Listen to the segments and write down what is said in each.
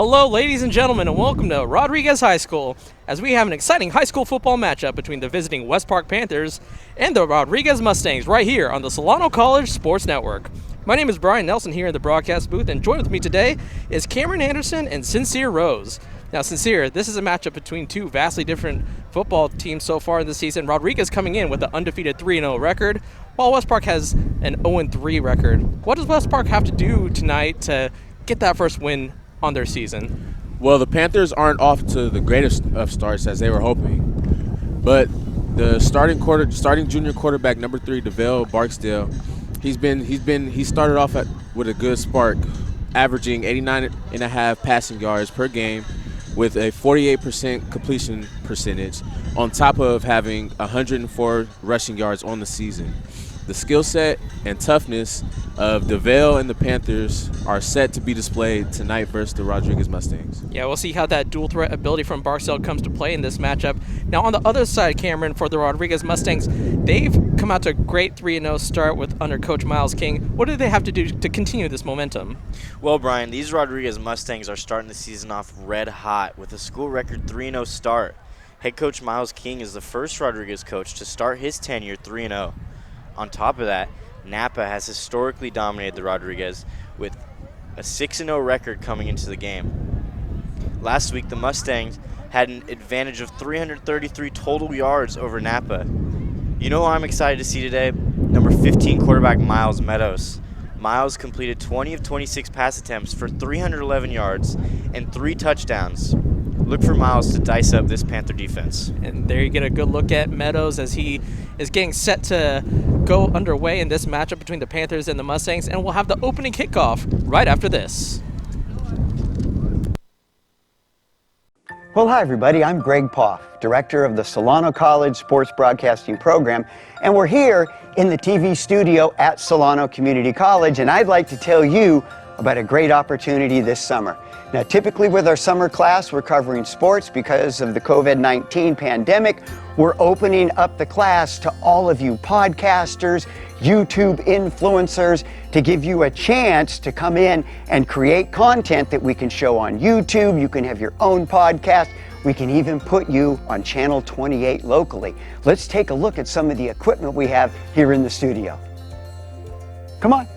Hello, ladies and gentlemen, and welcome to Rodriguez High School, as we have an exciting high school football matchup between the visiting West Park Panthers and the Rodriguez Mustangs right here on the Solano College Sports Network. My name is Brian Nelson here in the broadcast booth, and joined with me today is Cameron Anderson and Sincere Rose. Now, Sincere, this is a matchup between two vastly different football teams so far in the season. Rodriguez coming in with an undefeated 3-0 record, while West Park has an 0-3 record. What does West Park have to do tonight to get that first win on their season? Well, the Panthers aren't off to the greatest of starts as they were hoping, but the starting junior quarterback number 3, DeVale Barksdale, he started off with a good spark, averaging 89.5 passing yards per game with a 48% completion percentage, on top of having 104 rushing yards on the season. The skill set and toughness of DeVale and the Panthers are set to be displayed tonight versus the Rodriguez Mustangs. Yeah, we'll see how that dual threat ability from Barksdale comes to play in this matchup. Now, on the other side, Cameron, for the Rodriguez Mustangs, they've come out to a great 3-0 start under Coach Myles King. What do they have to do to continue this momentum? Well, Brian, these Rodriguez Mustangs are starting the season off red hot with a school record 3-0 start. Head Coach Myles King is the first Rodriguez coach to start his tenure 3-0. On top of that, Napa has historically dominated the Rodriguez with a 6-0 record coming into the game. Last week, the Mustangs had an advantage of 333 total yards over Napa. You know who I'm excited to see today? Number 15 quarterback Miles Meadows. Miles completed 20 of 26 pass attempts for 311 yards and 3 touchdowns. Look for Miles to dice up this Panther defense. And there you get a good look at Meadows as he is getting set to go underway in this matchup between the Panthers and the Mustangs, and we'll have the opening kickoff right after this. Well, hi, everybody. I'm Greg Poff, director of the Solano College Sports Broadcasting Program, and we're here in the TV studio at Solano Community College, and I'd like to tell you about a great opportunity this summer. Now, typically with our summer class, we're covering sports. Because of the COVID-19 pandemic, we're opening up the class to all of you podcasters, YouTube influencers, to give you a chance to come in and create content that we can show on YouTube. You can have your own podcast. We can even put you on Channel 28 locally. Let's take a look at some of the equipment we have here in the studio. Come on.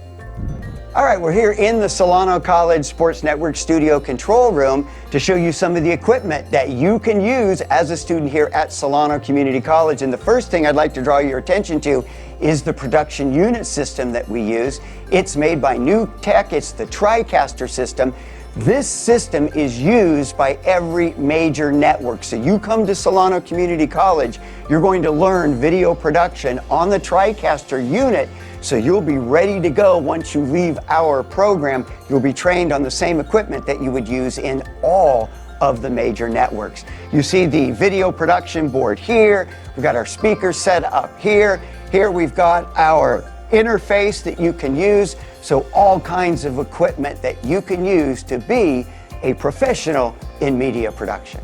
All right, we're here in the Solano College Sports Network studio control room to show you some of the equipment that you can use as a student here at Solano Community College. And the first thing I'd like to draw your attention to is the production unit system that we use. It's made by New Tech. It's the TriCaster system. This system is used by every major network. So you come to Solano Community College, you're going to learn video production on the TriCaster unit. So you'll be ready to go once you leave our program. You'll be trained on the same equipment that you would use in all of the major networks. You see the video production board here. We've got our speakers set up here. Here we've got our interface that you can use. So all kinds of equipment that you can use to be a professional in media production.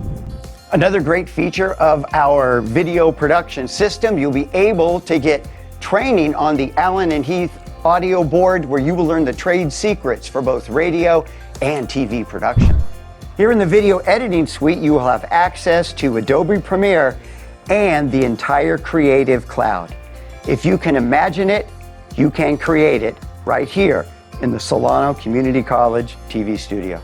Another great feature of our video production system, you'll be able to get training on the Allen and Heath audio board, where you will learn the trade secrets for both radio and TV production. Here in the video editing suite, you will have access to Adobe Premiere and the entire Creative Cloud. If you can imagine it, you can create it right here in the Solano Community College TV studio.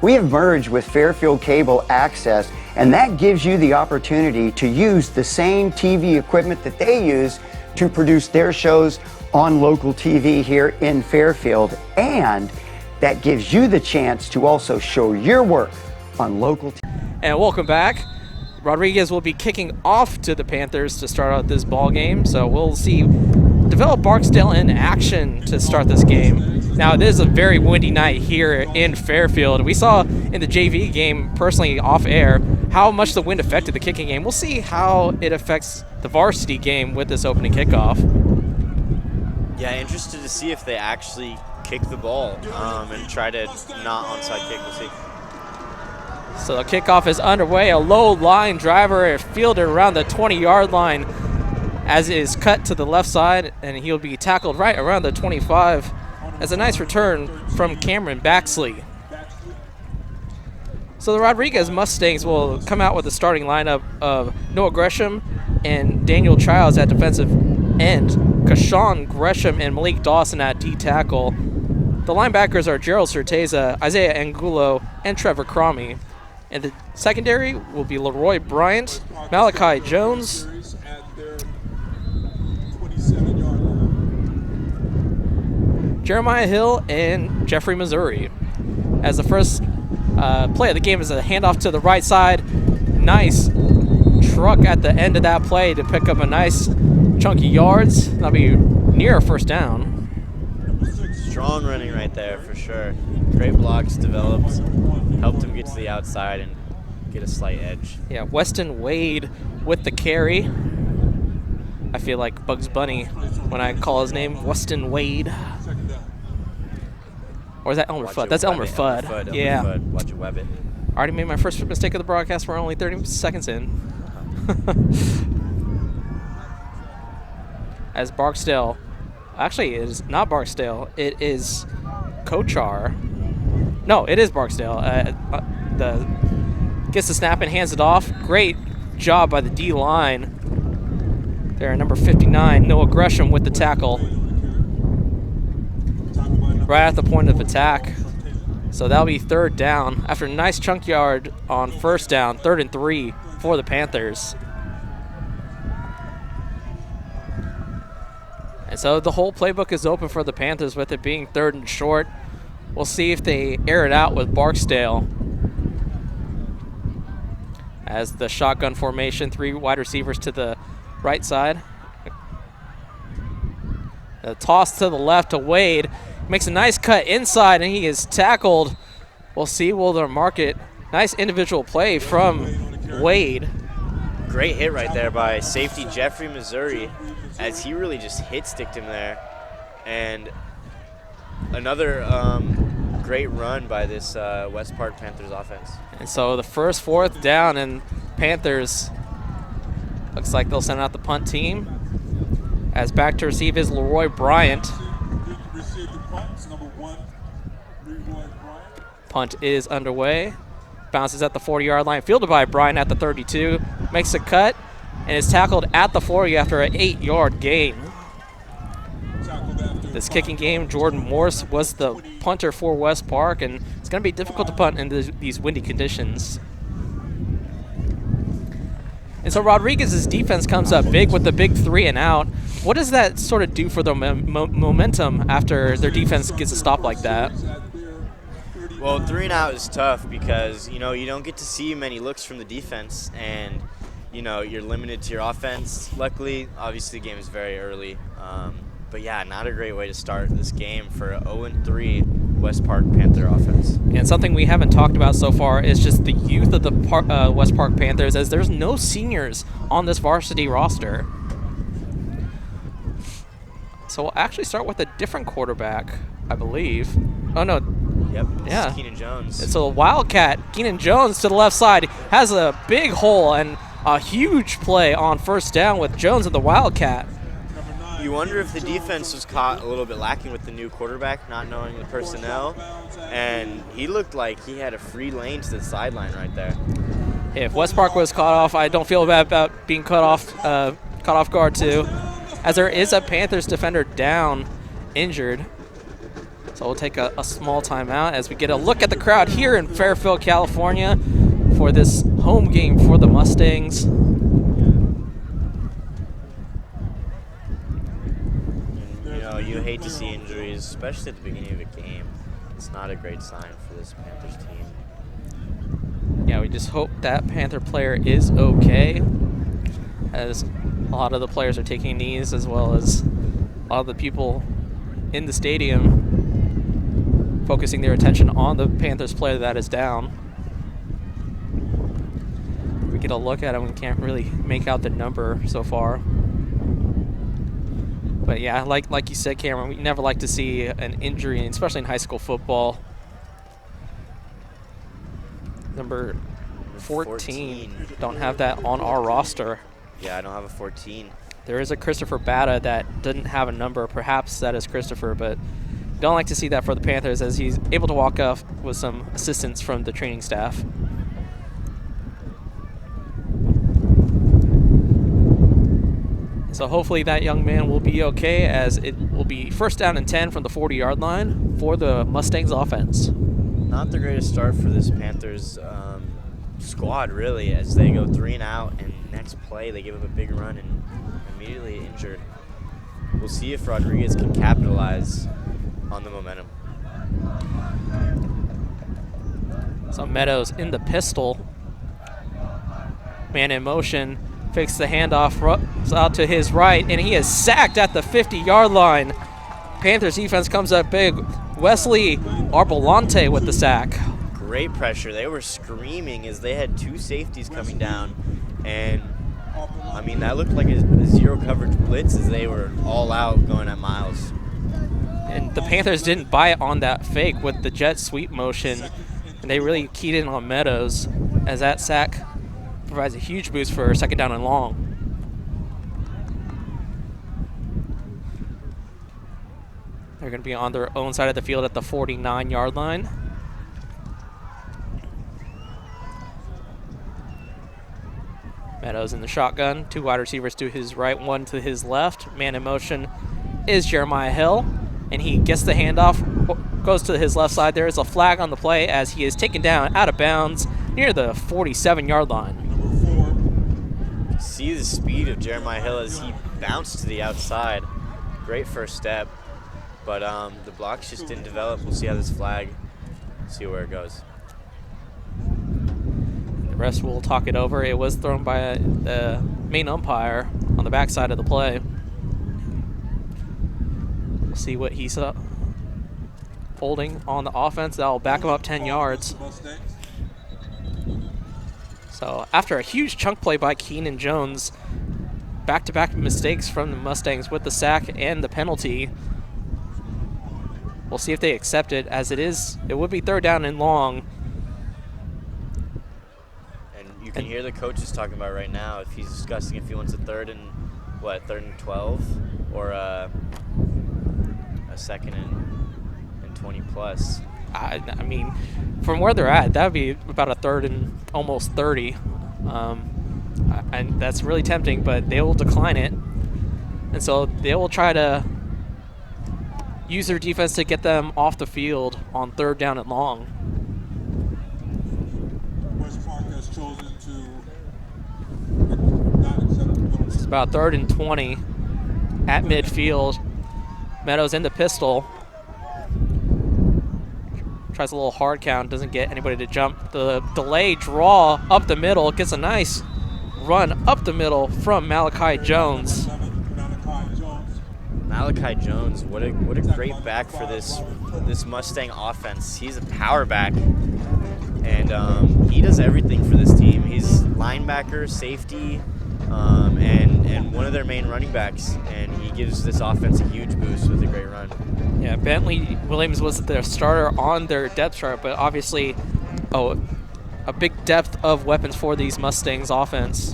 We have merged with Fairfield Cable Access, and that gives you the opportunity to use the same TV equipment that they use to produce their shows on local TV here in Fairfield, and that gives you the chance to also show your work on local TV. And welcome back. Rodriguez will be kicking off to the Panthers to start out this ball game, so we'll see DeVale Barksdale in action to start this game. Now, it is a very windy night here in Fairfield. We saw in the JV game, personally off air, how much the wind affected the kicking game. We'll see how it affects the varsity game with this opening kickoff. Yeah, interested to see if they actually kick the ball and try to not onside kick. We'll see. So the kickoff is underway. A low line driver fielded around the 20-yard line as it is cut to the left side, and he'll be tackled right around the 25 as a nice return from Cameron Baxley. So the Rodriguez Mustangs will come out with a starting lineup of Noah Gresham and Daniel Childs at defensive end, Kashawn Gresham and Malik Dawson at D tackle. The linebackers are Gerald Certeza, Isaiah Angulo, and Trevor Cromie. And the secondary will be Leroy Bryant, Malachi Jones, Jeremiah Hill, and Jeffrey Missouri. As the first play of the game is a handoff to the right side. Nice truck at the end of that play to pick up a nice chunky yards. That'll be near a first down. Strong running right there for sure. Great blocks developed. Helped him get to the outside and get a slight edge. Yeah, Weston Wade with the carry. I feel like Bugs Bunny when I call his name Weston Wade. Or is that Elmer Fudd? That's Elmer Fudd. Yeah. Elmer Fudd. Watch it web it. I already made my first mistake of the broadcast. We're only 30 seconds in. As Barksdale, actually it is not Barksdale. It is Kochar. No, it is Barksdale. Gets the snap and hands it off. Great job by the D line. There, number 59, Noah Gresham with the tackle. Right at the point of attack. So that'll be third down. After a nice chunk yard on first down, 3rd and 3 for the Panthers. And so the whole playbook is open for the Panthers with it being 3rd and short. We'll see if they air it out with Barksdale. As the shotgun formation, 3 wide receivers to the right side. A toss to the left to Wade. Makes a nice cut inside, and he is tackled. We'll see, will they mark it. Nice individual play from Wade. Great hit right there by safety Jeffrey Missouri, as he really just hit-sticked him there. And another great run by this West Park Panthers offense. And so the first 4th down, and Panthers, looks like they'll send out the punt team. As back to receive is Leroy Bryant. Punt is underway. Bounces at the 40-yard line. Fielded by Bryant at the 32. Makes a cut and is tackled at the 40 after an 8-yard gain. This kicking game, Jordan Morse was the punter for West Park, and it's going to be difficult to punt in these windy conditions. And so Rodriguez's defense comes up big with the big 3 and out. What does that sort of do for the momentum after their defense gets a stop like that? Well, 3 and out is tough because, you don't get to see many looks from the defense, and, you're limited to your offense. Luckily, obviously the game is very early. But, yeah, not a great way to start this game for a 0-3 West Park Panther offense. And something we haven't talked about so far is just the youth of the West Park Panthers, as there's no seniors on this varsity roster. So we'll actually start with a different quarterback, I believe. Oh, no. Yep, yeah. Keenan Jones. It's a Wildcat. Keenan Jones to the left side has a big hole and a huge play on first down with Jones at the Wildcat. You wonder if the defense was caught a little bit lacking with the new quarterback, not knowing the personnel, and he looked like he had a free lane to the sideline right there. If West Park was caught off, I don't feel bad about being caught off guard too, as there is a Panthers defender down, injured. So we'll take a small timeout as we get a look at the crowd here in Fairfield, California for this home game for the Mustangs. You hate to see injuries, especially at the beginning of a game. It's not a great sign for this Panthers team. Yeah, we just hope that Panther player is okay, as a lot of the players are taking knees, as well as a lot of the people in the stadium focusing their attention on the Panthers player that is down. We get a look at him, we can't really make out the number so far. But yeah, like you said, Cameron, we never like to see an injury, especially in high school football. Number 14. Don't have that on our roster. Yeah, I don't have a 14. There is a Christopher Bata that didn't have a number. Perhaps that is Christopher, but don't like to see that for the Panthers, as he's able to walk off with some assistance from the training staff. So hopefully that young man will be okay, as it will be 1st down and 10 from the 40-yard line for the Mustangs offense. Not the greatest start for this Panthers squad, really, as they go 3 and out, and next play they give up a big run and immediately injured. We'll see if Rodriguez can capitalize on the momentum. So Meadows in the pistol. Man in motion, fakes the handoff, runs out to his right, and he is sacked at the 50-yard line. Panthers defense comes up big. Wesley Arbelante with the sack. Great pressure. They were screaming as they had 2 safeties coming down, and I mean that looked like a zero coverage blitz as they were all out going at Myles. And the Panthers didn't bite on that fake with the jet sweep motion, and they really keyed in on Meadows, as that sack provides a huge boost for 2nd down and long. They're going to be on their own side of the field at the 49-yard line. Meadows in the shotgun. 2 wide receivers to his right, 1 to his left. Man in motion is Jeremiah Hill, and he gets the handoff, goes to his left side. There is a flag on the play as he is taken down out of bounds near the 47-yard line. See the speed of Jeremiah Hill as he bounced to the outside. Great first step, but the blocks just didn't develop. We'll see how this flag, see where it goes. The rest will talk it over. It was thrown by the main umpire on the backside of the play. We'll see what he's holding on the offense. That'll back him up 10 yards. So after a huge chunk play by Keenan Jones, back-to-back mistakes from the Mustangs with the sack and the penalty. We'll see if they accept it, as it would be 3rd down and long. And you can hear the coaches talking about right now if he's discussing if he wants a 3rd and 12 or a 2nd and 20 plus. I mean, from where they're at, that would be about a 3rd and almost 30. And that's really tempting, but they will decline it. And so they will try to use their defense to get them off the field on 3rd down and long. West Park has chosen to not accept the penalty. It's about 3rd and 20 at midfield. Meadows in the pistol. Tries a little hard count, doesn't get anybody to jump. The delay draw up the middle, gets a nice run up the middle from Malachi Jones. Malachi Jones, what a great back for this Mustang offense. He's a power back, and he does everything for this team. He's linebacker, safety, and one of their main running backs, and he gives this offense a huge boost with a great run. Yeah, Bentley Williams was their starter on their depth chart, but obviously a big depth of weapons for these Mustangs offense,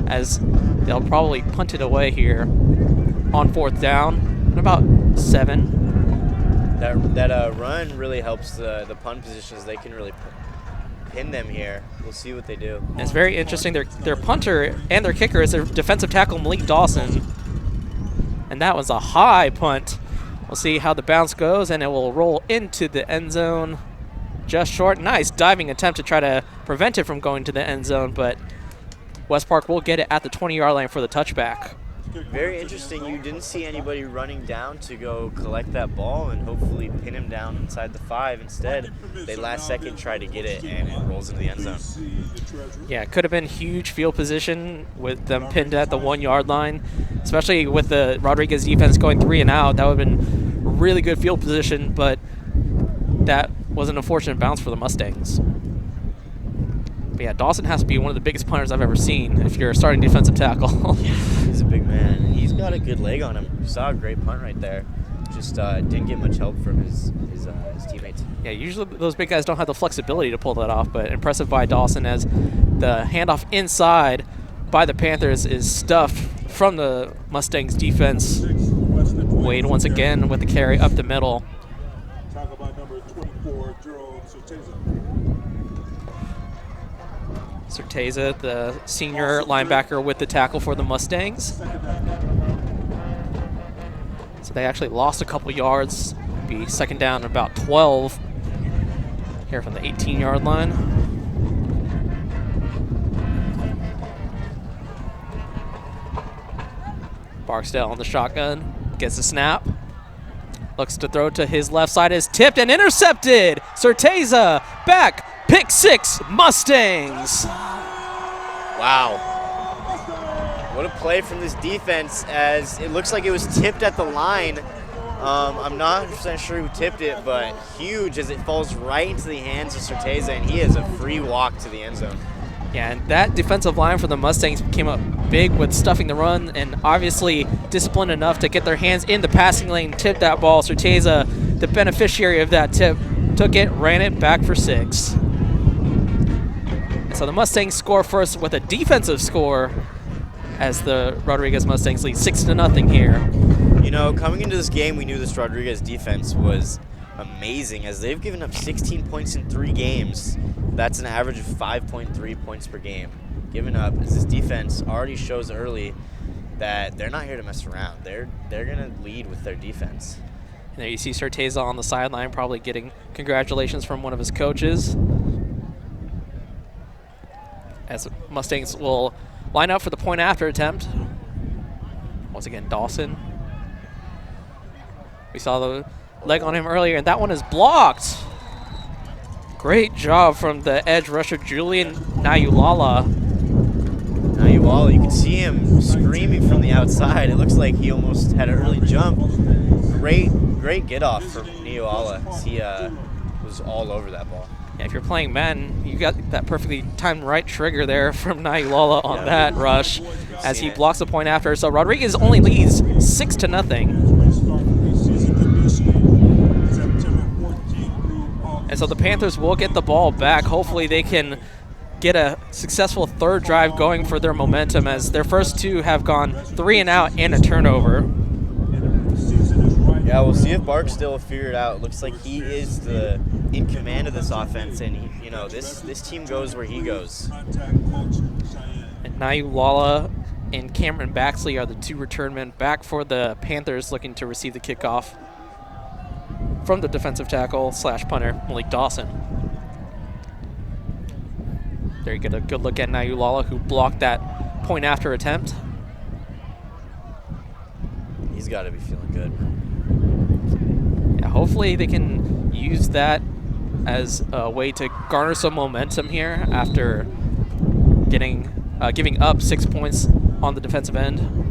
as they'll probably punt it away here on 4th down and about 7. That run really helps the punt positions. They can really pin them here. We'll see what they do. And it's very interesting. Their punter and their kicker is their defensive tackle Malik Dawson, and that was a high punt. We'll see how the bounce goes, and it will roll into the end zone just short. Nice diving attempt to try to prevent it from going to the end zone, but West Park will get it at the 20-yard line for the touchback. Very interesting. You didn't see anybody running down to go collect that ball and hopefully pin him down inside the 5. Instead, they last second try to get it, and it rolls into the end zone. Yeah, it could have been huge field position with them pinned at the 1-yard line, especially with the Rodriguez defense going 3 and out. That would have been really good field position, but that was an unfortunate bounce for the Mustangs. But yeah, Dawson has to be one of the biggest punters I've ever seen if you're a starting defensive tackle. He's a big man, and he's got a good leg on him. You saw a great punt right there. Just didn't get much help from his teammates. Yeah, usually those big guys don't have the flexibility to pull that off, but impressive by Dawson, as the handoff inside by the Panthers is stuffed from the Mustangs defense. Wade once again with the carry up the middle. Certeza, the senior linebacker, with the tackle for the Mustangs. So they actually lost a couple yards. Be second down about 12 here from the 18-yard line. Barksdale on the shotgun, gets the snap. Looks to throw to his left side, is tipped and intercepted. Certeza back, pick six, Mustangs. Wow. What a play from this defense, as it looks like it was tipped at the line. I'm not 100% sure who tipped it, but huge as it falls right into the hands of Certeza, and he has a free walk to the end zone. Yeah, and that defensive line for the Mustangs came up big with stuffing the run, and obviously disciplined enough to get their hands in the passing lane, tip that ball. Certeza, the beneficiary of that tip, took it, ran it back for 6. And so the Mustangs score first with a defensive score as the Rodriguez Mustangs lead 6-0 here. You know, coming into this game, we knew this Rodriguez defense was amazing, as they've given up 16 points in 3 games. That's an average of 5.3 points per game given up, as this defense already shows early that they're not here to mess around. They're going to lead with their defense. And there you see Certeza on the sideline, probably getting congratulations from one of his coaches. As Mustangs will line up for the point after attempt. Once again, Dawson. We saw the leg on him earlier, and that one is blocked. Great job from the edge rusher, Julian Nayulala. Nayulala, you can see him screaming from the outside. It looks like he almost had an early jump. Great get off from Nayulala. He was all over that ball. Yeah, if you're playing Madden, you got that perfectly timed right trigger there from Nayulala on that rush as he blocks the point after. So Rodriguez only leads 6-0. And so the Panthers will get the ball back. Hopefully they can get a successful third drive going for their momentum, as their first 2 have gone 3 and out and a turnover. Yeah, we'll see if Barksdale will figure it out. It looks like he is in command of this offense, and this team goes where he goes. And Nayulala and Cameron Baxley are the 2 return men back for the Panthers, looking to receive the kickoff from the defensive tackle / punter, Malik Dawson. There you get a good look at Nayulala, who blocked that point after attempt. He's got to be feeling good. Yeah, hopefully they can use that as a way to garner some momentum here after giving up 6 points on the defensive end.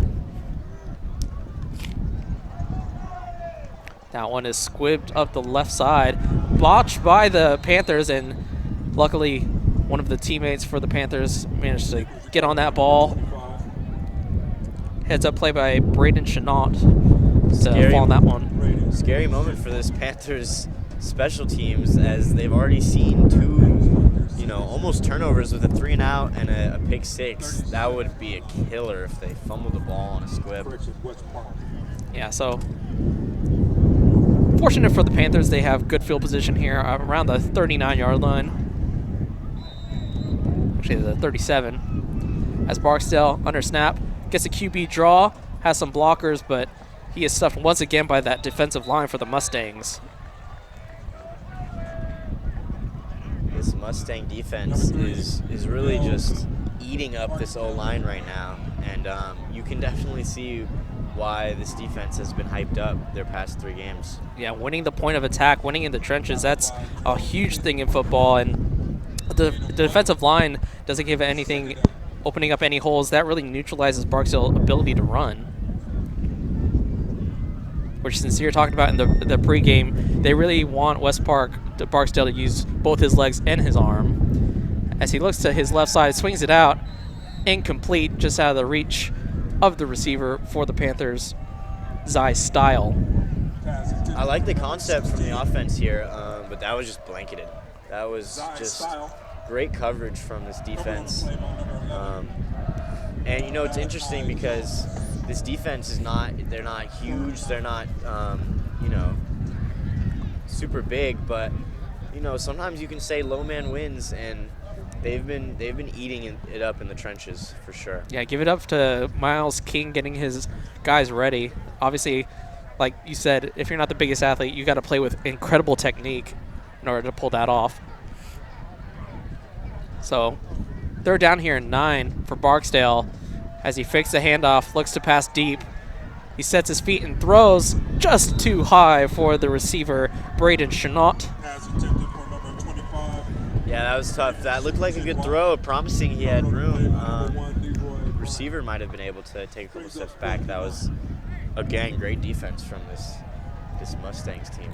That one is squibbed up the left side, botched by the Panthers, and luckily one of the teammates for the Panthers managed to get on that ball. Heads up play by Braden Chenault to fall on that one. Scary moment for this Panthers special teams, as they've already seen 2, almost turnovers with a 3 and out and a pick 6. That would be a killer if they fumbled the ball on a squib. Yeah, so fortunate for the Panthers, they have good field position here around the 39-yard line. Actually, the 37. As Barksdale under snap gets a QB draw, has some blockers, but he is stuffed once again by that defensive line for the Mustangs. This Mustang defense is really just eating up this O-line right now, and you can definitely see why this defense has been hyped up their past 3 games. Yeah, winning the point of attack, winning in the trenches, that's a huge thing in football, and the defensive line doesn't give anything, opening up any holes. That really neutralizes Barksdale's ability to run. Which, since you're talking about in the pregame, they really want Barksdale to use both his legs and his arm. As he looks to his left side, swings it out, incomplete, just out of the reach of the receiver for the Panthers, Zai Style. I like the concept from the offense here, but that was just blanketed. That was just great coverage from this defense. And it's interesting because this defense they're not huge, they're not, super big, but, sometimes you can say low man wins, and They've been eating it up in the trenches for sure. Yeah, give it up to Myles King getting his guys ready. Obviously, like you said, if you're not the biggest athlete, you got to play with incredible technique in order to pull that off. So they're down here in 9 for Barksdale as he fakes the handoff, looks to pass deep. He sets his feet and throws just too high for the receiver, Braden Chenault. Pass attempted for number 25. Yeah, that was tough. That looked like a good throw, promising he had room. Receiver might have been able to take a couple steps back. That was, again, great defense from this Mustangs team.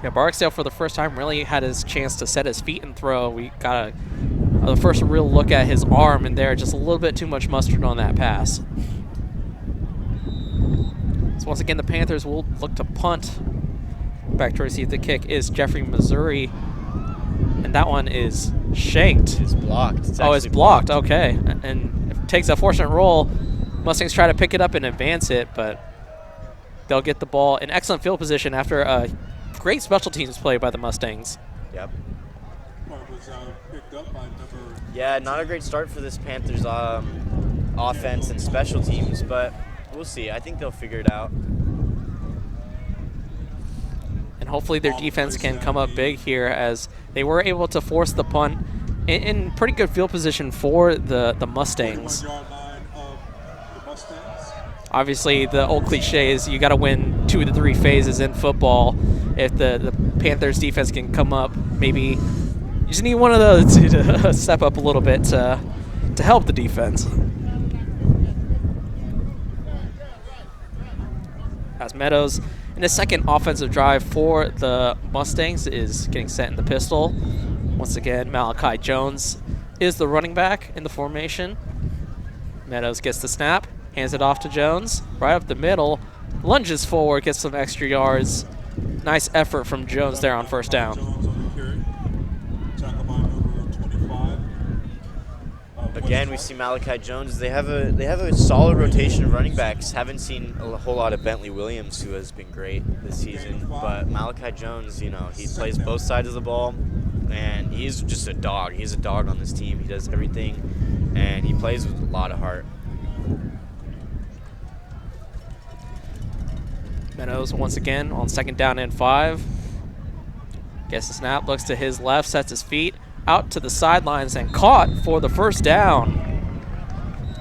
Yeah, Barksdale for the first time really had his chance to set his feet and throw. We got the first real look at his arm, and there just a little bit too much mustard on that pass. So once again, the Panthers will look to punt. Back to receive the kick is Jeffrey Missouri, and that one is shanked. It's blocked. It's blocked. Okay, and it takes a fortunate roll. Mustangs try to pick it up and advance it, but they'll get the ball in excellent field position after a great special teams play by the Mustangs. Yep. Was picked up by number. Yeah, not a great start for this Panthers offense and special teams, but we'll see. I think they'll figure it out. And hopefully their defense can come up big here, as they were able to force the punt in pretty good field position for the Mustangs. 21-yard line of the Mustangs. Obviously, the old cliche is you got to win 2 of the 3 phases in football. If the Panthers defense can come up, maybe you just need one of those to step up a little bit to help the defense. As Meadows, in his second offensive drive for the Mustangs, is getting set in the pistol. Once again, Malachi Jones is the running back in the formation. Meadows gets the snap, hands it off to Jones, right up the middle, lunges forward, gets some extra yards. Nice effort from Jones there on first down. Jones on the carry. Tackle by number 25. Again, we see Malachi Jones. They have a solid rotation of running backs. Haven't seen a whole lot of Bentley Williams, who has been great this season. But Malachi Jones, he plays both sides of the ball, and he's just a dog. He's a dog on this team. He does everything, and he plays with a lot of heart. Meadows once again on second down and 5. Gets the snap, looks to his left, sets his feet out to the sidelines, and caught for the first down.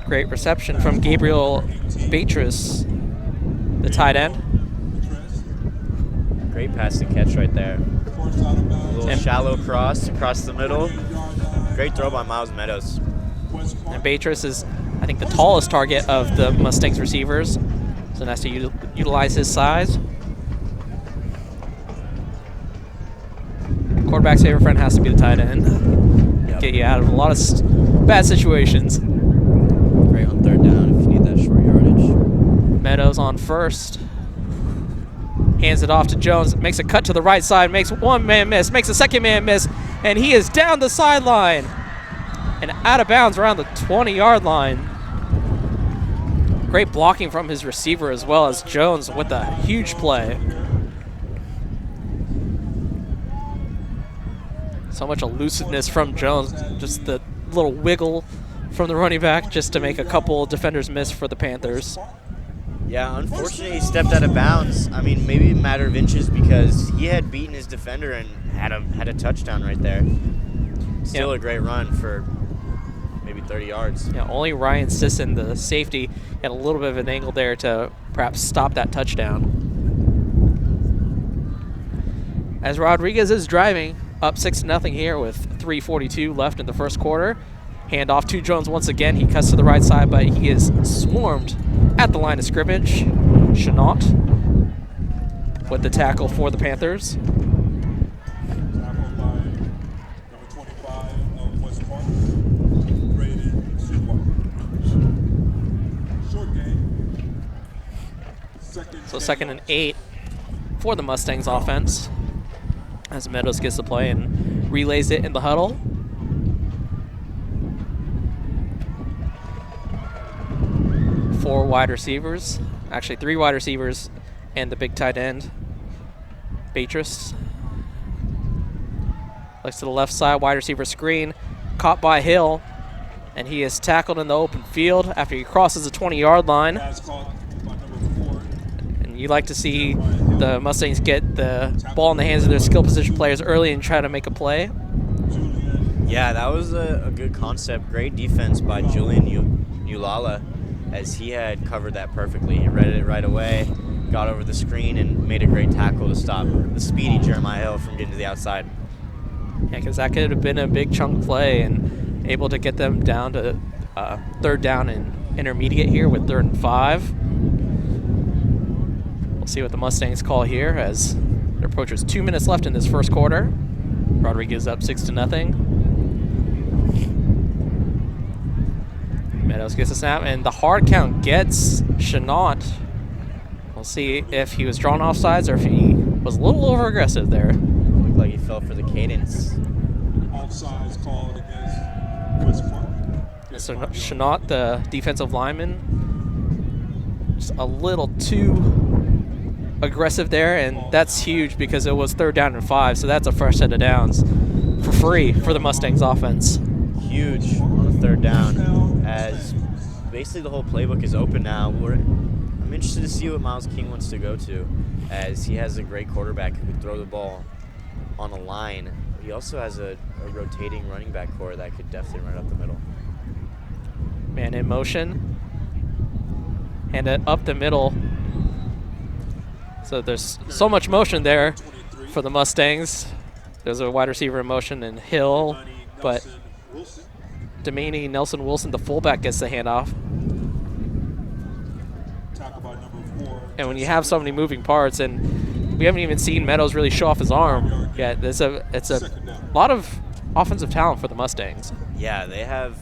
Great reception from Gabriel Beatrice, the tight end. Great pass and catch right there. A little shallow cross across the middle. Great throw by Miles Meadows. And Beatrice is, I think, the tallest target of the Mustangs receivers. So nice to utilize his size. Quarterback's favorite friend has to be the tight end. Yep. Get you out of a lot of bad situations. Great on third down if you need that short yardage. Meadows on first. Hands it off to Jones. Makes a cut to the right side. Makes one man miss. Makes a second man miss. And he is down the sideline and out of bounds around the 20-yard line. Great blocking from his receiver as well as Jones with a huge play. So much elusiveness from Jones. Just the little wiggle from the running back just to make a couple defenders miss for the Panthers. Yeah, unfortunately, he stepped out of bounds. I mean, maybe a matter of inches because he had beaten his defender and had a touchdown right there. Still a great run for maybe 30 yards. Yeah, only Ryan Sisson, the safety, had a little bit of an angle there to perhaps stop that touchdown. As Rodriguez is driving, up 6-0 here with 3:42 left in the first quarter. Hand off to Jones once again. He cuts to the right side, but he is swarmed at the line of scrimmage. Chenault with the tackle for the Panthers. Tackled by number 25 of West Park, Braden Chenault. Short game. So second and 8 for the Mustangs offense, as Meadows gets the play and relays it in the huddle. Four wide receivers, actually 3 wide receivers and the big tight end, Beatrice. Looks to the left side, wide receiver screen, caught by Hill, and he is tackled in the open field after he crosses the 20-yard line. Pass called by number 4. And you like to see the Mustangs get the ball in the hands of their skill position players early and try to make a play. Yeah, that was a good concept. Great defense by Julian Ulala, as he had covered that perfectly. He read it right away, got over the screen, and made a great tackle to stop the speedy Jeremiah Hill from getting to the outside. Yeah, because that could have been a big chunk play and able to get them down to third down and intermediate here with 3rd and 5. We'll see what the Mustangs call here as there approaches 2 minutes left in this first quarter. Rodriguez up 6-0. Meadows gets a snap, and the hard count gets Chenot. We'll see if he was drawn offsides or if he was a little over-aggressive there. Looked like he fell for the cadence. Offsides called against West Park. So Chenot, the defensive lineman, just a little too aggressive there, and that's huge because it was 3rd down and 5, so that's a fresh set of downs for free for the Mustangs offense. Huge on the 3rd down, as basically the whole playbook is open now. I'm interested to see what Myles King wants to go to, as he has a great quarterback who can throw the ball on a line. He also has a rotating running back core that could definitely run up the middle. Man in motion, and up the middle. So there's so much motion there for the Mustangs. There's a wide receiver in motion and Hill, but Demaney Nelson Wilson, the fullback, gets the handoff. And when you have so many moving parts, and we haven't even seen Meadows really show off his arm yet, it's a lot of offensive talent for the Mustangs. Yeah, they have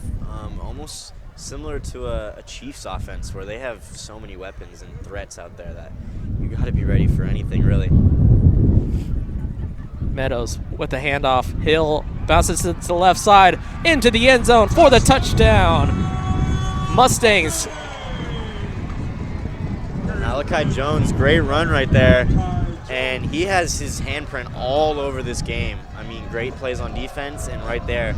almost similar to a Chiefs offense where they have so many weapons and threats out there that you got to be ready for anything, really. Meadows with the handoff. Hill bounces to the left side into the end zone for the touchdown. Mustangs. Malachi Jones, great run right there. And he has his handprint all over this game. I mean, great plays on defense, and right there,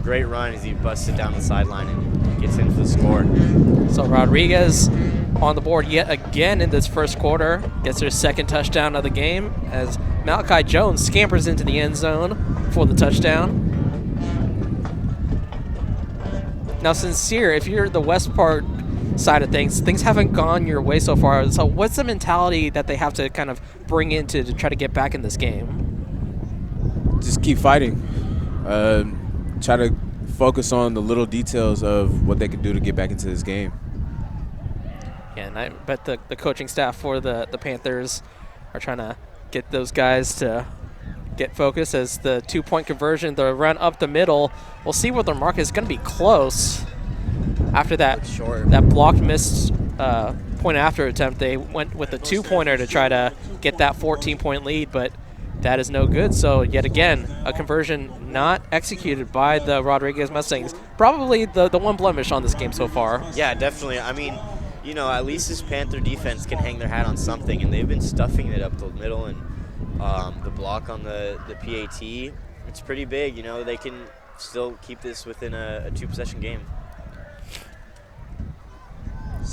great run as he busted down the sideline and gets in for the score. So Rodriguez on the board yet again in this first quarter, gets their 2nd touchdown of the game as Malachi Jones scampers into the end zone for the touchdown. Now, Sincere, if you're the West Park side of things haven't gone your way so far. So what's the mentality that they have to kind of bring into to try to get back in this game? Just keep fighting. Try to focus on the little details of what they can do to get back into this game. Yeah, and I bet the coaching staff for the Panthers are trying to get those guys to get focused as the 2-point conversion, the run up the middle. We'll see what their mark is going to be close. After that blocked missed point after attempt, they went with a 2-pointer to try to get that 14-point lead, but that is no good. So yet again, a conversion not executed by the Rodriguez Mustangs. Probably the one blemish on this game so far. Yeah, definitely. I mean, you know, at least this Panther defense can hang their hat on something, and they've been stuffing it up the middle, and the block on the PAT, it's pretty big. You know, they can still keep this within a 2-possession game.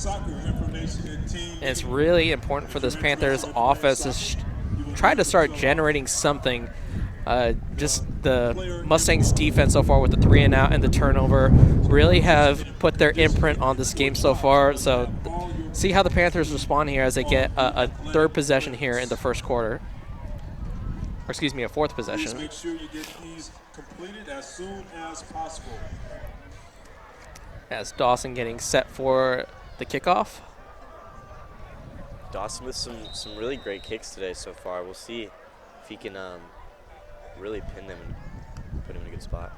And it's really important for this Panthers offense to try to start generating something. Just the Mustangs defense so far with the 3-and-out and the turnover really have put their imprint on this game so far. So see how the Panthers respond here as they get a 3rd possession here in the first quarter. Or excuse me, a 4th possession. Please make sure you get these completed as soon as possible. As Dawson getting set for the kickoff. Dawson with some really great kicks today so far. We'll see if he can really pin them and put him in a good spot.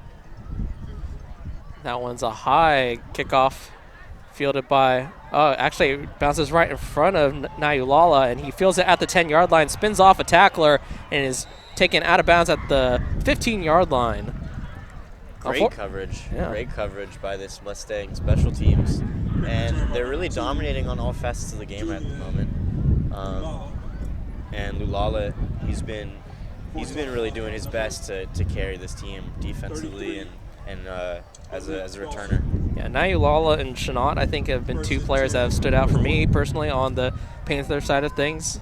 That one's a high kickoff fielded by, actually it bounces right in front of Nayulala, and he fields it at the 10-yard line, spins off a tackler, and is taken out of bounds at the 15-yard line. Great coverage. Yeah. Great coverage by this Mustang special teams. And they're really dominating on all facets of the game at the moment. And Lulala, he's been really doing his best to carry this team defensively, and and as a returner. Yeah, Nayulala and Shanat, I think, have been two players that have stood out for me personally on the Panther side of things.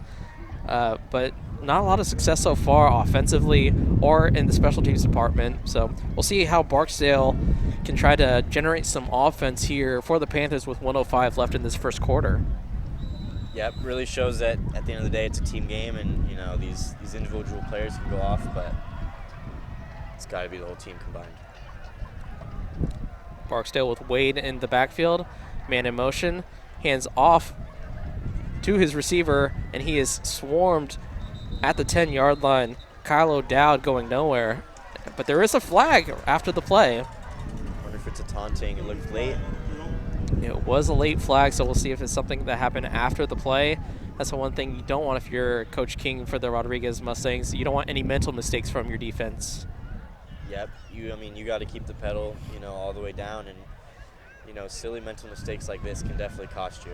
But not a lot of success so far offensively or in the special teams department. So we'll see how Barksdale can try to generate some offense here for the Panthers with 1:05 left in this first quarter. Yep, really shows that at the end of the day it's a team game, and these individual players can go off, but it's got to be the whole team combined. Barksdale with Wade in the backfield, man in motion, hands off to his receiver, and he is swarmed at the 10-yard line. Kyle O'Dowd going nowhere, but there is a flag after the play. I wonder if it's a taunting. It looked late. It was a late flag, so we'll see if it's something that happened after the play. That's the one thing you don't want if you're Coach King for the Rodriguez Mustangs. You don't want any mental mistakes from your defense. Yep, you got to keep the pedal, all the way down, and silly mental mistakes like this can definitely cost you.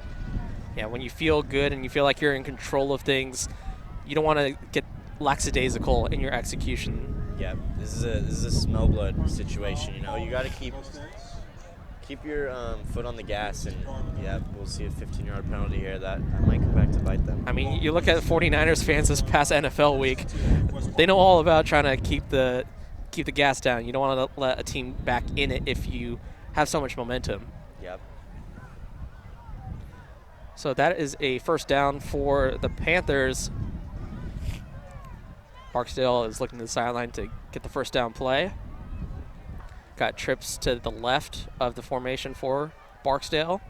Yeah, when you feel good and you feel like you're in control of things, you don't want to get lackadaisical in your execution. Yeah, this is a smell blood situation. You got to keep your foot on the gas, and yeah, we'll see a 15-yard penalty here that might come back to bite them. I mean, you look at 49ers fans this past NFL week, they know all about trying to keep the gas down. You don't want to let a team back in it if you have so much momentum. Yep. So that is a first down for the Panthers. Barksdale is looking to the sideline to get the first down play. Got trips to the left of the formation for Barksdale.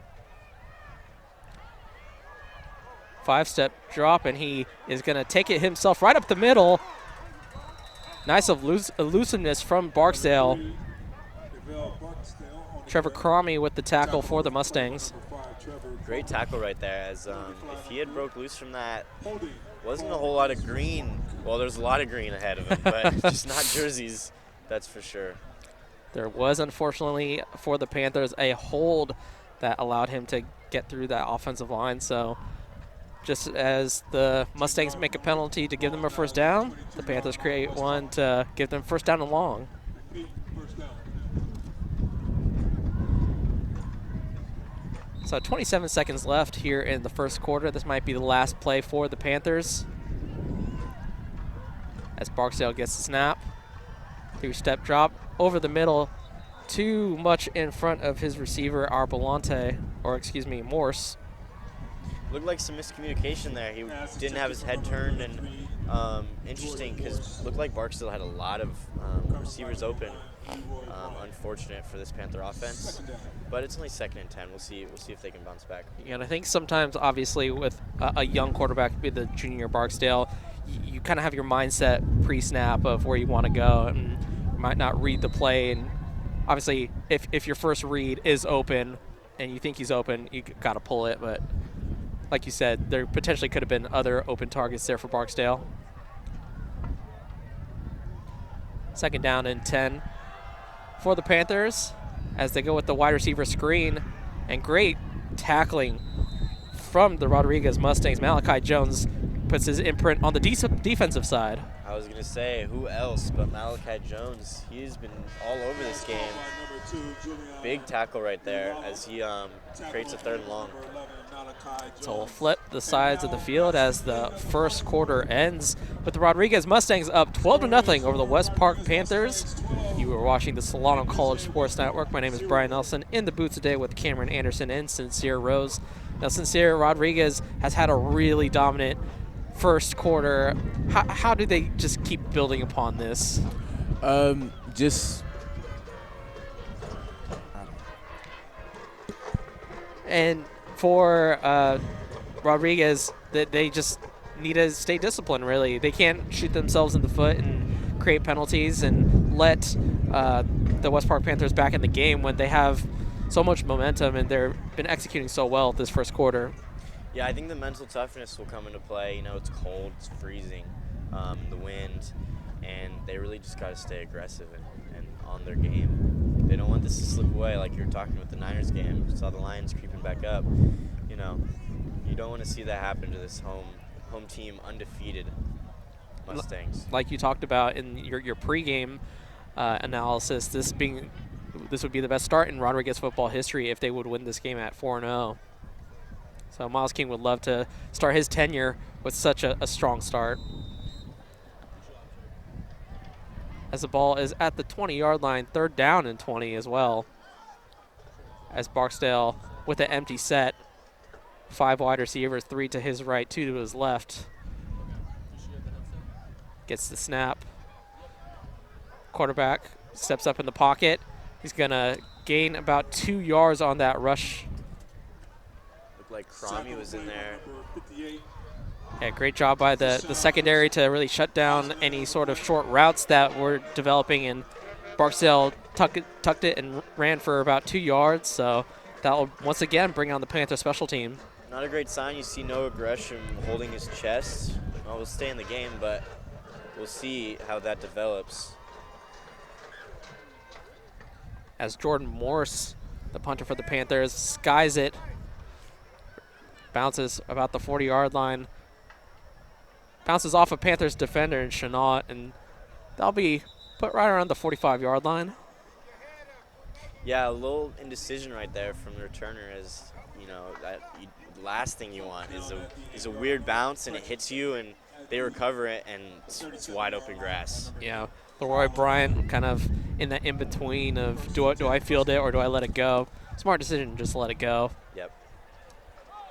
5-step drop, and he is going to take it himself right up the middle. Nice elusiveness from Barksdale. Trevor Cromie with the tackle for the Mustangs. Great tackle right there, as if he had broke loose from that, wasn't a whole lot of green. Well, there's a lot of green ahead of him, but just not jerseys, that's for sure. There was, unfortunately, for the Panthers, a hold that allowed him to get through that offensive line. So just as the Mustangs make a penalty to give them a first down, the Panthers create one to give them first down and long. So 27 seconds left here in the first quarter. This might be the last play for the Panthers. As Barksdale gets the snap. 3-step drop over the middle. Too much in front of his receiver, Morse. Looked like some miscommunication there. He didn't have his head turned, and interesting because looked like Barksdale had a lot of receivers open. Unfortunate for this Panther offense, but it's only 2nd and 10. We'll see if they can bounce back. Yeah, and I think sometimes, obviously, with a young quarterback, be the junior Barksdale, you kind of have your mindset pre-snap of where you want to go, and you might not read the play. And obviously, if your first read is open and you think he's open, you got to pull it. But like you said, there potentially could have been other open targets there for Barksdale. 2nd down and 10 for the Panthers as they go with the wide receiver screen, and great tackling from the Rodriguez Mustangs. Malachi Jones puts his imprint on the defensive side. I was going to say, who else but Malachi Jones? He's been all over this game. Big tackle right there as he creates a 3rd and long. So we'll flip the sides of the field as the first quarter ends with the Rodriguez Mustangs up 12-0 over the West Park Panthers. You are watching the Solano College Sports Network. My name is Brian Nelson, in the booth today with Cameron Anderson and Sincere Rose. Now, Sincere, Rodriguez has had a really dominant first quarter. How do they just keep building upon this? And for Rodriguez, that they just need to stay disciplined, really. They can't shoot themselves in the foot and create penalties and let the West Park Panthers back in the game when they have so much momentum and they've been executing so well this first quarter. Yeah, I think the mental toughness will come into play. It's cold, it's freezing, the wind, and they really just got to stay aggressive and on their game. They don't want this to slip away like you were talking with the Niners game. You saw the Lions creeping back up. You don't want to see that happen to this home team undefeated Mustangs. Like you talked about in your pregame analysis, this being this would be the best start in Rodriguez football history if they would win this game at 4-0. So Myles King would love to start his tenure with such a strong start. As the ball is at the 20-yard line, 3rd down and 20 as well. As Barksdale with an empty set, 5 wide receivers, 3 to his right, 2 to his left. Gets the snap. Quarterback steps up in the pocket. He's going to gain about 2 yards on that rush. Looked like Cromie was in there. Yeah, great job by the secondary to really shut down any sort of short routes that were developing, and Barksdale tucked it and ran for about 2 yards. So that will once again bring on the Panther special team. Not a great sign. You see no aggression holding his chest. Well, we'll stay in the game, but we'll see how that develops. As Jordan Morse, the punter for the Panthers, skies it, bounces about the 40-yard line, bounces off a Panthers defender in Chenault, and that'll be put right around the 45-yard line. Yeah, a little indecision right there from the returner. As you know, the last thing you want is a weird bounce and it hits you and they recover it and it's wide open grass. Yeah, Leroy Bryant kind of in that in between of do I field it or do I let it go? Smart decision, just let it go. Yep.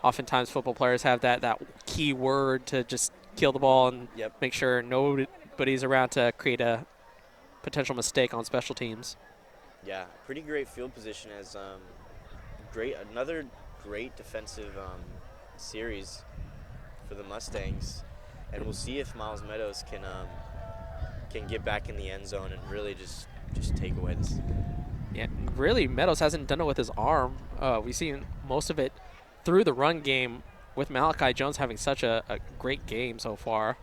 Oftentimes football players have that key word to just kill the ball and make sure nobody's around to create a potential mistake on special teams. Yeah, pretty great field position as another great defensive series for the Mustangs, and we'll see if Miles Meadows can get back in the end zone and really just take away this. Yeah, really Meadows hasn't done it with his arm. We've seen most of it through the run game, with Malachi Jones having such a great game so far.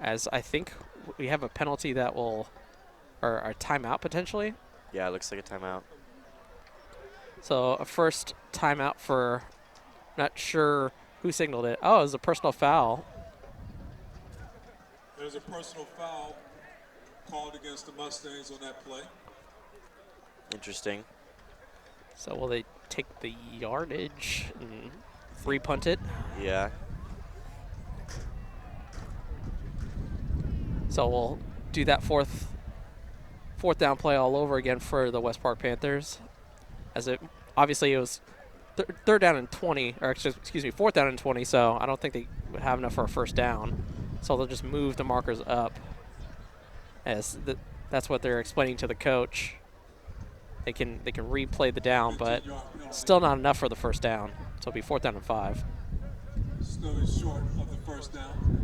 As I think we have a penalty that will, or a timeout potentially. Yeah, it looks like a timeout. So a first timeout for, not sure who signaled it. Oh, it was a personal foul. There's a personal foul called against the Mustangs on that play. Interesting. So will they take the yardage and free punt it? Yeah. So we'll do that fourth down play all over again for the West Park Panthers. As it obviously it was third down and 20, or excuse me, 4th down and 20. So I don't think they would have enough for a first down. So they'll just move the markers up. As that's what they're explaining to the coach. They can replay the down, but still not enough for the first down. So it'll be 4th down and 5. Still short of the first down.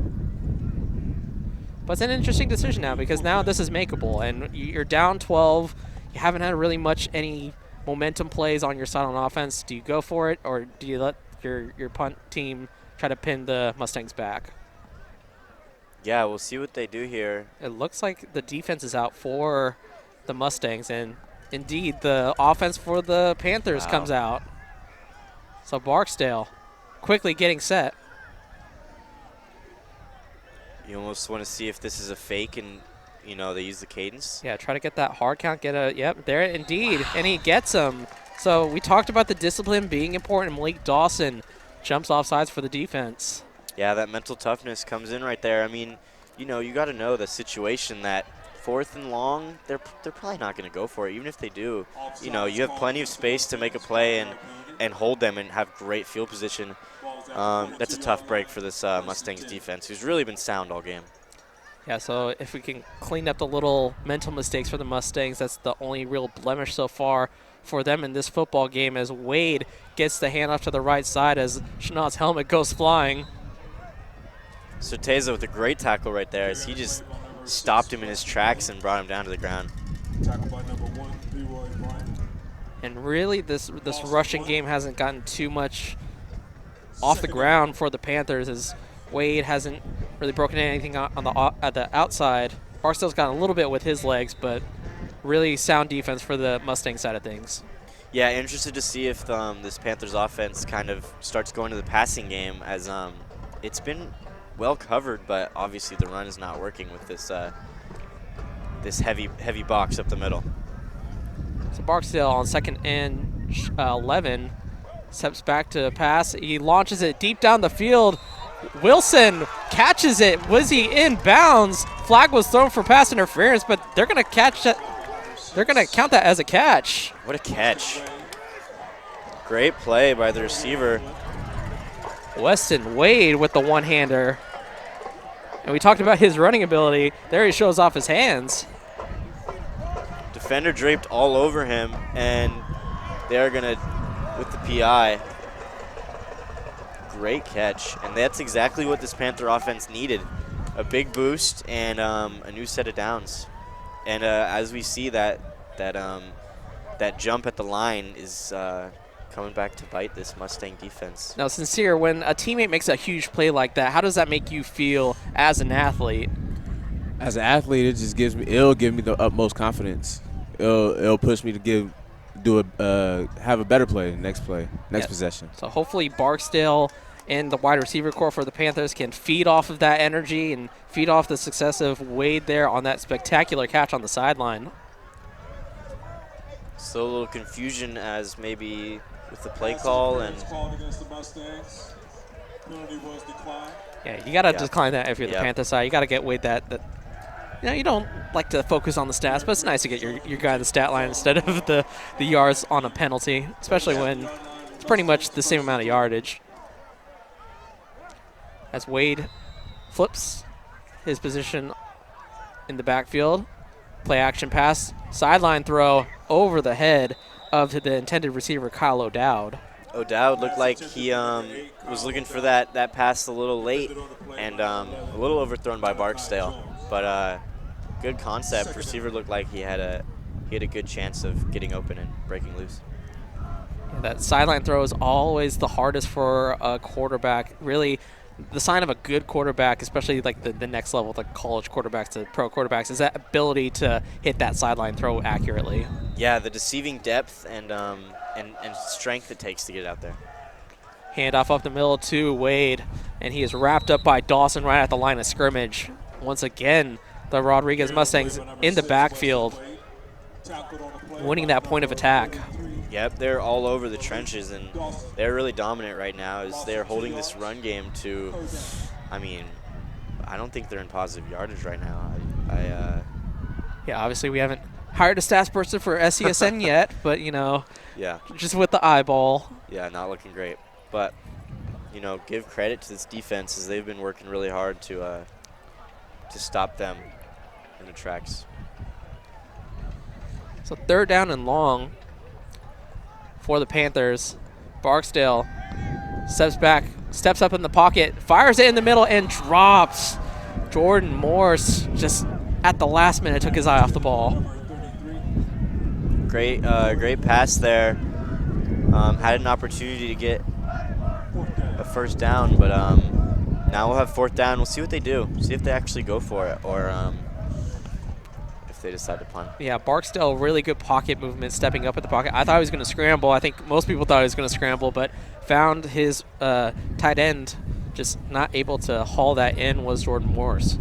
But it's an interesting decision now, because now this is makeable, and you're down 12. You haven't had really much any momentum plays on your side on offense. Do you go for it, or do you let your punt team try to pin the Mustangs back? Yeah, we'll see what they do here. It looks like the defense is out for the Mustangs, and indeed the offense for the Panthers comes out. So Barksdale quickly getting set. You almost want to see if this is a fake and, they use the cadence. Yeah, try to get that hard count. Yep, there indeed. And he gets him. So we talked about the discipline being important. Malik Dawson jumps off sides for the defense. Yeah, that mental toughness comes in right there. I mean, you got to know the situation that 4th and long, they're probably not going to go for it. Even if they do, you have plenty of space to make a play and hold them and have great field position. That's a tough break for this Mustangs defense, who's really been sound all game. Yeah, so if we can clean up the little mental mistakes for the Mustangs, that's the only real blemish so far for them in this football game, as Wade gets the handoff to the right side as Chenault's helmet goes flying. Certeza with a great tackle right there, as he just stopped him in his tracks and brought him down to the ground. Tackled by number 1, Leroy Bryant. And really, this rushing game hasn't gotten too much off the ground for the Panthers, as Wade hasn't really broken anything at the outside. Barksdale's gotten a little bit with his legs, but really sound defense for the Mustang side of things. Yeah, interested to see if this Panthers offense kind of starts going to the passing game, as it's been well covered, but obviously the run is not working with this this heavy box up the middle. So Barksdale on 2nd and 11 steps back to pass. He launches it deep down the field. Wilson catches it. Was he in bounds? Flag was thrown for pass interference, but they're going to catch that. They're going to count that as a catch. What a catch. Great play by the receiver. Weston Wade with the one-hander. And we talked about his running ability. There he shows off his hands. Defender draped all over him, and they're going to, with the PI. Great catch, and that's exactly what this Panther offense needed. A big boost and a new set of downs. And as we see that jump at the line is coming back to bite this Mustang defense. Now, Sincere, when a teammate makes a huge play like that, how does that make you feel as an athlete? As an athlete, it'll give me the utmost confidence. It'll push me to have a better play next possession. So hopefully Barksdale and the wide receiver core for the Panthers can feed off of that energy and feed off the success of Wade there on that spectacular catch on the sideline. Still a little confusion as maybe with the play call and yeah, you gotta decline that if you're the Panther side. You gotta get Wade that. You know, you don't like to focus on the stats, but it's nice to get your guy the stat line instead of the yards on a penalty, especially when it's pretty much the same amount of yardage. As Wade flips his position in the backfield, play action pass, sideline throw over the head of the intended receiver, Kyle O'Dowd. O'Dowd looked like he was looking for that pass a little late and a little overthrown by Barksdale. But good concept. Receiver looked like he had a good chance of getting open and breaking loose. Yeah, that sideline throw is always the hardest for a quarterback. Really, the sign of a good quarterback, especially like the next level, like college quarterbacks to pro quarterbacks, is that ability to hit that sideline throw accurately. Yeah, the deceiving depth and strength it takes to get out there. Handoff up the middle to Wade, and he is wrapped up by Dawson right at the line of scrimmage. Once again, the Rodriguez Mustangs in the backfield, winning that point of attack. Yep, they're all over the trenches, and they're really dominant right now as they're holding this run game to, I mean, I don't think they're in positive yardage right now. Yeah, obviously we haven't hired a stats person for SCSN yet, but, you know, yeah, just with the eyeball. Yeah, not looking great. But, you know, give credit to this defense as they've been working really hard to stop them in the tracks. So 3rd down and long for the Panthers. Barksdale steps up in the pocket, fires it in the middle, and drops. Jordan Morse just at the last minute took his eye off the ball. Great pass there. Had an opportunity to get a first down, but now we'll have 4th down. We'll see what they do. See if they actually go for it or if they decide to punt. Yeah, Barksdale, really good pocket movement, stepping up at the pocket. I thought he was going to scramble. I think most people thought he was going to scramble, but found his tight end just not able to haul that in was Jordan Morse.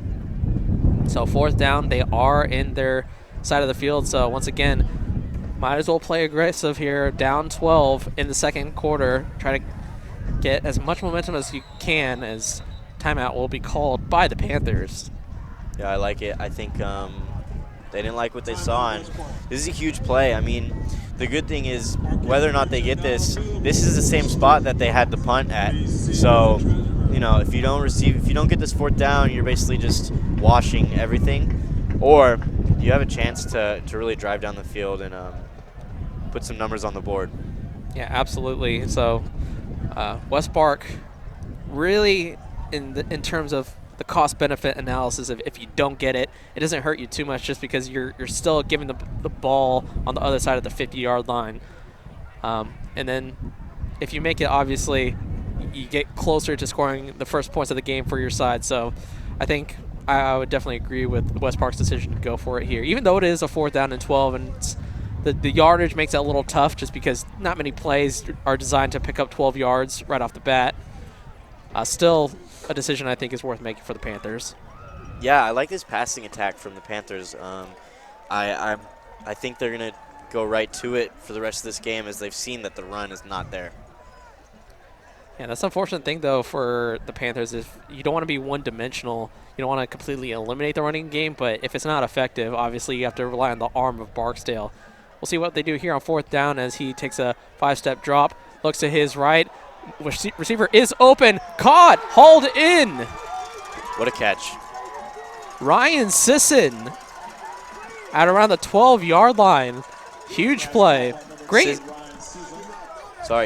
So 4th down, they are in their side of the field. So once again, might as well play aggressive here. Down 12 in the 2nd quarter. Try to get as much momentum as you can as timeout will be called by the Panthers. Yeah, I like it. I think they didn't like what they saw, and this is a huge play. I mean, the good thing is whether or not they get this is the same spot that they had the punt at. So, you know, if you don't get this 4th down, you're basically just washing everything, or you have a chance to really drive down the field and put some numbers on the board. Yeah, absolutely. So West Park really in terms of the cost-benefit analysis of if you don't get it, it doesn't hurt you too much just because you're still giving the ball on the other side of the 50-yard line. And then if you make it, obviously, you get closer to scoring the first points of the game for your side. So I think I would definitely agree with West Park's decision to go for it here, even though it is a 4th down and 12, and it's, the yardage makes it a little tough just because not many plays are designed to pick up 12 yards right off the bat. Still a decision I think is worth making for the Panthers. Yeah, I like this passing attack from the Panthers. I think they're going to go right to it for the rest of this game, as they've seen that the run is not there. Yeah, that's the unfortunate thing, though, for the Panthers. If you don't want to be one-dimensional, you don't want to completely eliminate the running game, but if it's not effective, obviously you have to rely on the arm of Barksdale. We'll see what they do here on 4th down as he takes a 5-step drop, looks to his right. Receiver is open, caught, hauled in. What a catch. Ryan Sisson at around the 12-yard line. Huge play. Great.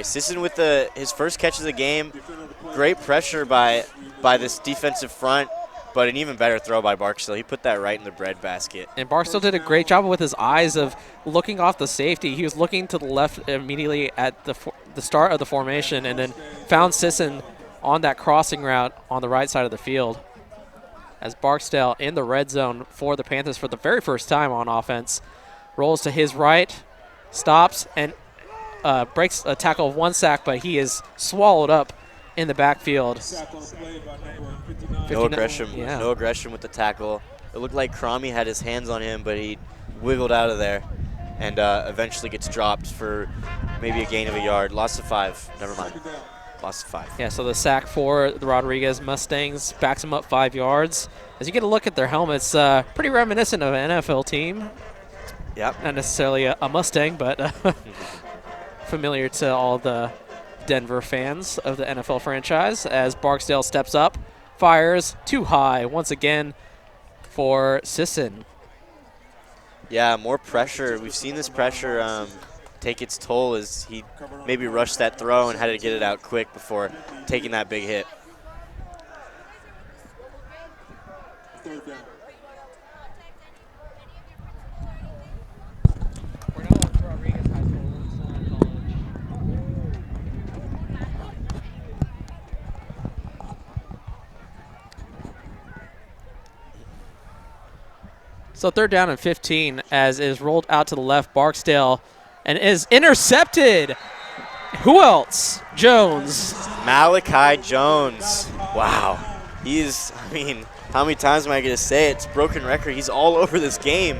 Sisson with his first catch of the game. Great pressure by this defensive front, but an even better throw by Barksdale. He put that right in the breadbasket. And Barksdale did a great job with his eyes of looking off the safety. He was looking to the left immediately at the start of the formation and then found Sisson on that crossing route on the right side of the field. As Barksdale in the red zone for the Panthers for the very first time on offense. Rolls to his right, stops, and breaks a tackle of 1 sack, but he is swallowed up in the backfield. No aggression, yeah. No aggression with the tackle. It looked like Cromie had his hands on him, but he wiggled out of there and eventually gets dropped for maybe a gain of a yard. Loss of 5. Never mind. Loss of 5. Yeah, so the sack for the Rodriguez Mustangs backs them up 5 yards. As you get a look at their helmets, pretty reminiscent of an NFL team. Yep. Not necessarily a Mustang, but familiar to all the Denver fans of the NFL franchise. As Barksdale steps up, fires too high once again for Sisson. Yeah, more pressure. We've seen this pressure take its toll as he maybe rushed that throw and had to get it out quick before taking that big hit. Third down. So 3rd down and 15 as is rolled out to the left. Barksdale and is intercepted. Who else? Jones. Malachi Jones. Wow. How many times am I going to say it? It's a broken record. He's all over this game.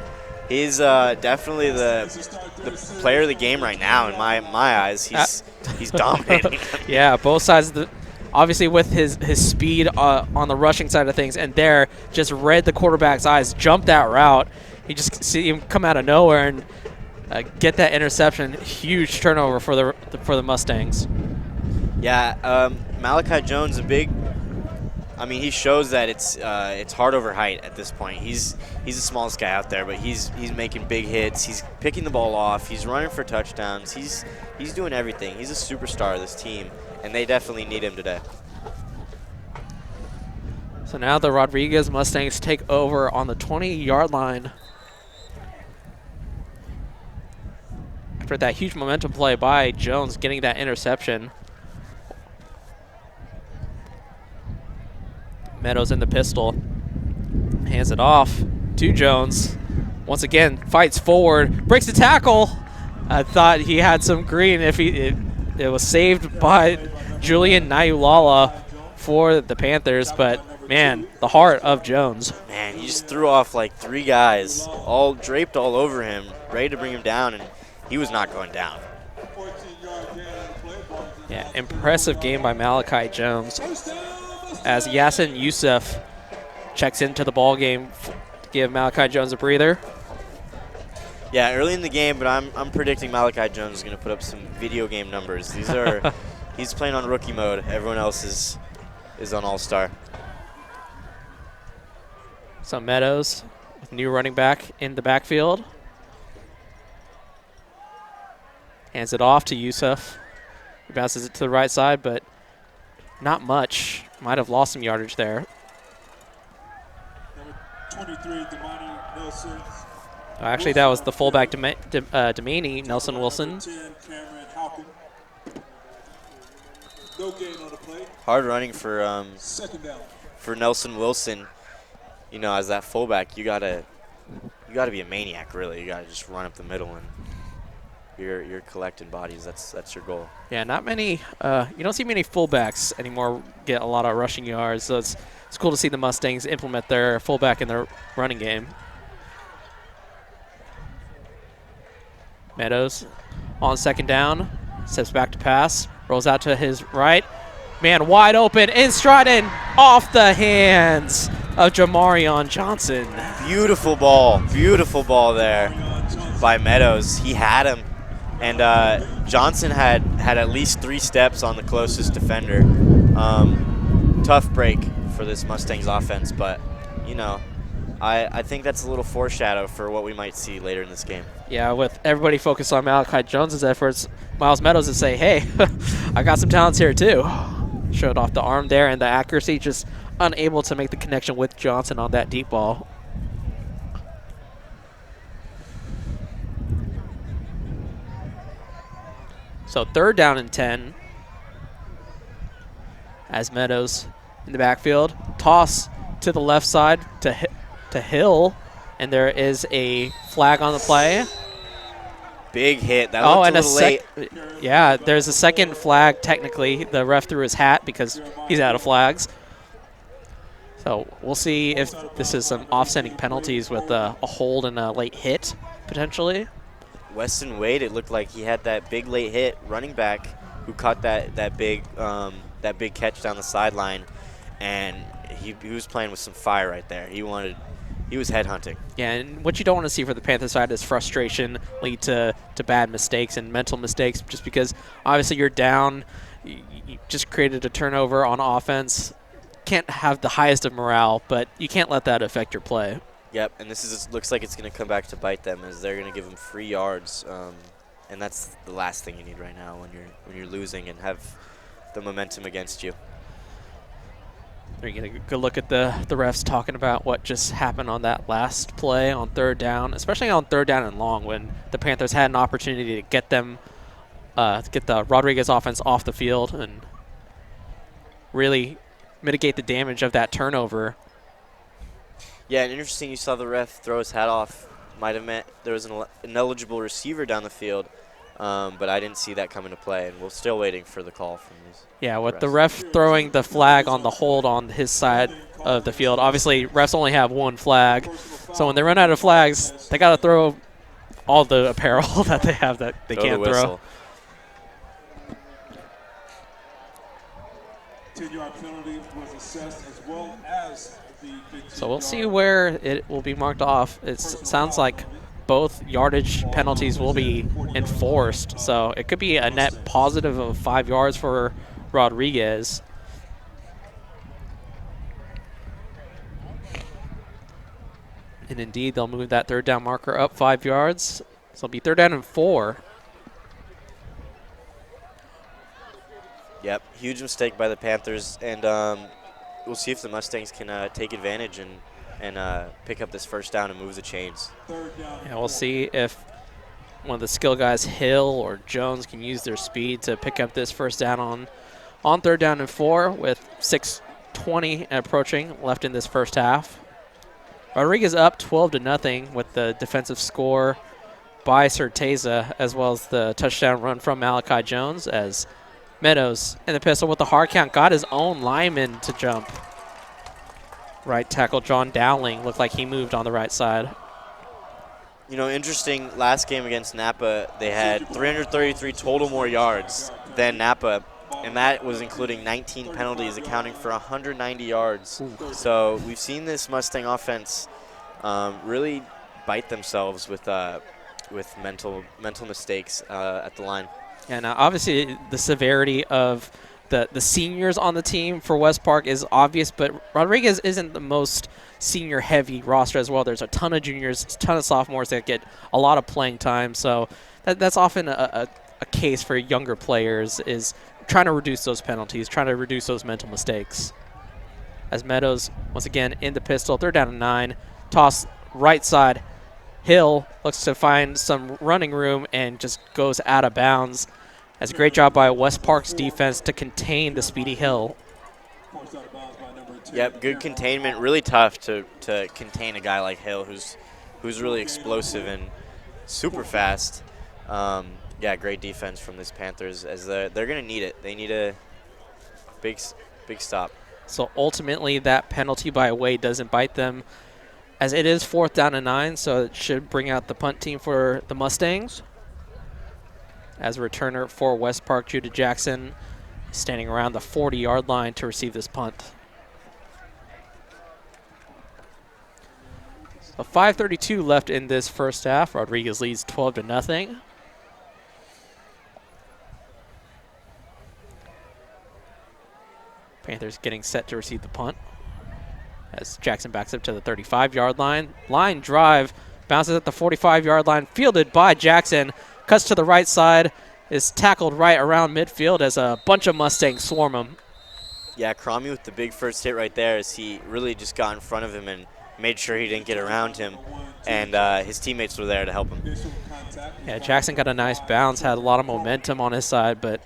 He's definitely the player of the game right now in my eyes. He's dominating. Yeah, both sides of the – obviously with his speed on the rushing side of things, and there just read the quarterback's eyes, jumped that route. You just see him come out of nowhere and get that interception. Huge turnover for the Mustangs. Yeah, Malachi Jones, he shows that it's heart over height at this point. He's the smallest guy out there, but he's making big hits. He's picking the ball off. He's running for touchdowns. He's doing everything. He's a superstar of this team, and they definitely need him today. So now the Rodriguez Mustangs take over on the 20-yard line. After that huge momentum play by Jones getting that interception. Meadows in the pistol. Hands it off to Jones. Once again, fights forward, breaks the tackle. I thought he had some green if it was saved by Julian Nayulala for the Panthers, but man, the heart of Jones. Man, he just threw off like 3 guys, all draped all over him, ready to bring him down, and he was not going down. Yeah, impressive game by Malachi Jones. As Yasin Youssef checks into the ball game to give Malachi Jones a breather. Yeah, early in the game, but I'm predicting Malachi Jones is going to put up some video game numbers. He's playing on rookie mode. Everyone else is on All-Star. So Meadows with new running back in the backfield. Hands it off to Youssef. He bounces it to the right side, but not much. Might have lost some yardage there. Number 23, Damani Nelson. Actually, that was the fullback, Demaney, Nelson Wilson. 10, Cameron Halpin. No gain on the play. Hard running for 2nd down. for Nelson Wilson. You know, as that fullback, you gotta be a maniac, really. You gotta just run up the middle and you're collecting bodies. That's your goal. Yeah, not many. You don't see many fullbacks anymore get a lot of rushing yards. So it's cool to see the Mustangs implement their fullback in their running game. Meadows on second down, steps back to pass, rolls out to his right. Man wide open, in stride and off the hands of Jamarion Johnson. Beautiful ball there by Meadows. He had him, and Johnson had at least 3 steps on the closest defender. Tough break for this Mustangs offense, but you know, I think that's a little foreshadow for what we might see later in this game. Yeah, with everybody focused on Malachi Jones's efforts, Miles Meadows is say, hey, I got some talents here too. Showed off the arm there and the accuracy, just unable to make the connection with Johnson on that deep ball. So 3rd down and 10 as Meadows in the backfield. Toss to the left side to Hill, and there is a flag on the play. Big hit. That looked a little late. Yeah, there's a second flag technically. The ref threw his hat because he's out of flags. So we'll see if this is some offsetting penalties with a hold and a late hit, potentially. Weston Wade, it looked like he had that big late hit running back who caught that big catch down the sideline, and he was playing with some fire right there. He was headhunting. Yeah, and what you don't want to see for the Panther side is frustration lead to bad mistakes and mental mistakes, just because obviously you're down, you just created a turnover on offense. Can't have the highest of morale, but you can't let that affect your play. Yep, and looks like it's going to come back to bite them, as they're going to give them free yards, and that's the last thing you need right now when you're losing and have the momentum against you. We're getting a good look at the refs talking about what just happened on that last play on 3rd down, especially on 3rd down and long when the Panthers had an opportunity to get them, get the Rodriguez offense off the field and really mitigate the damage of that turnover. Yeah, and interesting, you saw the ref throw his hat off. Might have meant there was an ineligible receiver down the field, but I didn't see that come into play, and we're still waiting for the call from these. Yeah, with the ref throwing the flag on the hold on his side of the field. Obviously, refs only have 1 flag, so when they run out of flags, they got to throw all the apparel that they have that they can't throw. 10-yard penalty was assessed, as well as the 15-yard. So we'll see where it will be marked off. It sounds like both yardage penalties will be enforced, so it could be a net positive of 5 yards for Rodriguez. And indeed, they'll move that 3rd down marker up 5 yards. So it'll be 3rd down and 4. Yep, huge mistake by the Panthers, and we'll see if the Mustangs can take advantage and pick up this 1st down and move the chains. Yeah, we'll see if one of the skill guys, Hill or Jones, can use their speed to pick up this 1st down on 3rd down and 4 with 6:20 approaching left in this first half. Rodriguez up 12-0 with the defensive score by Certeza, as well as the touchdown run from Malachi Jones, as Meadows in the pistol with the hard count got his own lineman to jump. Right tackle John Dowling looked like he moved on the right side. You know, interesting, last game against Napa, they had 333 total more yards than Napa, and that was including 19 penalties, accounting for 190 yards. Ooh. So we've seen this Mustang offense really bite themselves with mental mistakes at the line. Yeah, now obviously the severity of the seniors on the team for West Park is obvious, but Rodriguez isn't the most senior-heavy roster as well. There's a ton of juniors, a ton of sophomores that get a lot of playing time, so that's often a case for younger players, is trying to reduce those penalties, trying to reduce those mental mistakes. As Meadows, once again, in the pistol, 3rd down and 9, toss right side. Hill looks to find some running room and just goes out of bounds. That's a great job by West Park's defense to contain the speedy Hill. Yep, good containment. Really tough to contain a guy like Hill, who's really explosive and super fast. Yeah, great defense from this Panthers, as they're going to need it. They need a big stop. So ultimately, that penalty by Wade doesn't bite them, as it is 4th down and 9, so it should bring out the punt team for the Mustangs. as a returner for West Park, Judah Jackson, standing around the 40-yard line to receive this punt. So 5:32 left in this first half. Rodriguez leads 12-0. Panthers getting set to receive the punt as Jackson backs up to the 35-yard line. Line drive, bounces at the 45-yard line, fielded by Jackson, cuts to the right side, is tackled right around midfield as a bunch of Mustangs swarm him. Yeah, Cromie with the big first hit right there as he really just got in front of him and made sure he didn't get around him, and his teammates were there to help him. Yeah, Jackson got a nice bounce, had a lot of momentum on his side, but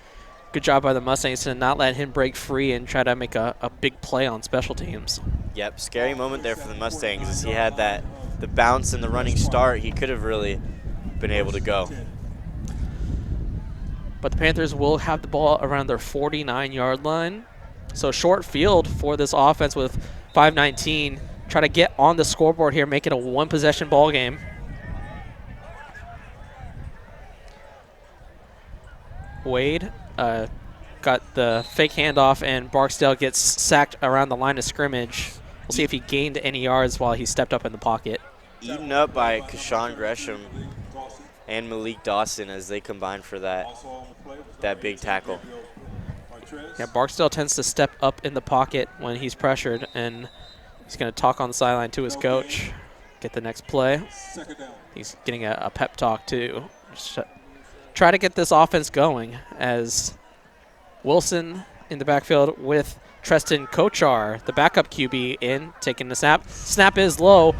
good job by the Mustangs to not let him break free and try to make a big play on special teams. Yep, scary moment there for the Mustangs as he had the bounce and the running start. He could have really been able to go. But the Panthers will have the ball around their 49-yard line. So short field for this offense with 5:19. Try to get on the scoreboard here, make it a one-possession ball game. Wade got the fake handoff, and Barksdale gets sacked around the line of scrimmage. We'll see if he gained any yards while he stepped up in the pocket. Eaten up by Kashawn Gresham and Malik Dawson as they combine for that big tackle. Yeah, Barksdale tends to step up in the pocket when he's pressured, and he's going to talk on the sideline to his coach, get the next play. He's getting a pep talk, too. Just try to get this offense going as Wilson in the backfield with Treston Kochar, the backup QB, in, taking the snap. Snap is low.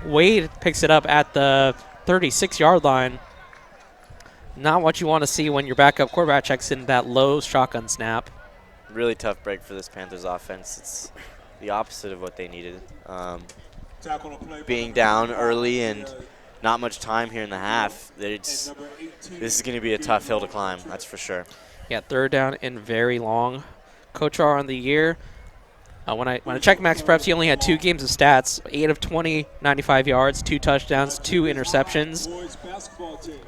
Wade picks it up at the 36-yard line. Not what you want to see when your backup quarterback checks in that low shotgun snap. Really tough break for this Panthers offense. It's the opposite of what they needed. Being down early and not much time here in the half, this is going to be a tough hill to climb, that's for sure. Yeah, third down and very long. Kochar on the year. When I checked Max Preps, he only had 2 games of stats, 8 of 20, 95 yards, 2 touchdowns, 2 interceptions.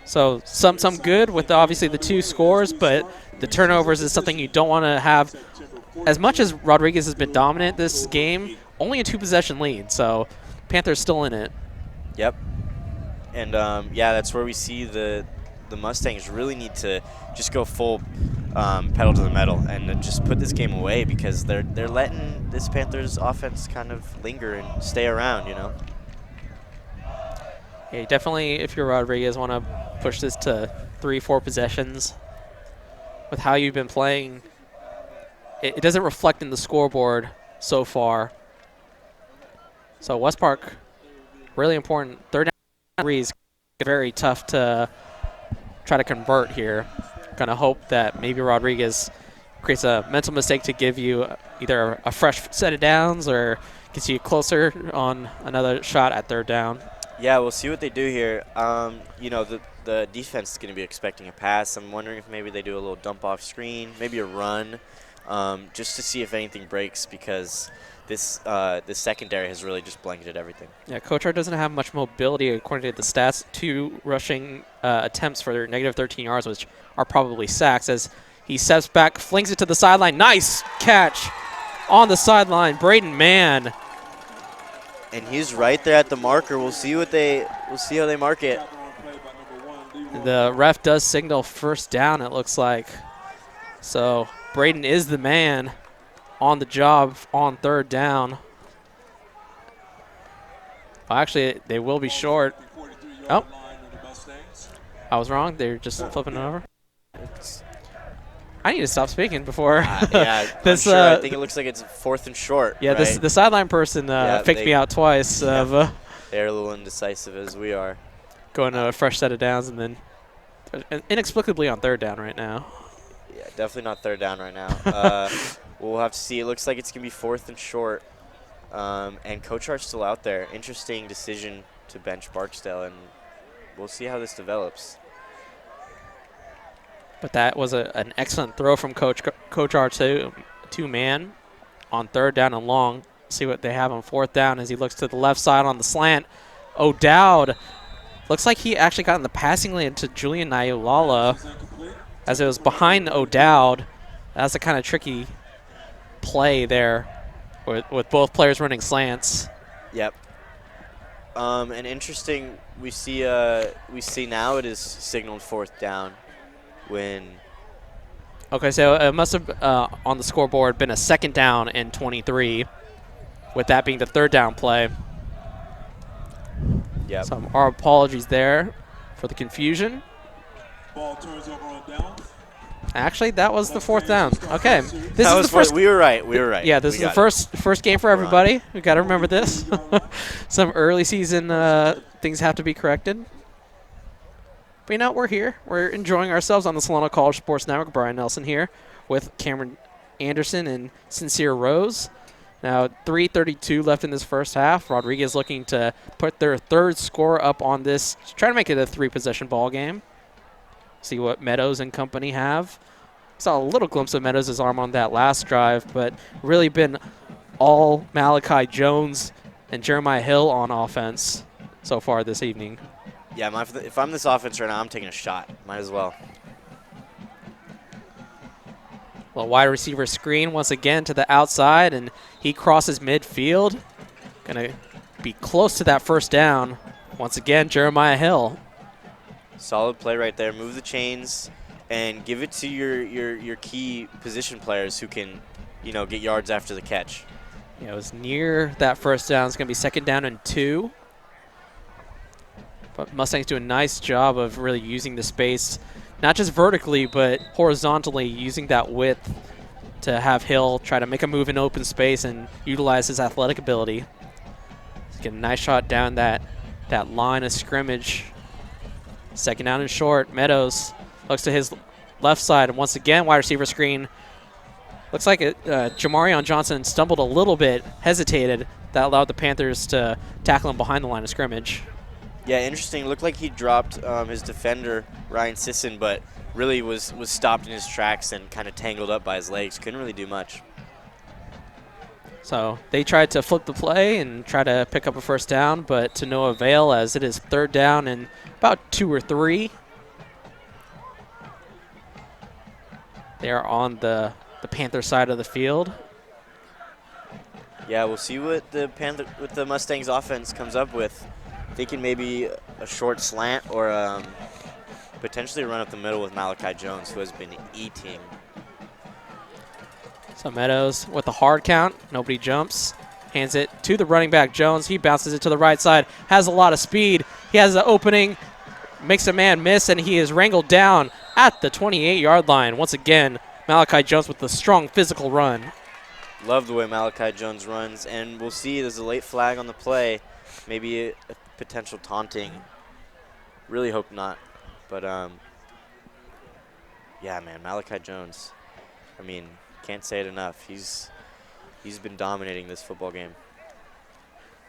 So some good with obviously the 2 scores, but the turnovers is something you don't want to have. As much as Rodriguez has been dominant this game, only a 2-possession lead, so Panthers still in it. Yep. And yeah, that's where we see the Mustangs really need to just go full pedal to the metal and just put this game away, because they're letting this Panthers offense kind of linger and stay around, you know. Yeah, definitely, if you're Rodriguez, want to push this to 3-4 possessions. With how you've been playing, it doesn't reflect in the scoreboard so far. So West Park, really important. Third down is very tough to try to convert here. Going to hope that maybe Rodriguez creates a mental mistake to give you either a fresh set of downs or gets you closer on another shot at third down. Yeah, we'll see what they do here. You know, the defense is going to be expecting a pass. I'm wondering if maybe they do a little dump off screen, maybe a run, just to see if anything breaks, because this secondary has really just blanketed everything. Yeah, Kochar doesn't have much mobility according to the stats. 2 rushing attempts for negative 13 yards, which are probably sacks, as he steps back, flings it to the sideline. Nice catch on the sideline, Braden Mann. And he's right there at the marker. We'll see how they mark it. The ref does signal first down, it looks like. So Braden is the man on the job on third down. Well, actually, they will be short. Oh, I was wrong. They're just flipping it over. I need to stop speaking before. Yeah, this, sure. I think it looks like it's 4th and short. Yeah, right? the sideline person faked me out twice. They're a little indecisive as we are. Going to a fresh set of downs and then inexplicably on third down right now. Yeah, definitely not third down right now. We'll have to see. It looks like it's going to be 4th and short. And Kochar's still out there. Interesting decision to bench Barksdale, and we'll see how this develops. But that was an excellent throw from Kochar to man on third down and long. See what they have on 4th down as he looks to the left side on the slant. O'Dowd Looks like he actually got in the passing lane to Julian Nayolala Is incomplete. as it was behind O'Dowd. That's a kind of tricky play there with both players running slants. Yep. And interesting, we see now it is signaled 4th down when. Okay, so it must have on the scoreboard been a 2nd down and 23, with that being the 3rd down play. Yep. So our apologies there for the confusion. Ball turns over on downs. Actually, that was the 4th down. Okay, this That is was the first. we were right. We were right. Yeah, this We is the got it. first game for everybody. We got to remember this. Some early season things have to be corrected. But you know, we're here. We're enjoying ourselves on the Solano College Sports Network. Brian Nelson here with Cameron Anderson and Sincere Rose. Now, 3:32 left in this first half. Rodriguez looking to put their 3rd score up on this, try to make it a 3-possession ball game. See what Meadows and company have. Saw a little glimpse of Meadows' arm on that last drive, but really been all Malachi Jones and Jeremiah Hill on offense so far this evening. Yeah, if I'm this offense right now, I'm taking a shot. Might as well. Well, wide receiver screen once again to the outside, and he crosses midfield. Going to be close to that 1st down. Once again, Jeremiah Hill. Solid play right there. Move the chains and give it to your key position players who can, get yards after the catch. Yeah, it was near that 1st down. It's going to be 2nd down and 2. But Mustangs do a nice job of really using the space, not just vertically, but horizontally, using that width to have Hill try to make a move in open space and utilize his athletic ability. Let's get a nice shot down that line of scrimmage. 2nd down and short. Meadows looks to his left side, and once again, wide receiver screen. Looks like Jamarion Johnson stumbled a little bit, hesitated. That allowed the Panthers to tackle him behind the line of scrimmage. Yeah, interesting. Looked like he dropped his defender, Ryan Sisson, but really was stopped in his tracks and kind of tangled up by his legs. Couldn't really do much. So they tried to flip the play and try to pick up a 1st down, but to no avail as it is 3rd down and about 2 or 3. They are on the Panther side of the field. Yeah, we'll see what the Mustangs offense comes up with. Thinking maybe a short slant or potentially run up the middle with Malachi Jones, who has been eating. So Meadows with the hard count. Nobody jumps. Hands it to the running back, Jones. He bounces it to the right side. Has a lot of speed. He has the opening. Makes a man miss, and he is wrangled down at the 28-yard line. Once again, Malachi Jones with the strong physical run. Love the way Malachi Jones runs, and we'll see there's a late flag on the play. Maybe a potential taunting. Really hope not. But, yeah, man, Malachi Jones. I mean, can't say it enough. He's been dominating this football game.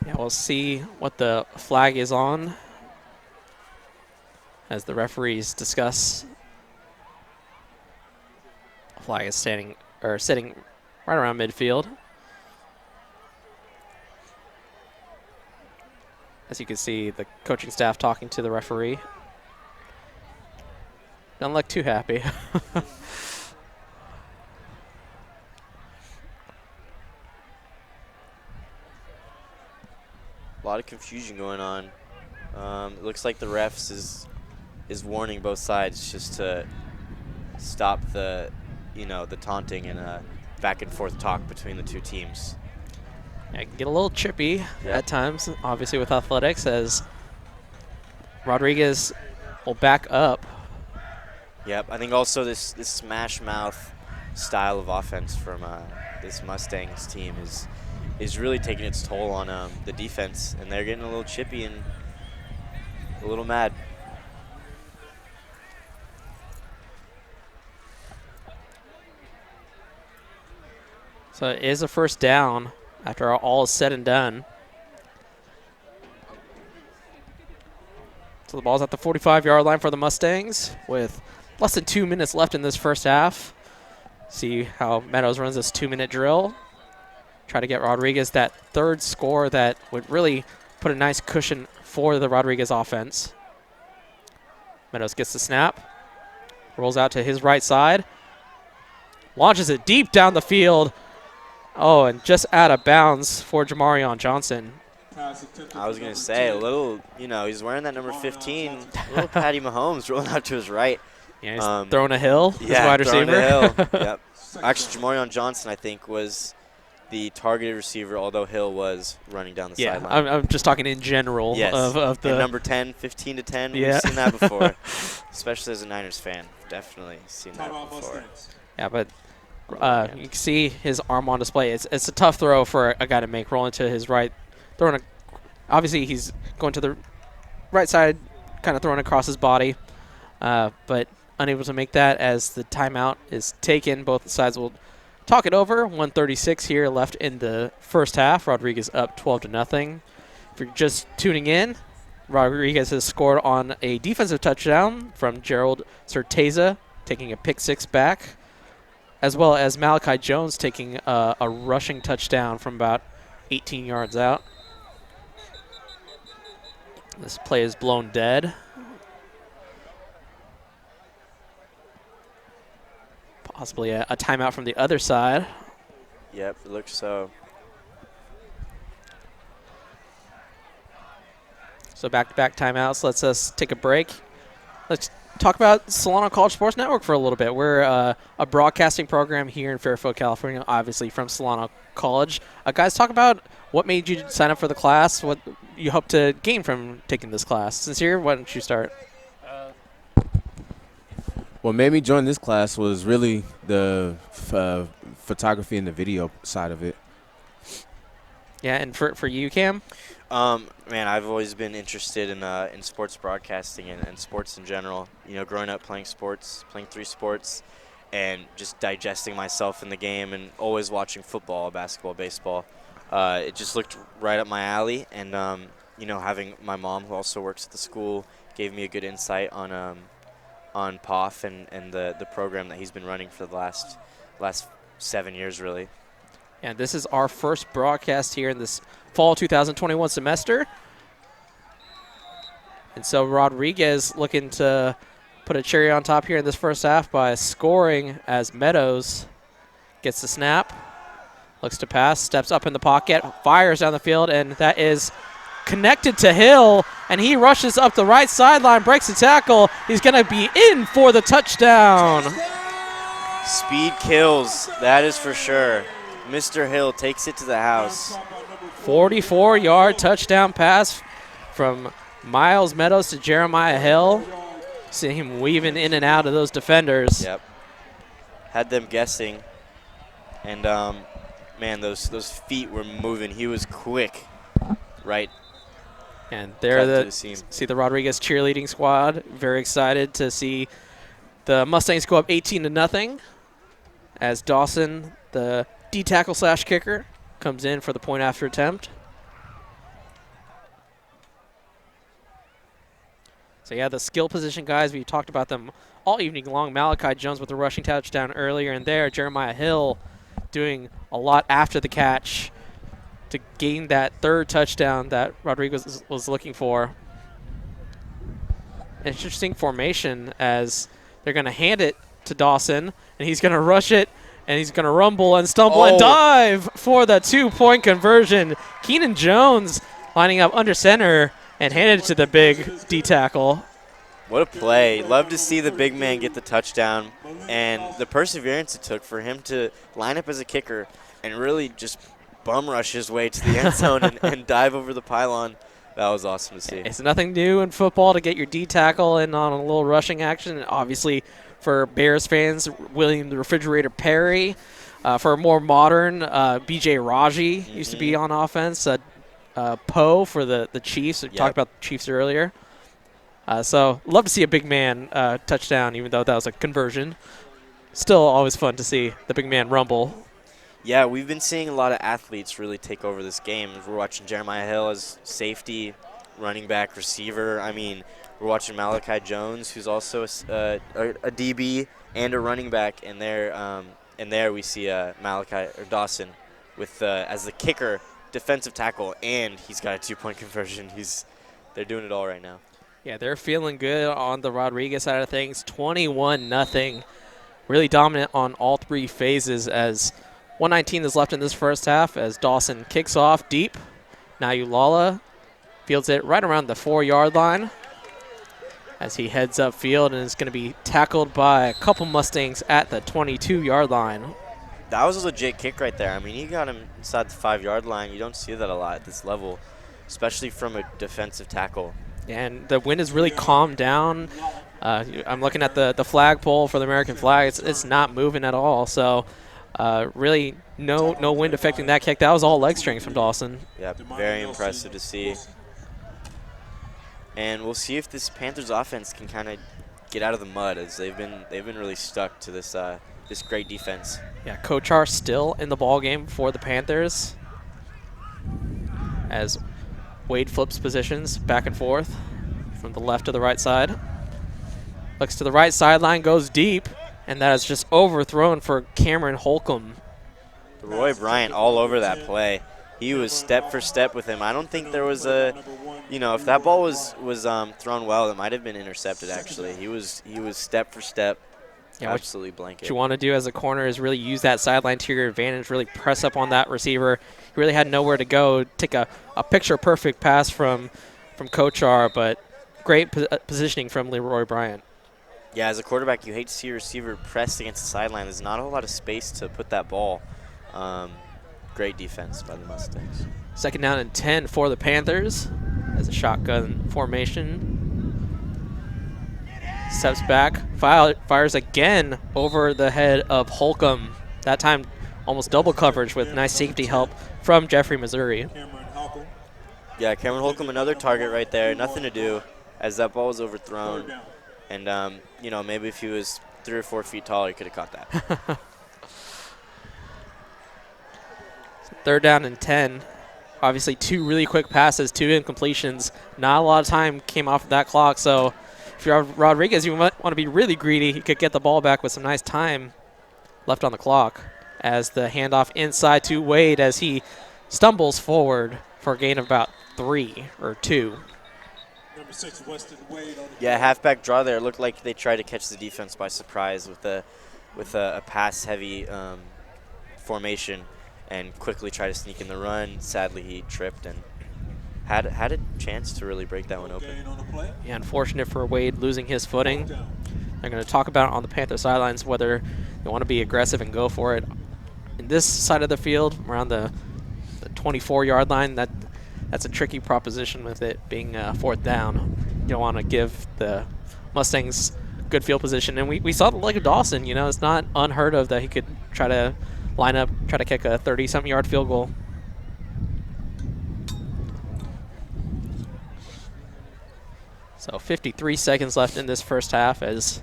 Yeah, we'll see what the flag is on as the referees discuss. The flag is sitting right around midfield. As you can see, the coaching staff talking to the referee. Don't look too happy. A lot of confusion going on. It looks like the refs is warning both sides just to stop the taunting and back and forth talk between the two teams. Yeah, it can get a little chippy at times, obviously with athletics, as Rodriguez will back up. Yep, I think also this smash mouth style of offense from this Mustangs team is really taking its toll on the defense, and they're getting a little chippy and a little mad. So it is a 1st down after all is said and done. So the ball's at the 45-yard line for the Mustangs with less than 2 minutes left in this first half. See how Meadows runs this 2-minute drill. Try to get Rodriguez that 3rd score that would really put a nice cushion for the Rodriguez offense. Meadows gets the snap, rolls out to his right side, launches it deep down the field. Oh, and just out of bounds for Jamarion Johnson. I was going to say, a little, he's wearing that number 15, a little Patty Mahomes rolling out to his right. Yeah, he's throwing a hill, his wide throwing receiver. a hill. Yep. Actually, Jamarion Johnson, I think, was the targeted receiver, although Hill was running down the sideline. I'm just talking in general of the and number 10, 15 to 10. Yeah. We've seen that before, especially as a Niners fan. Definitely seen that before. Yeah, but you can see his arm on display. It's a tough throw for a guy to make, rolling to his right, obviously he's going to the right side, kind of throwing across his body, but unable to make that as the timeout is taken. Both sides will talk it over. 1:36 here left in the first half. Rodriguez up 12-0. If you're just tuning in, Rodriguez has scored on a defensive touchdown from Gerald Certeza, taking a pick six back, as well as Malachi Jones taking a rushing touchdown from about 18 yards out. This play is blown dead. Possibly a timeout from the other side. Yep, it looks so. So back-to-back timeouts. Let's us take a break. Let's talk about Solano College Sports Network for a little bit. We're a broadcasting program here in Fairfield, California, obviously from Solano College. Guys, talk about what made you sign up for the class, what you hope to gain from taking this class. Sincere, why don't you start? What made me join this class was really the photography and the video side of it. Yeah, and for you, Cam? Man, I've always been interested in sports broadcasting and sports in general. Growing up playing sports, playing 3 sports, and just digesting myself in the game and always watching football, basketball, baseball. It just looked right up my alley, and having my mom, who also works at the school, gave me a good insight on POF and the program that he's been running for the last 7 years, really. And this is our first broadcast here in this fall 2021 semester. And so Rodriguez looking to put a cherry on top here in this first half by scoring as Meadows gets the snap, looks to pass, steps up in the pocket, fires down the field, and that is connected to Hill, and he rushes up the right sideline, breaks the tackle. He's going to be in for the touchdown. Speed kills, that is for sure. Mr. Hill takes it to the house. 44-yard touchdown pass from Miles Meadows to Jeremiah Hill. See him weaving in and out of those defenders. Yep. Had them guessing. And, man, those feet were moving. He was quick. Right. And there see the Rodriguez cheerleading squad. Very excited to see the Mustangs go up 18-0 as Dawson, the D-tackle / kicker, comes in for the point after attempt. So, yeah, the skill position guys, we talked about them all evening long. Malachi Jones with the rushing touchdown earlier, and there Jeremiah Hill doing a lot after the catch to gain that third touchdown that Rodriguez was looking for. Interesting formation as they're going to hand it to Dawson, and he's going to rush it, and he's going to rumble and stumble and dive for the 2-point conversion. Keenan Jones lining up under center and handed it to the big D-tackle. What a play. Love to see the big man get the touchdown, and the perseverance it took for him to line up as a kicker and really just bum rush his way to the end zone and dive over the pylon. That was awesome to see. It's nothing new in football to get your D-tackle in on a little rushing action. And obviously, for Bears fans, William the Refrigerator Perry. For more modern, B.J. Raji used to be on offense. Poe for the Chiefs. We talked about the Chiefs earlier. So love to see a big man touchdown, even though that was a conversion. Still always fun to see the big man rumble. Yeah, we've been seeing a lot of athletes really take over this game. We're watching Jeremiah Hill as safety, running back, receiver. I mean, we're watching Malachi Jones, who's also a DB and a running back. And there we see Dawson with as the kicker, defensive tackle, and he's got a 2-point conversion. They're doing it all right now. Yeah, they're feeling good on the Rodriguez side of things. 21-0. Really dominant on all three phases as 1:19 is left in this first half as Dawson kicks off deep. Now Ulala fields it right around the 4-yard line as he heads upfield and is going to be tackled by a couple Mustangs at the 22-yard line. That was a legit kick right there. I mean, he got him inside the 5-yard line. You don't see that a lot at this level, especially from a defensive tackle. And the wind has really calmed down. I'm looking at the flagpole for the American flag. It's not moving at all. So really no wind affecting that kick. That was all leg strength from Dawson. Yeah, very impressive to see. And we'll see if this Panthers offense can kind of get out of the mud, as they've been really stuck to this this great defense. Yeah, Kochar still in the ball game for the Panthers as Wade flips positions back and forth from the left to the right side. Looks to the right sideline, goes deep, and that is just overthrown for Cameron Holcomb. Roy Bryant all over that play. He was step for step with him. I don't think there was a, if that ball was thrown well, it might have been intercepted. Actually, he was step for step. Yeah, absolutely blanket. What you want to do as a corner is really use that sideline to your advantage, really press up on that receiver. He really had nowhere to go. Take a picture-perfect pass from Kochar, but great positioning from Leroy Bryant. Yeah, as a quarterback, you hate to see a receiver pressed against the sideline. There's not a whole lot of space to put that ball. Great defense by the Mustangs. 2nd down and 10 for the Panthers as a shotgun formation. Steps back, fires again over the head of Holcomb. That time almost double coverage with nice safety help from Jeffrey, Missouri. Yeah, Cameron Holcomb, another target right there. Nothing to do as that ball was overthrown. And, maybe if he was 3 or 4 feet taller, he could have caught that. 3rd down and 10. Obviously, 2 really quick passes, 2 incompletions. Not a lot of time came off of that clock, so if you're Rodriguez, you might want to be really greedy. You could get the ball back with some nice time left on the clock as the handoff inside to Wade as he stumbles forward for a gain of about 3 or 2. Number 6, Weston Wade. Yeah, halfback draw there. It looked like they tried to catch the defense by surprise with a pass-heavy formation and quickly try to sneak in the run. Sadly, he tripped and had a chance to really break that one open. Yeah, unfortunate for Wade losing his footing. They're going to talk about on the Panther sidelines whether they want to be aggressive and go for it. In this side of the field, around the 24-yard line, that's a tricky proposition with it being 4th down. You don't want to give the Mustangs good field position. And we saw the leg of Dawson. It's not unheard of that he could try to line up, try to kick a 30-something yard field goal. So 53 seconds left in this first half as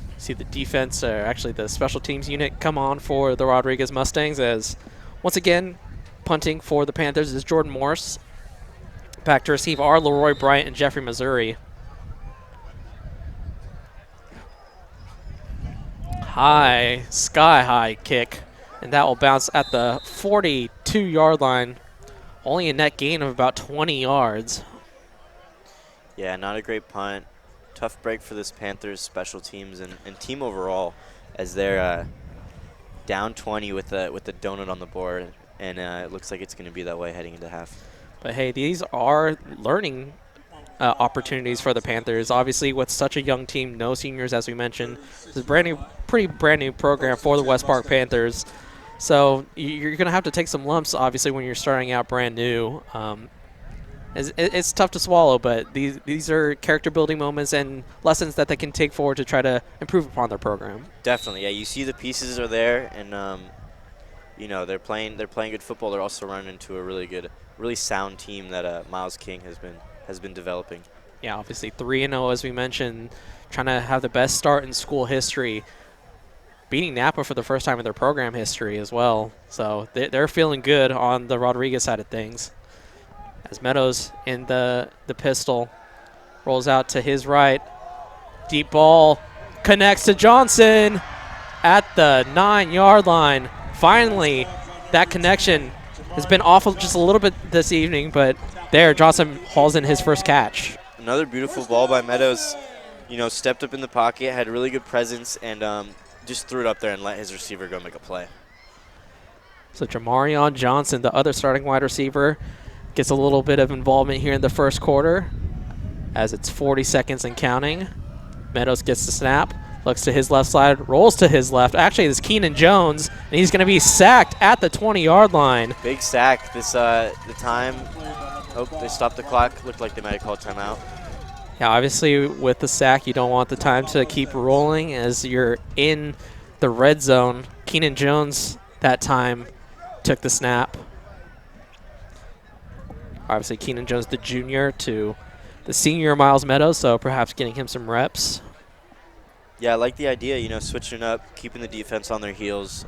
you see the defense, or actually the special teams unit, come on for the Rodriguez Mustangs as once again punting for the Panthers is Jordan Morse. Back to receive are Leroy Bryant and Jeffrey, Missouri. Sky high kick, and that will bounce at the 42-yard line. Only a net gain of about 20 yards. Yeah, not a great punt. Tough break for this Panthers special teams and team overall, as they're down 20 with the donut on the board, and it looks like it's going to be that way heading into half. But hey, these are learning opportunities for the Panthers. Obviously, with such a young team, no seniors, as we mentioned, this is pretty brand new program for the West Park Panthers. So you're going to have to take some lumps, obviously, when you're starting out brand new. It's tough to swallow, but these are character-building moments and lessons that they can take forward to try to improve upon their program. Definitely, yeah. You see the pieces are there, and they're playing good football. They're also running into a really sound team that Myles King has been developing. Yeah, obviously 3-0 as we mentioned, trying to have the best start in school history, beating Napa for the first time in their program history as well. So they're feeling good on the Rodriguez side of things. As Meadows in the pistol rolls out to his right. Deep ball connects to Johnson at the 9-yard line. Finally, that connection has been awful just a little bit this evening, but there, Johnson hauls in his first catch. Another beautiful ball by Meadows. Stepped up in the pocket, had really good presence, and just threw it up there and let his receiver go make a play. So Jamarion Johnson, the other starting wide receiver, gets a little bit of involvement here in the first quarter as it's 40 seconds and counting. Meadows gets the snap, looks to his left side, rolls to his left. Actually, it's Keenan Jones, and he's going to be sacked at the 20-yard line. Big sack. The time. Oh, they stopped the clock. Looked like they might have called timeout. Yeah, obviously with the sack, you don't want the time to keep rolling as you're in the red zone. Keenan Jones that time took the snap. Obviously, Keenan Jones, the junior, to the senior Miles Meadows, so perhaps getting him some reps. Yeah, I like the idea, switching up, keeping the defense on their heels.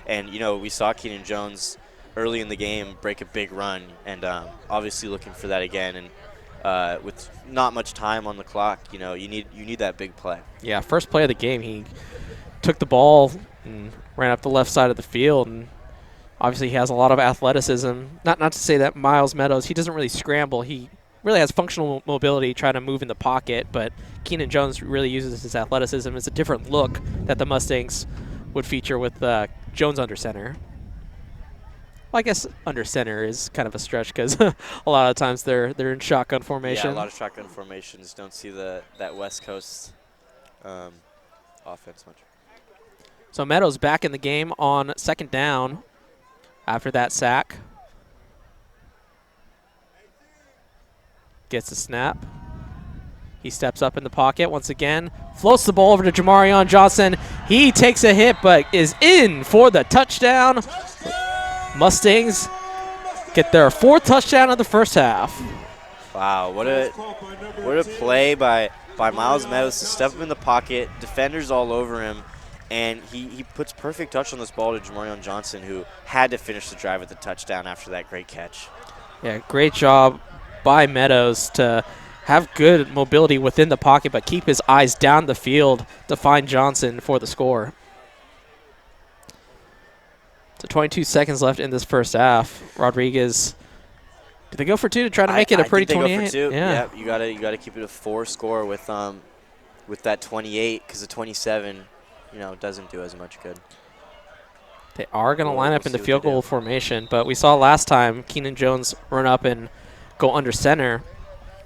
And, we saw Keenan Jones early in the game break a big run, and obviously looking for that again. And with not much time on the clock, you need that big play. Yeah, first play of the game, he took the ball and ran up the left side of the field, and obviously he has a lot of athleticism. Not to say that Miles Meadows, he doesn't really scramble. He really has functional mobility, trying to move in the pocket, but Keenan Jones really uses his athleticism. It's a different look that the Mustangs would feature with Jones under center. Well, I guess under center is kind of a stretch because a lot of times they're in shotgun formation. Yeah, a lot of shotgun formations. Don't see that West Coast offense much. So Meadows back in the game on second down after that sack. Gets a snap. He steps up in the pocket once again. Floats the ball over to Jamarion Johnson. He takes a hit but is in for the touchdown. Mustangs get their fourth touchdown of the first half. Wow, what a play by Miles Meadows to step up in the pocket, defenders all over him, and he puts perfect touch on this ball to Jamarion Johnson, who had to finish the drive with the touchdown after that great catch. Yeah, great job by Meadows to have good mobility within the pocket but keep his eyes down the field to find Johnson for the score. So 22 seconds left in this first half. Rodriguez, did they go for two to try to make it a pretty 28? I think they go for two. Yeah, you gotta keep it a 4 score with that 28, because the 27, doesn't do as much good. They are going to line up in the field goal formation, but we saw last time Keenan Jones run up and go under center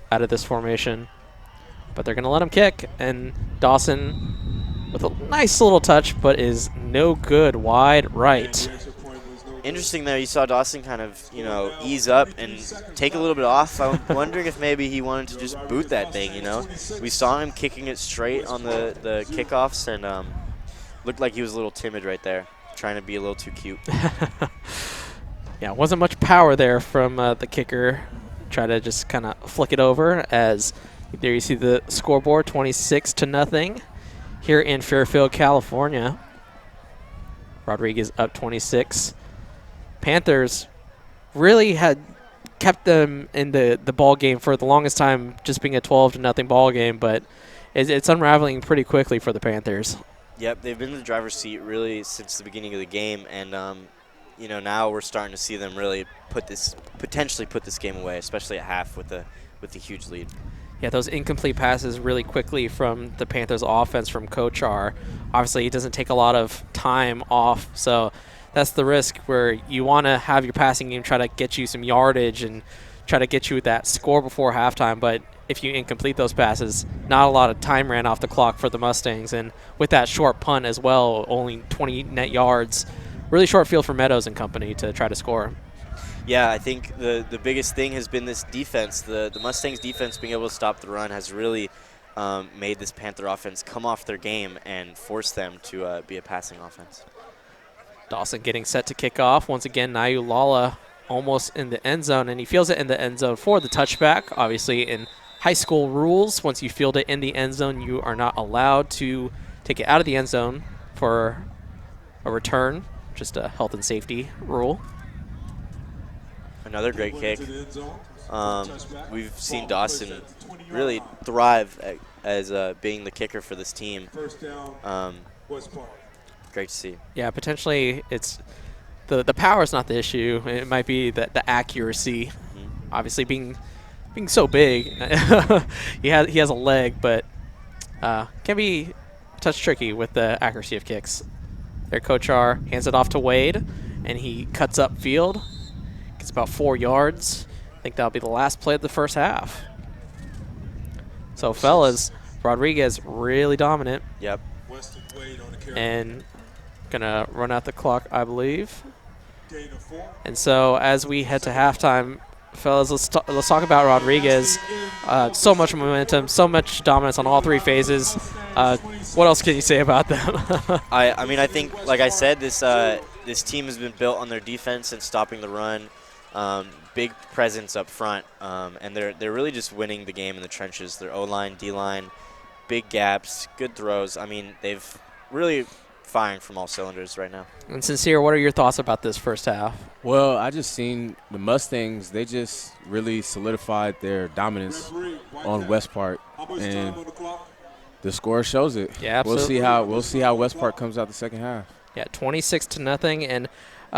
out of this formation. But they're going to let him kick, and Dawson with a nice little touch, but is no good wide right. Interesting there, you saw Dawson kind of, ease up and take a little bit off. I'm wondering if maybe he wanted to just boot that thing, We saw him kicking it straight on the kickoffs, and looked like he was a little timid right there, trying to be a little too cute. Yeah, wasn't much power there from the kicker. Try to just kind of flick it over as there you see the scoreboard, 26-0 here in Fairfield, California. Rodriguez up 26. Panthers really had kept them in the ball game for the longest time, just being a 12-0 ball game, but it's unraveling pretty quickly for the Panthers. Yep, they've been in the driver's seat really since the beginning of the game, and now we're starting to see them really potentially put this game away, especially at half with the huge lead. Yeah, those incomplete passes really quickly from the Panthers offense from Kochar. Obviously, he doesn't take a lot of time off, so that's the risk where you want to have your passing game try to get you some yardage and try to get you that score before halftime, but if you incomplete those passes, not a lot of time ran off the clock for the Mustangs, and with that short punt as well, only 20 net yards, really short field for Meadows and company to try to score. Yeah, I think the biggest thing has been this defense. The Mustangs defense being able to stop the run has really made this Panther offense come off their game and force them to be a passing offense. Dawson getting set to kick off. Once again, Nayu Lala almost in the end zone, and he fields it in the end zone for the touchback. Obviously, in high school rules, once you field it in the end zone, you are not allowed to take it out of the end zone for a return. Just a health and safety rule. Another great kick. We've seen Dawson really thrive as being the kicker for this team. Great to see. Yeah, potentially it's the power is not the issue. It might be the accuracy. Mm-hmm. Obviously, being being so big, he has a leg, but can be a touch tricky with the accuracy of kicks. Their Coach R hands it off to Wade, and he cuts up field. Gets about 4 yards. I think that'll be the last play of the first half. So, fellas, Rodriguez really dominant. Yep. Weston Wade on the carry. And gonna run out the clock, I believe. Gain of 4. And so, as we head to halftime, fellas, let's talk about Rodriguez. So much momentum, so much dominance on all 3 phases. What else can you say about them? I mean, I think, like I said, this team has been built on their defense and stopping the run. Big presence up front, and they're really just winning the game in the trenches. Their O-line, D-line, big gaps, good throws. I mean, they've really firing from all cylinders right now. And Sincere, what are your thoughts about this first half? Well, I just seen the Mustangs. They just really solidified their dominance on West Park, and the score shows it. Yeah, absolutely. We'll see how West Park comes out the second half. Yeah, 26-0, and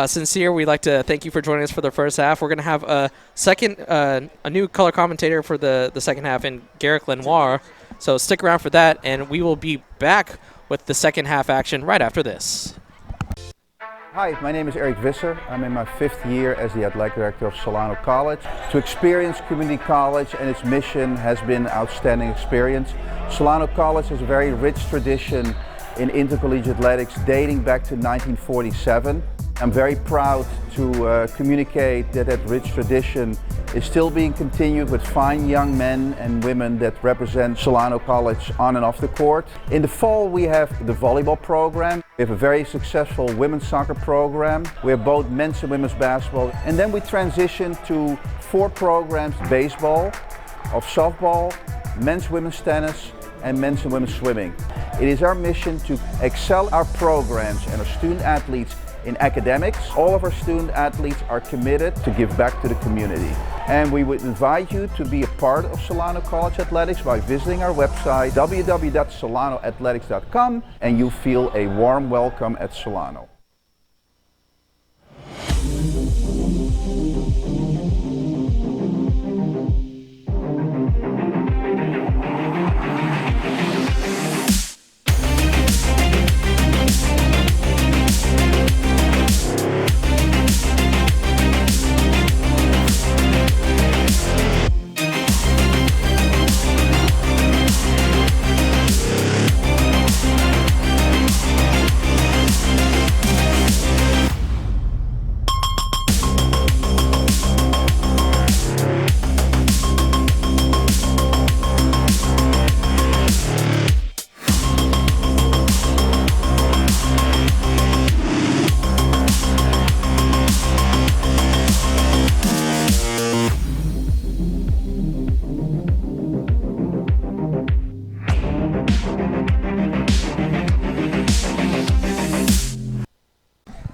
Sincere, we'd like to thank you for joining us for the first half. We're going to have a new color commentator for the second half in Garrick Lenoir, so stick around for that, and we will be back with the second half action right after this. Hi, my name is Eric Visser. I'm in my 5th year as the athletic director of Solano College. To experience community college and its mission has been an outstanding experience. Solano College has a very rich tradition in intercollegiate athletics dating back to 1947. I'm very proud to communicate that rich tradition is still being continued with fine young men and women that represent Solano College on and off the court. In the fall we have the volleyball program. We have a very successful women's soccer program. We have both men's and women's basketball. And then we transition to 4 programs: baseball, of softball, men's women's tennis, and men's and women's swimming. It is our mission to excel our programs and our student athletes in academics. All of our student athletes are committed to give back to the community. And we would invite you to be a part of Solano College Athletics by visiting our website www.solanoathletics.com, and you feel a warm welcome at Solano.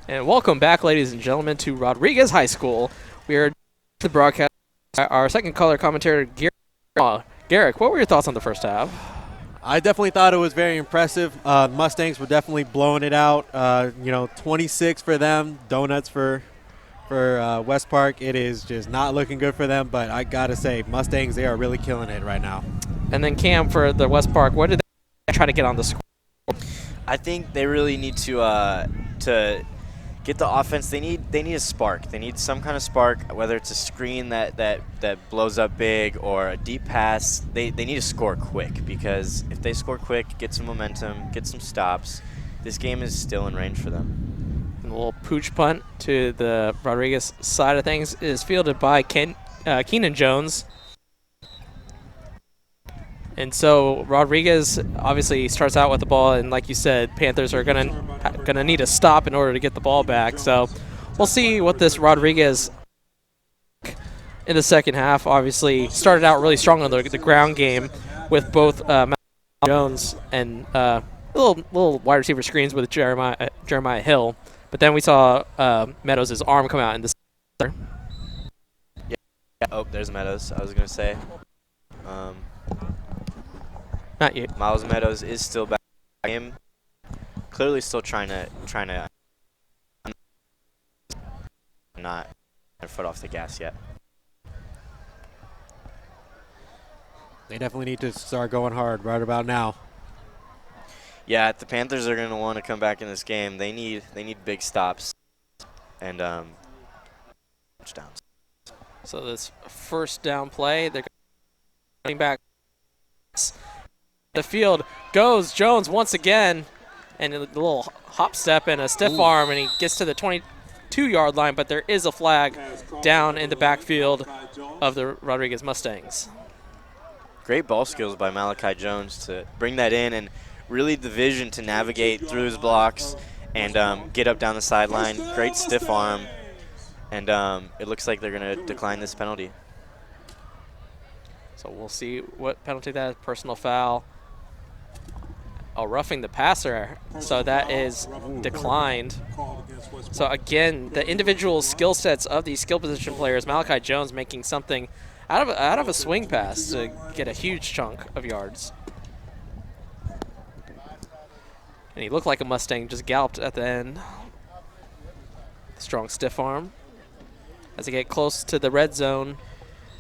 And welcome back, ladies and gentlemen, to Rodriguez High School. We are the broadcast. Our second color commentator, Garrick. Garrick, what were your thoughts on the first half? I definitely thought it was very impressive. Mustangs were definitely blowing it out. 26 for them, donuts for West Park. It is just not looking good for them, but I got to say, Mustangs, they are really killing it right now. And then Cam, for the West Park, what did they try to get on the score? I think they really need to get the offense. They need a spark. They need some kind of spark, whether it's a screen that blows up big or a deep pass. They need to score quick, because if they score quick, get some momentum, get some stops, this game is still in range for them. And a little pooch punt to the Rodriguez side of things is fielded by Keenan Jones. And so Rodriguez obviously starts out with the ball, and like you said, Panthers are gonna need a stop in order to get the ball back. So we'll see what this Rodriguez in the second half. Obviously started out really strong on the ground game with both Jones and little wide receiver screens with Jeremiah Hill, but then we saw Meadows' arm come out in the center. Yeah. Oh, there's Meadows. I was gonna say. Not you. Miles Meadows is still back in the game. Clearly still trying to not their foot off the gas yet. They definitely need to start going hard right about now. Yeah, if the Panthers are going to want to come back in this game, they need big stops and touchdowns. So this first down play, they're running back. The field goes Jones once again, and a little hop step and a stiff arm, and he gets to the 22-yard line, but there is a flag down in the backfield of the Rodriguez Mustangs. Great ball skills by Malachi Jones to bring that in, and really the vision to navigate through his blocks and get up down the sideline. Great stiff arm, and it looks like they're going to decline this penalty. So we'll see what penalty that is. Personal foul. Oh, roughing the passer. So that is declined. So again, the individual skill sets of these skill position players, Malachi Jones making something out of a swing pass to get a huge chunk of yards. And he looked like a Mustang, just galloped at the end. Strong stiff arm. As they get close to the red zone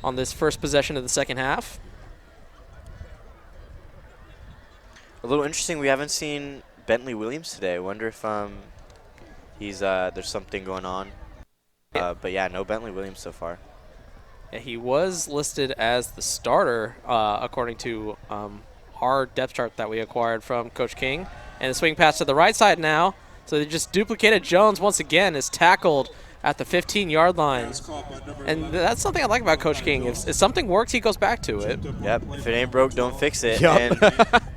on this first possession of the second half. A little interesting, we haven't seen Bentley Williams today. I wonder if he's there's something going on. But yeah, no Bentley Williams so far. Yeah, he was listed as the starter according to our depth chart that we acquired from Coach King. And the swing pass to the right side now. So they just duplicated Jones once again, is tackled at the 15-yard line. And that's something I like about Coach King. If something works, he goes back to it. Yep, if it ain't broke, don't fix it. Yep. And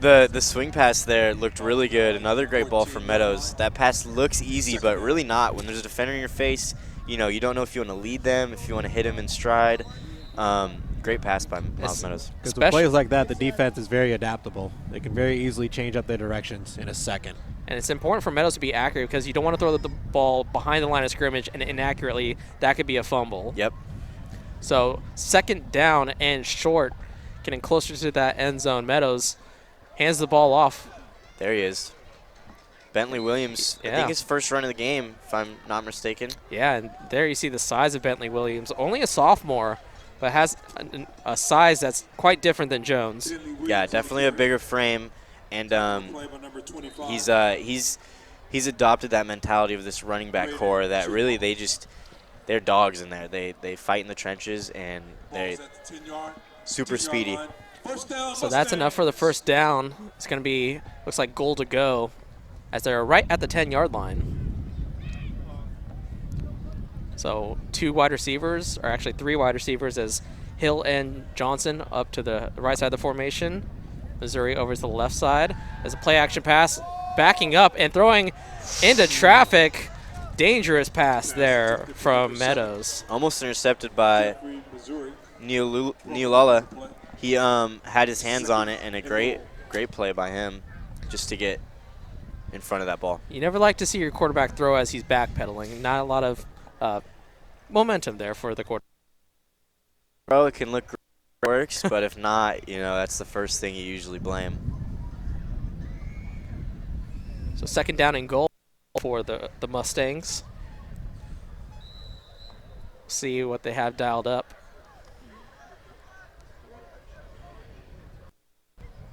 the swing pass there looked really good. Another great ball from Meadows. That pass looks easy, but really not. When there's a defender in your face, you don't know if you want to lead them, if you want to hit them in stride. Great pass by Miles Meadows. Because with plays like that, the defense is very adaptable. They can very easily change up their directions in a second. And it's important for Meadows to be accurate because you don't want to throw the ball behind the line of scrimmage and inaccurately. That could be a fumble. Yep. So second down and short, getting closer to that end zone. Meadows hands the ball off. There he is. Bentley Williams, I think his first run of the game, if I'm not mistaken. Yeah, and there you see the size of Bentley Williams. Only a sophomore, but has a size that's quite different than Jones. Yeah, definitely a bigger frame. And he's adopted that mentality of this running back core that really they're dogs in there. They fight in the trenches, and they're super speedy. So that's enough for the first down. It's going to be, looks like goal to go as they're right at the 10-yard line. So two wide receivers, or actually three wide receivers, as Hill and Johnson up to the right side of the formation. Missouri over to the left side as a play-action pass, backing up and throwing into traffic. Dangerous pass there from Meadows. Almost intercepted by Neolala. He had his hands on it, and a great play by him just to get in front of that ball. You never like to see your quarterback throw as he's backpedaling. Not a lot of momentum there for the quarterback. Well, it can look great. Works, but if not, that's the first thing you usually blame. So second down and goal for the Mustangs. See what they have dialed up.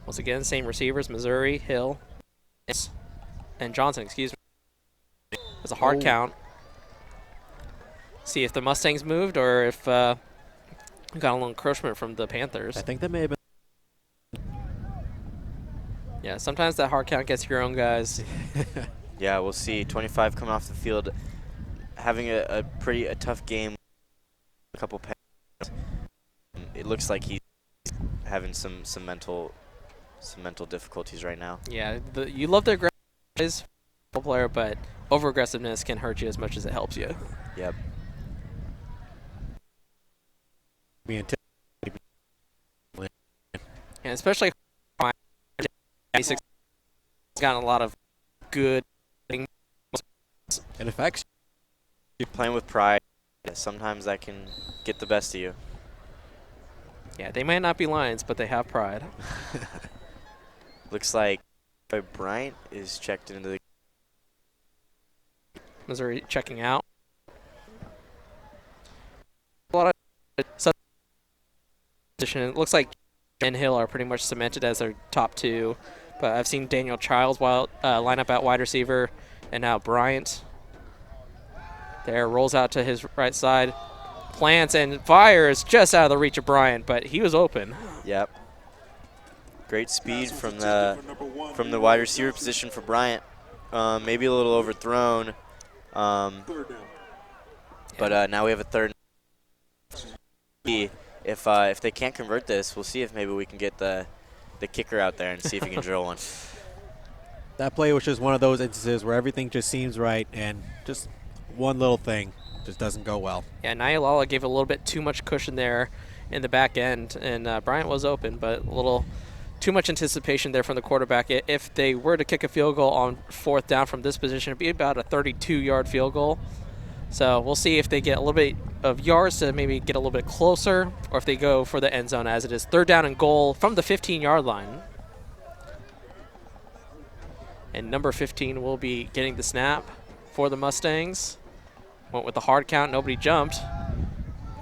Once again, same receivers, Missouri, Hill, and Johnson, excuse me. It's a hard count. See if the Mustangs moved or if got a little encroachment from the Panthers. I think that may have been. Yeah, sometimes that hard count gets your own guys. Yeah, we'll see. 25 coming off the field, having a tough game. A couple passes. It looks like he's having some mental difficulties right now. Yeah, you love the aggressive player, but over aggressiveness can hurt you as much as it helps you. Yep. And especially he's gotten a lot of good It affects you. Playing with pride, sometimes that can get the best of you. Yeah, they might not be Lions, but they have pride. Looks like Bryant is checked into the Missouri checking out. A lot of substitution. It looks like and Hill are pretty much cemented as their top two. But I've seen Daniel Childs line up at wide receiver, and now Bryant. There, rolls out to his right side, plants and fires just out of the reach of Bryant, but he was open. Yep. Great speed from the wide receiver position for Bryant. Maybe a little overthrown. But now we have a third. If they can't convert this, we'll see if maybe we can get the kicker out there and see if he can drill one. That play was just one of those instances where everything just seems right and just one little thing just doesn't go well. Yeah, Nyalala gave a little bit too much cushion there in the back end, and Bryant was open, but a little too much anticipation there from the quarterback. If they were to kick a field goal on 4th down from this position, it'd be about a 32-yard field goal. So we'll see if they get a little bit of yards to maybe get a little bit closer, or if they go for the end zone, as it is 3rd down and goal from the 15-yard line. And number 15 will be getting the snap for the Mustangs. Went with the hard count, nobody jumped.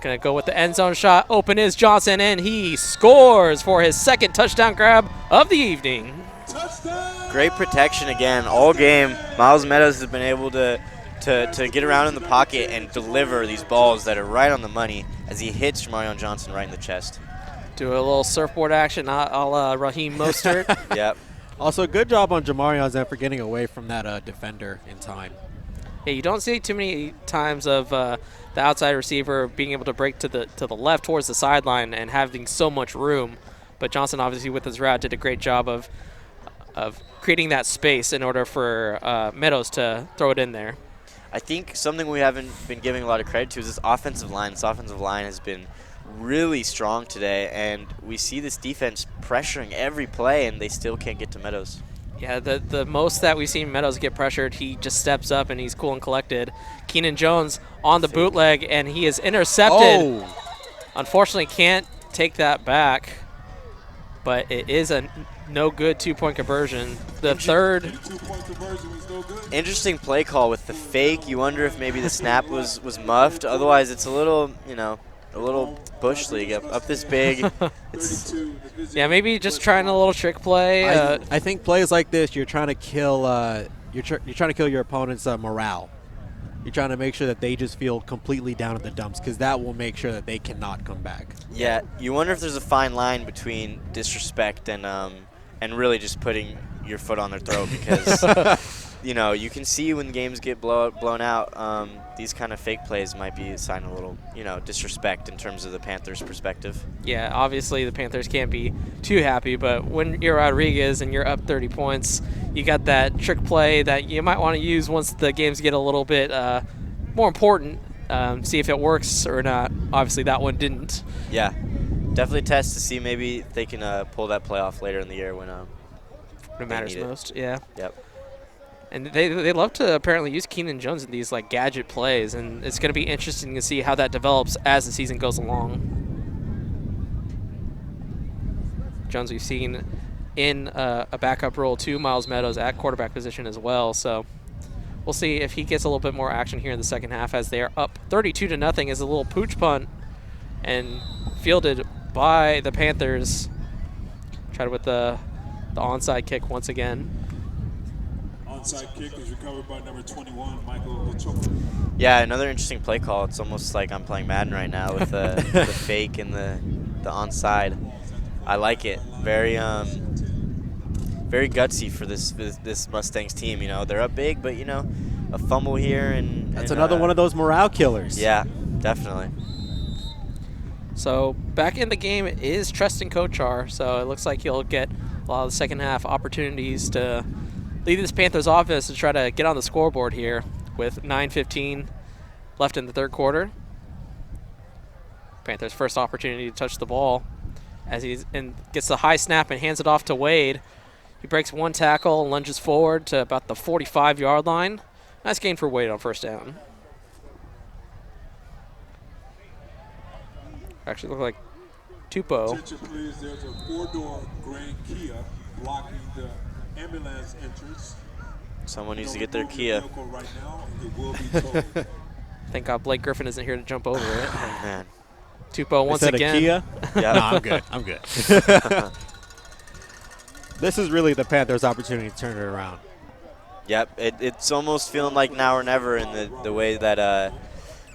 Gonna go with the end zone shot. Open is Johnson, and he scores for his 2nd touchdown grab of the evening. Great protection again all game. Miles Meadows has been able to get around in the pocket and deliver these balls that are right on the money as he hits Jamarion Johnson right in the chest. Do a little surfboard action a la Raheem Mostert. Yep. Also, good job on Jamarion's end for getting away from that defender in time. Yeah, you don't see too many times of the outside receiver being able to break to the left towards the sideline and having so much room. But Johnson, obviously, with his route, did a great job of creating that space in order for Meadows to throw it in there. I think something we haven't been giving a lot of credit to is this offensive line. This offensive line has been really strong today, and we see this defense pressuring every play, and they still can't get to Meadows. Yeah, the most that we've seen Meadows get pressured, he just steps up and he's cool and collected. Keenan Jones on the bootleg, and he is intercepted. Oh. Unfortunately, can't take that back, but it is a no-good 2-point conversion. The third. Interesting play call with the fake. You wonder if maybe the snap was muffed. Otherwise, it's a little, a little bush league up this big. Yeah, maybe just trying a little trick play. I think plays like this, you're trying to kill you're trying to kill your opponent's morale. You're trying to make sure that they just feel completely down at the dumps, because that will make sure that they cannot come back. Yeah, you wonder if there's a fine line between disrespect and really just putting your foot on their throat, because you can see when games get blown out, these kind of fake plays might be a sign of a little, disrespect in terms of the Panthers' perspective. Yeah, obviously the Panthers can't be too happy, but when you're Rodriguez and you're up 30 points, you got that trick play that you might want to use once the games get a little bit more important, see if it works or not. Obviously that one didn't. Yeah, definitely test to see maybe if they can pull that play off later in the year when it matters most. Yeah. Yep. And they love to apparently use Keenan Jones in these gadget plays, and it's going to be interesting to see how that develops as the season goes along. Jones we've seen in a backup role to Miles Meadows at quarterback position as well, so we'll see if he gets a little bit more action here in the second half as they are up 32-0 as a little pooch punt and fielded by the Panthers. Tried with the onside kick once again. Onside kick is recovered by number 21, Michael Ochoa. Yeah, another interesting play call. It's almost like I'm playing Madden right now with the fake and the onside. I like it. Very gutsy for this Mustangs team. They're up big, but a fumble here and that's another one of those morale killers. Yeah, definitely. So back in the game is Tristan Kochar, so it looks like he'll get a lot of the second half opportunities to lead this Panthers offense to try to get on the scoreboard here with 9:15 left in the third quarter. Panthers' first opportunity to touch the ball as he gets the high snap and hands it off to Wade. He breaks one tackle and lunges forward to about the 45-yard line. Nice gain for Wade on first down. Actually looked like Tupou. Attention please, there's a 4-door Grand Kia blocking the ambulance entrance. Someone needs to get their Kia. Right now, it will be towed. Thank God Blake Griffin isn't here to jump over it. Oh, man. Tupou once Instead again. of Kia? Yeah. No, I'm good. I'm good. This is really the Panthers' opportunity to turn it around. Yep, it's almost feeling like now or never in the way that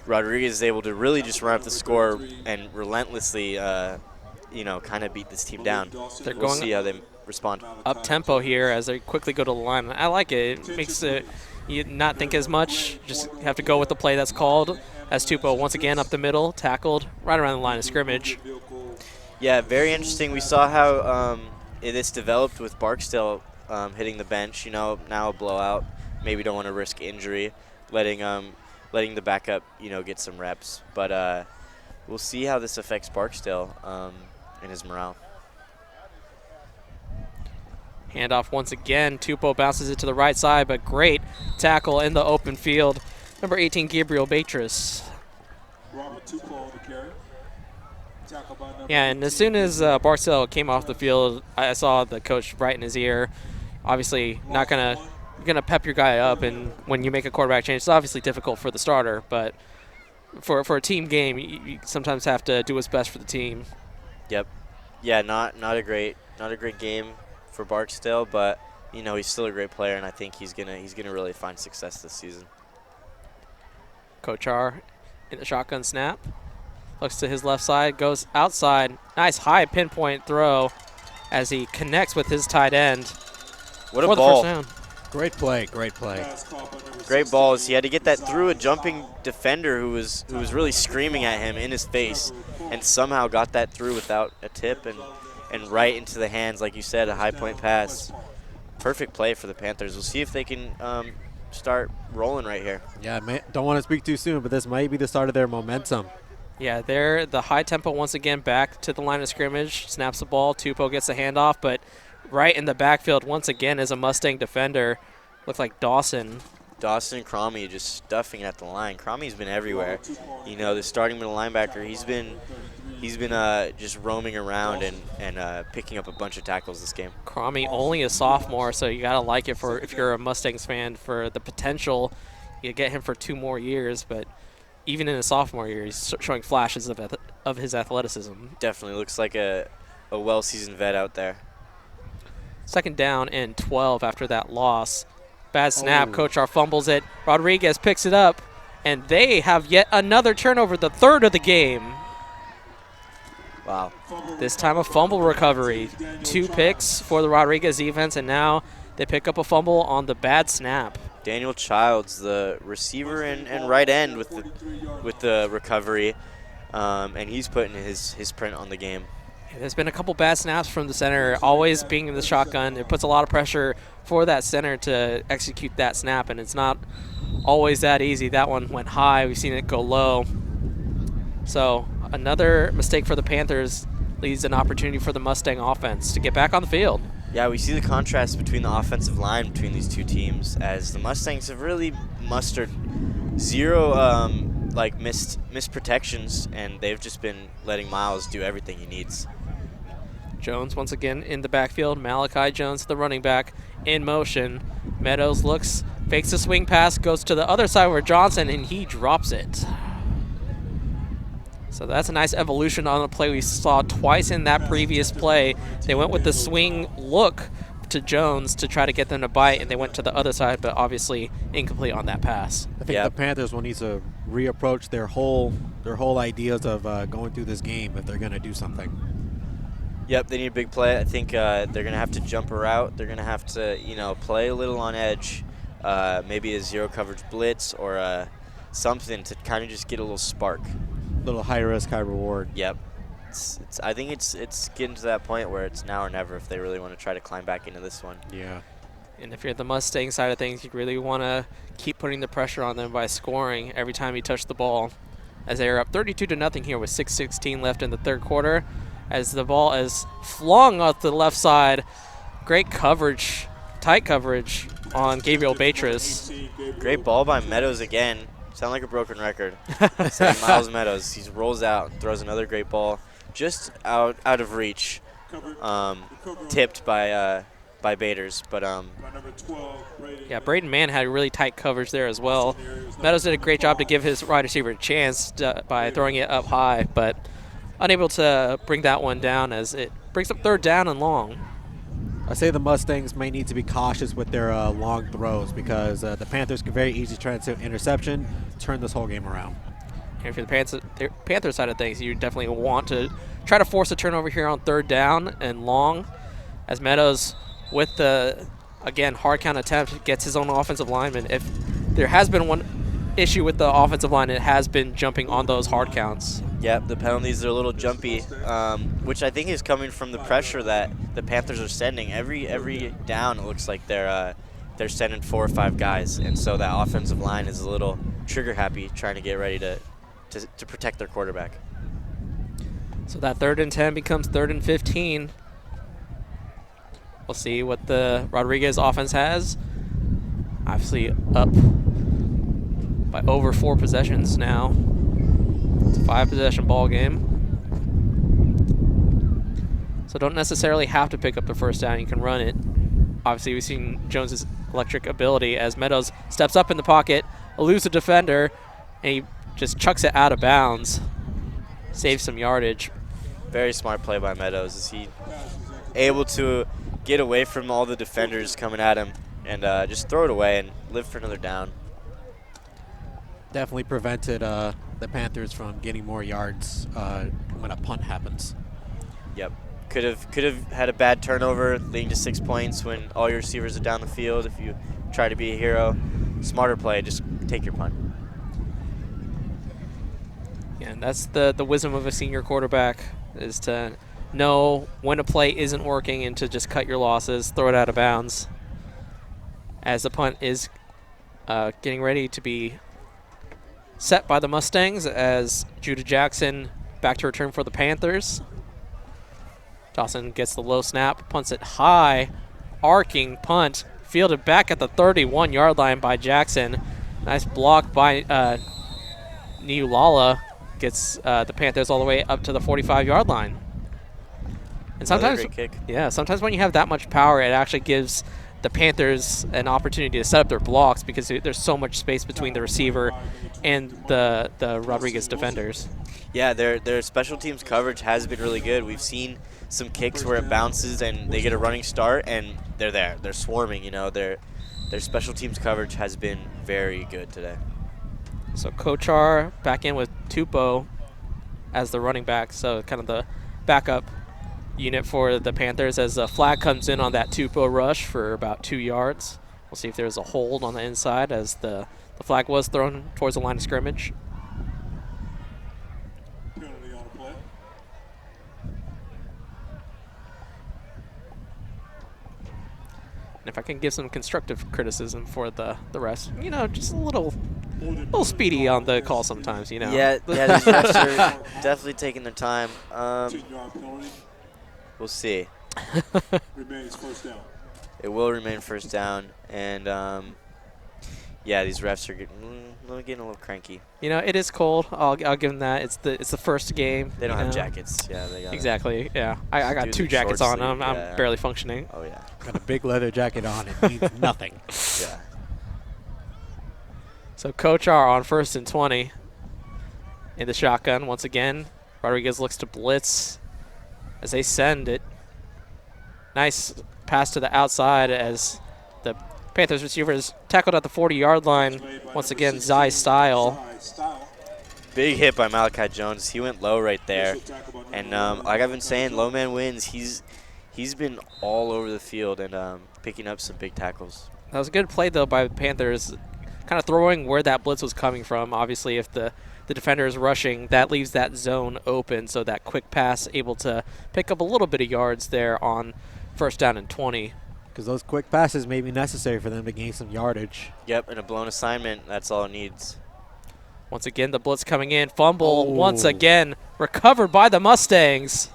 Rodriguez is able to really just run up the score and relentlessly, kind of beat this team down. They're We'll going see how they respond. up tempo here as they quickly go to the line. I like it. It makes you not think as much. Just have to go with the play that's called. As Tupou once again up the middle, tackled right around the line of scrimmage. Yeah, very interesting. We saw how this developed with Barksdale hitting the bench. Now a blowout. Maybe don't want to risk injury, letting the backup get some reps. But we'll see how this affects Barksdale and his morale. Handoff once again. Tupou bounces it to the right side, but great tackle in the open field. Number 18, Gabriel Beatrice. Robert Tupou on the carry. Tackle by number Yeah, and as soon as Barksdale came off the field, I saw the coach right in his ear. Obviously, not gonna pep your guy up, and when you make a quarterback change, it's obviously difficult for the starter. But for a team game, you sometimes have to do what's best for the team. Yep. Yeah, not a great game for Barksdale, but he's still a great player, and I think he's gonna really find success this season. Kochar in the shotgun snap. Looks to his left side, goes outside. Nice high pinpoint throw as he connects with his tight end. What a for ball. the first down. Great play. Great play. pass called by number Great 16, balls. He had to get that through a jumping defender who was really screaming at him in his face, and somehow got that through without a tip and right into the hands, like you said, a high point pass. Perfect play for the Panthers. We'll see if they can start rolling right here. Yeah, don't want to speak too soon, but this might be the start of their momentum. Yeah, they're the high tempo once again back to the line of scrimmage. Snaps the ball. Tupou gets the handoff, but right in the backfield once again is a Mustang defender. Looks like Dawson. Dawson Cromie just stuffing at the line. Cromie's been everywhere. The starting middle linebacker, he's been just roaming around and picking up a bunch of tackles this game. Cromie only a sophomore, so you gotta like it for if you're a Mustangs fan for the potential. You get him for 2 more years, but even in his sophomore year, he's showing flashes of his athleticism. Definitely looks like a well-seasoned vet out there. Second down and 12 after that loss. Bad snap. Kochar fumbles it. Rodriguez picks it up, and they have yet another turnover, the third of the game. Wow. This time a fumble recovery. 2 picks for the Rodriguez defense, and now they pick up a fumble on the bad snap. Daniel Childs, the receiver and right end with the recovery, and he's putting his print on the game. There's been a couple bad snaps from the center, always being in the shotgun. It puts a lot of pressure for that center to execute that snap, and it's not always that easy. That one went high. We've seen it go low. So another mistake for the Panthers leaves an opportunity for the Mustang offense to get back on the field. Yeah, we see the contrast between the offensive line between these two teams, as the Mustangs have really mustered 0 missed protections, and they've just been letting Myles do everything he needs. Jones once again in the backfield. Malachi Jones, the running back, in motion. Meadows looks, fakes a swing pass, goes to the other side where Johnson, and he drops it. So that's a nice evolution on a play we saw twice in that previous play. They went with the swing look to Jones to try to get them to bite, and they went to the other side, but obviously incomplete on that pass. I think the Panthers will need to reapproach their whole ideas of going through this game if they're going to do something. Yep, they need a big play. I think they're going to have to jump a route. They're going to have to, play a little on edge, maybe a 0 coverage blitz or something to kind of just get a little spark. Little high risk, high reward. Yep. I think it's getting to that point where it's now or never if they really want to try to climb back into this one. Yeah. And if you're the Mustang side of things, you really want to keep putting the pressure on them by scoring every time you touch the ball. As they are up 32-0 here with 6:16 left in the third quarter. As the ball is flung off the left side. Great coverage, tight coverage on Gabriel Beatrice. Great ball by Meadows again. Sound like a broken record. Saying Miles Meadows. He rolls out and throws another great ball just out of reach. Tipped by Baiters, but yeah, Braden Mann had really tight coverage there as well. Meadows did a great job to give his wide receiver a chance by throwing it up high, but unable to bring that one down as it brings up 3rd down and long. I say the Mustangs may need to be cautious with their long throws because the Panthers can very easily try to interception, turn this whole game around. And for the Panther side of things, you definitely want to try to force a turnover here on 3rd down and long, as Meadows, with the, again, hard count attempt, gets his own offensive lineman. If there has been one issue with the offensive line, it has been jumping on those hard counts. Yep, the penalties are a little jumpy, which I think is coming from the pressure that the Panthers are sending. Every down, it looks like they're sending 4 or 5 guys, and so that offensive line is a little trigger happy, trying to get ready to protect their quarterback. So that 3rd and 10 becomes 3rd and 15. We'll see what the Rodriguez offense has. Obviously up by over 4 possessions now. It's a 5-possession ball game. So don't necessarily have to pick up the 1st down. You can run it. Obviously, we've seen Jones's electric ability as Meadows steps up in the pocket, eludes a defender, and he just chucks it out of bounds. Saves some yardage. Very smart play by Meadows. Is he able to get away from all the defenders coming at him and just throw it away and live for another down? Definitely prevented the Panthers from getting more yards when a punt happens. Yep. Could have had a bad turnover leading to 6 points when all your receivers are down the field. If you try to be a hero, smarter play, just take your punt. Yeah, and that's the wisdom of a senior quarterback, is to know when a play isn't working and to just cut your losses, throw it out of bounds. As the punt is getting ready to be set by the Mustangs, as Judah Jackson back to return for the Panthers. Dawson gets the low snap, punts it high, arcing punt, fielded back at the 31-yard line by Jackson. Nice block by Niulala, gets the Panthers all the way up to the 45-yard line. And sometimes, great kick. Yeah, sometimes when you have that much power, it actually gives the Panthers an opportunity to set up their blocks because there's so much space between the receiver and the Rodriguez defenders. Yeah, their special teams coverage has been really good. We've seen some kicks where it bounces and they get a running start and they're there. They're swarming, you know. Their special teams coverage has been very good today. So Kochar back in with Tupou as the running back, so kind of the backup unit for the Panthers as a flag comes in on that Tupou rush for about 2 yards. We'll see if there's a hold on the inside as the flag was thrown towards the line of scrimmage. Penalty on the play. And if I can give some constructive criticism for the rest, you know, just a little speedy on the call sometimes, you know. Yeah, these refs are definitely taking their time. 10-yard penalty. We'll see. Remains 1st down. It will remain 1st down, and yeah, these refs are getting a little cranky. You know, it is cold. I'll give them that. It's the first game. They don't have jackets. Yeah, they got exactly. Yeah, I got 2 jackets on. I'm barely functioning. Oh yeah. Got a big leather jacket on. It means nothing. Yeah. So Kochar on 1st and 20 in the shotgun once again. Rodriguez looks to blitz as they send it. Nice pass to the outside as the Panthers receiver is tackled at the 40-yard line. Once again, Zai Style. Big hit by Malachi Jones. He went low right there. And like I've been saying, low man wins. He's been all over the field and picking up some big tackles. That was a good play, though, by the Panthers, kind of throwing where that blitz was coming from. Obviously, if the defender is rushing, that leaves that zone open, so that quick pass able to pick up a little bit of yards there on 1st down and 20. Because those quick passes may be necessary for them to gain some yardage. Yep, and a blown assignment, that's all it needs. Once again, the blitz coming in. Fumble once again, recovered by the Mustangs.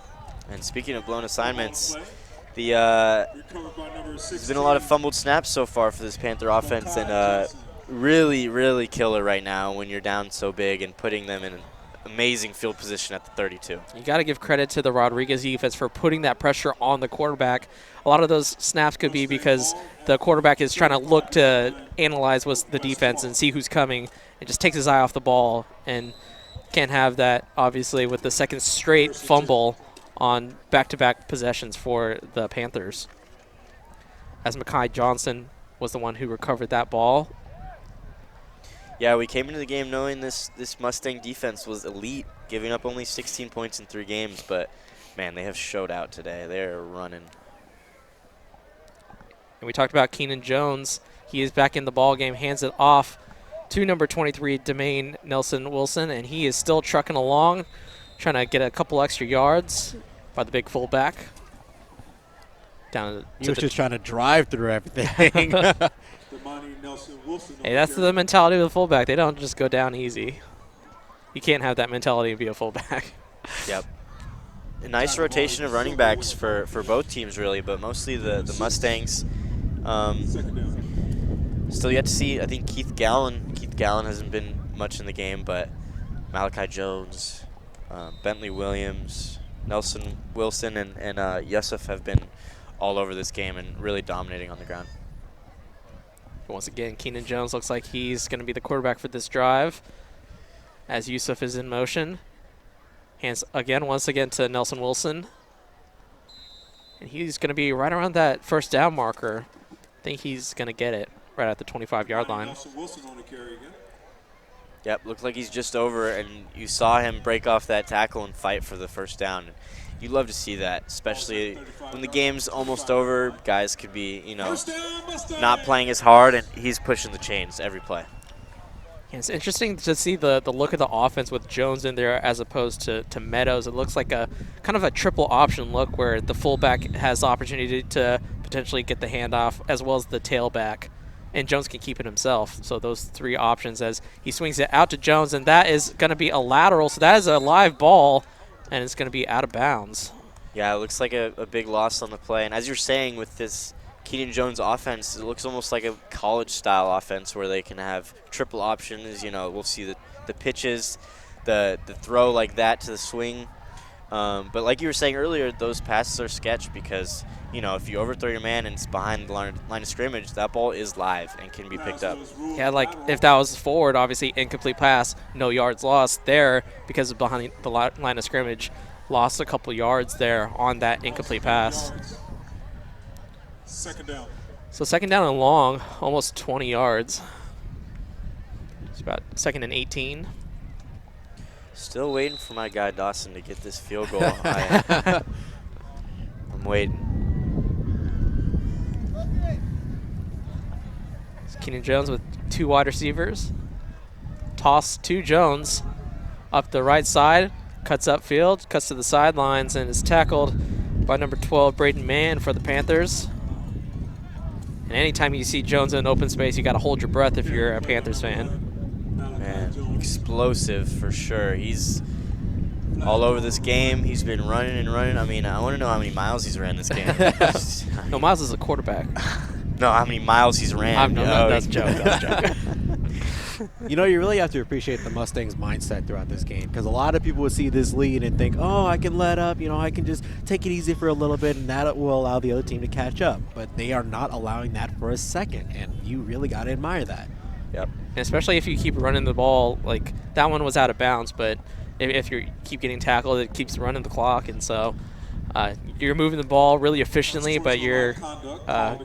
And speaking of blown assignments, there's been a lot of fumbled snaps so far for this Panther offense, and really, really killer right now when you're down so big and putting them in an amazing field position at the 32. You got to give credit to the Rodriguez defense for putting that pressure on the quarterback. A lot of those snaps could be because the quarterback is trying to look to analyze what's the defense and see who's coming and just takes his eye off the ball. And Can't have that, obviously, with the second straight fumble on back-to-back possessions for the Panthers. As Mekhi Johnson was the one who recovered that ball. Yeah, we came into the game knowing this Mustang defense was elite, giving up only 16 points in 3 games, but, man, they have showed out today. They're running. And we talked about Keenan Jones. He is back in the ball game, hands it off to number 23, Demaine Nelson Wilson, and he is still trucking along, trying to get a couple extra yards by the big fullback. He was just trying to drive through everything. Hey, that's the mentality of the fullback. They don't just go down easy. You can't have that mentality and be a fullback. Yep. A nice rotation of running backs for both teams, really, but mostly the Mustangs. Still yet to see, I think, Keith Gallen. Keith Gallen hasn't been much in the game, but Malachi Jones, Bentley Williams, Nelson Wilson, and Yusuf have been all over this game and really dominating on the ground. Once again, Keenan Jones looks like he's going to be the quarterback for this drive as Yusuf is in motion. Hands again, once again, to Nelson Wilson. And he's going to be right around that first down marker. I think he's going to get it right at the 25-yard line. Yep, looked like he's just over, and you saw him break off that tackle and fight for the first down. You love to see that, especially when the game's almost over. Guys could be, not playing as hard, and he's pushing the chains every play. Yeah, it's interesting to see the look of the offense with Jones in there as opposed to Meadows. It looks like a kind of a triple option look where the fullback has the opportunity to potentially get the handoff as well as the tailback, and Jones can keep it himself. So those 3 options as he swings it out to Jones, and that is going to be a lateral. So that is a live ball, and it's going to be out of bounds. Yeah, it looks like a big loss on the play. And as you're saying, with this Keenan Jones offense, it looks almost like a college-style offense where they can have triple options. We'll see the pitches, the throw like that to the swing. But like you were saying earlier, those passes are sketch because, if you overthrow your man and it's behind the line of scrimmage, that ball is live and can be picked up. Yeah, like if that was forward, obviously incomplete pass, no yards lost there because of behind the line of scrimmage. Lost a couple yards there on that incomplete pass. Second down. So second down and long, almost 20 yards. It's about second and 18. Still waiting for my guy Dawson to get this field goal. I'm waiting. It's Keenan Jones with 2 wide receivers. Toss to Jones up the right side, cuts upfield, cuts to the sidelines, and is tackled by number 12, Braden Mann for the Panthers. And anytime you see Jones in open space, you got to hold your breath if you're a Panthers fan. Man, explosive for sure. He's all over this game. He's been running and running. I mean, I want to know how many miles he's ran this game. No, Miles is a quarterback. No, how many miles he's ran. That's a joke. That's a joke. You really have to appreciate the Mustangs' mindset throughout this game because a lot of people would see this lead and think, oh, I can let up, I can just take it easy for a little bit and that will allow the other team to catch up. But they are not allowing that for a second, and you really got to admire that. Yep. And especially if you keep running the ball, like that one was out of bounds, but if you keep getting tackled, it keeps running the clock, and so you're moving the ball really efficiently, but you're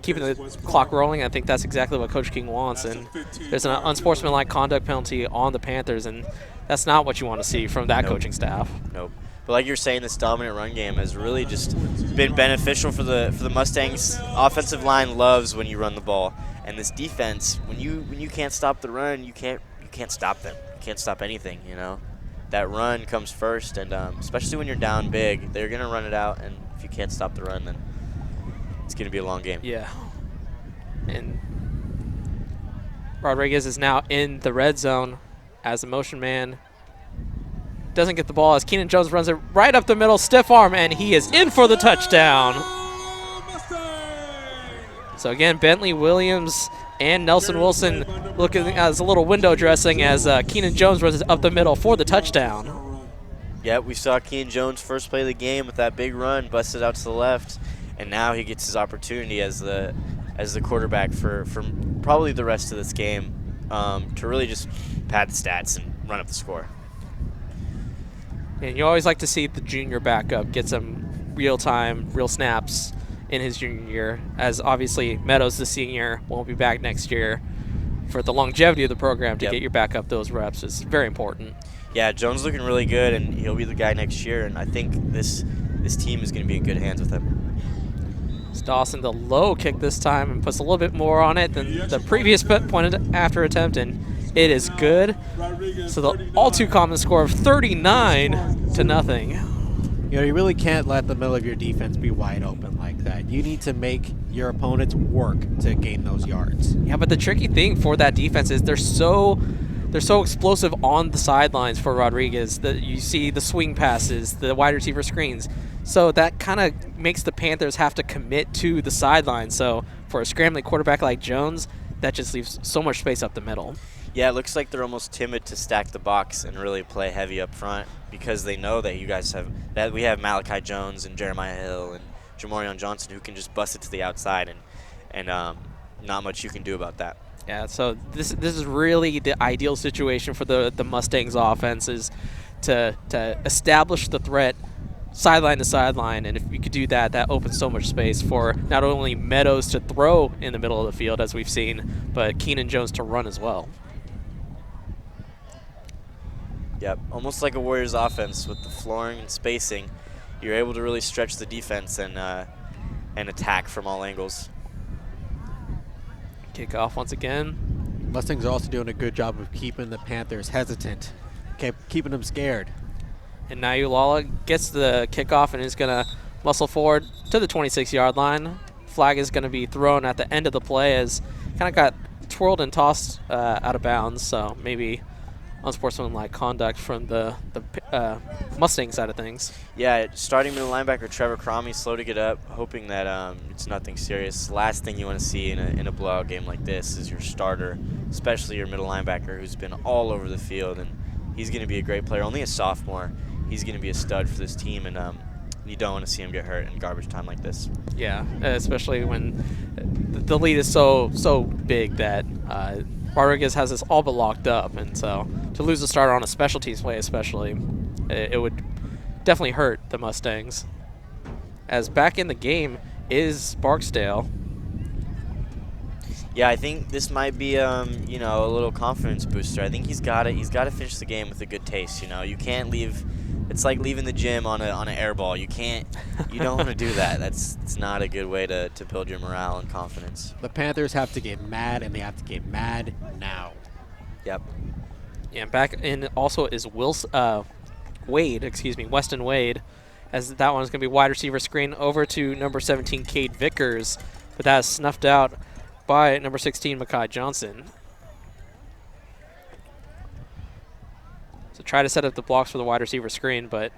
keeping the clock rolling. I think that's exactly what Coach King wants, and there's an unsportsmanlike conduct penalty on the Panthers, and that's not what you want to see from that coaching staff. Nope. But like you're saying, this dominant run game has really just been beneficial for the Mustangs. Offensive line loves when you run the ball, and this defense, when you can't stop the run, you can't stop them. You can't stop anything. That run comes first, and especially when you're down big, they're gonna run it out, and if you can't stop the run, then it's gonna be a long game. Yeah. And Rodriguez is now in the red zone as the motion man. Doesn't get the ball as Keenan Jones runs it right up the middle, stiff arm, and he is in for the touchdown. So again, Bentley Williams and Nelson Wilson looking as a little window dressing as Keenan Jones runs it up the middle for the touchdown. Yeah, we saw Keenan Jones first play of the game with that big run, busted out to the left, and now he gets his opportunity as the quarterback for probably the rest of this game to really just pad the stats and run up the score. And you always like to see the junior backup get some real time, real snaps in his junior year, as obviously Meadows, the senior, won't be back next year. For the longevity of the program, to get your backup those reps is very important. Yeah, Jones looking really good, and he'll be the guy next year, and I think this team is going to be in good hands with him. It's Dawson, the low kick this time, and puts a little bit more on it than the previous pointed after attempt, and it is good. So the all too common score of 39-0. You know, you really can't let the middle of your defense be wide open like that. You need to make your opponents work to gain those yards. Yeah, but the tricky thing for that defense is they're so explosive on the sidelines for Rodriguez that you see the swing passes, the wide receiver screens. So that kind of makes the Panthers have to commit to the sideline. So for a scrambling quarterback like Jones, that just leaves so much space up the middle. Yeah, it looks like they're almost timid to stack the box and really play heavy up front because they know that we have Malachi Jones and Jeremiah Hill and Jamorion Johnson who can just bust it to the outside, and not much you can do about that. Yeah, so this is really the ideal situation for the Mustangs offense, is to establish the threat sideline to sideline, and if you could do that, that opens so much space for not only Meadows to throw in the middle of the field as we've seen, but Keenan Jones to run as well. Yep, almost like a Warriors offense with the flooring and spacing. You're able to really stretch the defense and attack from all angles. Kick off once again. Mustangs are also doing a good job of keeping the Panthers hesitant, keeping them scared. And now Ulala gets the kickoff and is going to muscle forward to the 26-yard line. Flag is going to be thrown at the end of the play as kind of got twirled and tossed out of bounds, so maybe unsportsmanlike conduct from the Mustang side of things. Yeah, starting middle linebacker Trevor Cromie slow to get up, hoping that it's nothing serious. Last thing you want to see in a blowout game like this is your starter, especially your middle linebacker who's been all over the field, and he's going to be a great player. Only a sophomore. He's going to be a stud for this team, and you don't want to see him get hurt in garbage time like this. Yeah, especially when the lead is so big that Rodriguez has this all but locked up, and so to lose a starter on a special teams play especially, it would definitely hurt the Mustangs. As back in the game is Barksdale. Yeah, I think this might be a little confidence booster. I think he's got to finish the game with a good taste. You can't leave. It's like leaving the gym on an air ball. You don't want to do that. It's not a good way to build your morale and confidence. The Panthers have to get mad, and they have to get mad now. Yep. Yeah, back in also is Weston Wade, as that one is going to be wide receiver screen over to number 17, Cade Vickers, but that is snuffed out by number 16, Makai Johnson. So try to set up the blocks for the wide receiver screen, but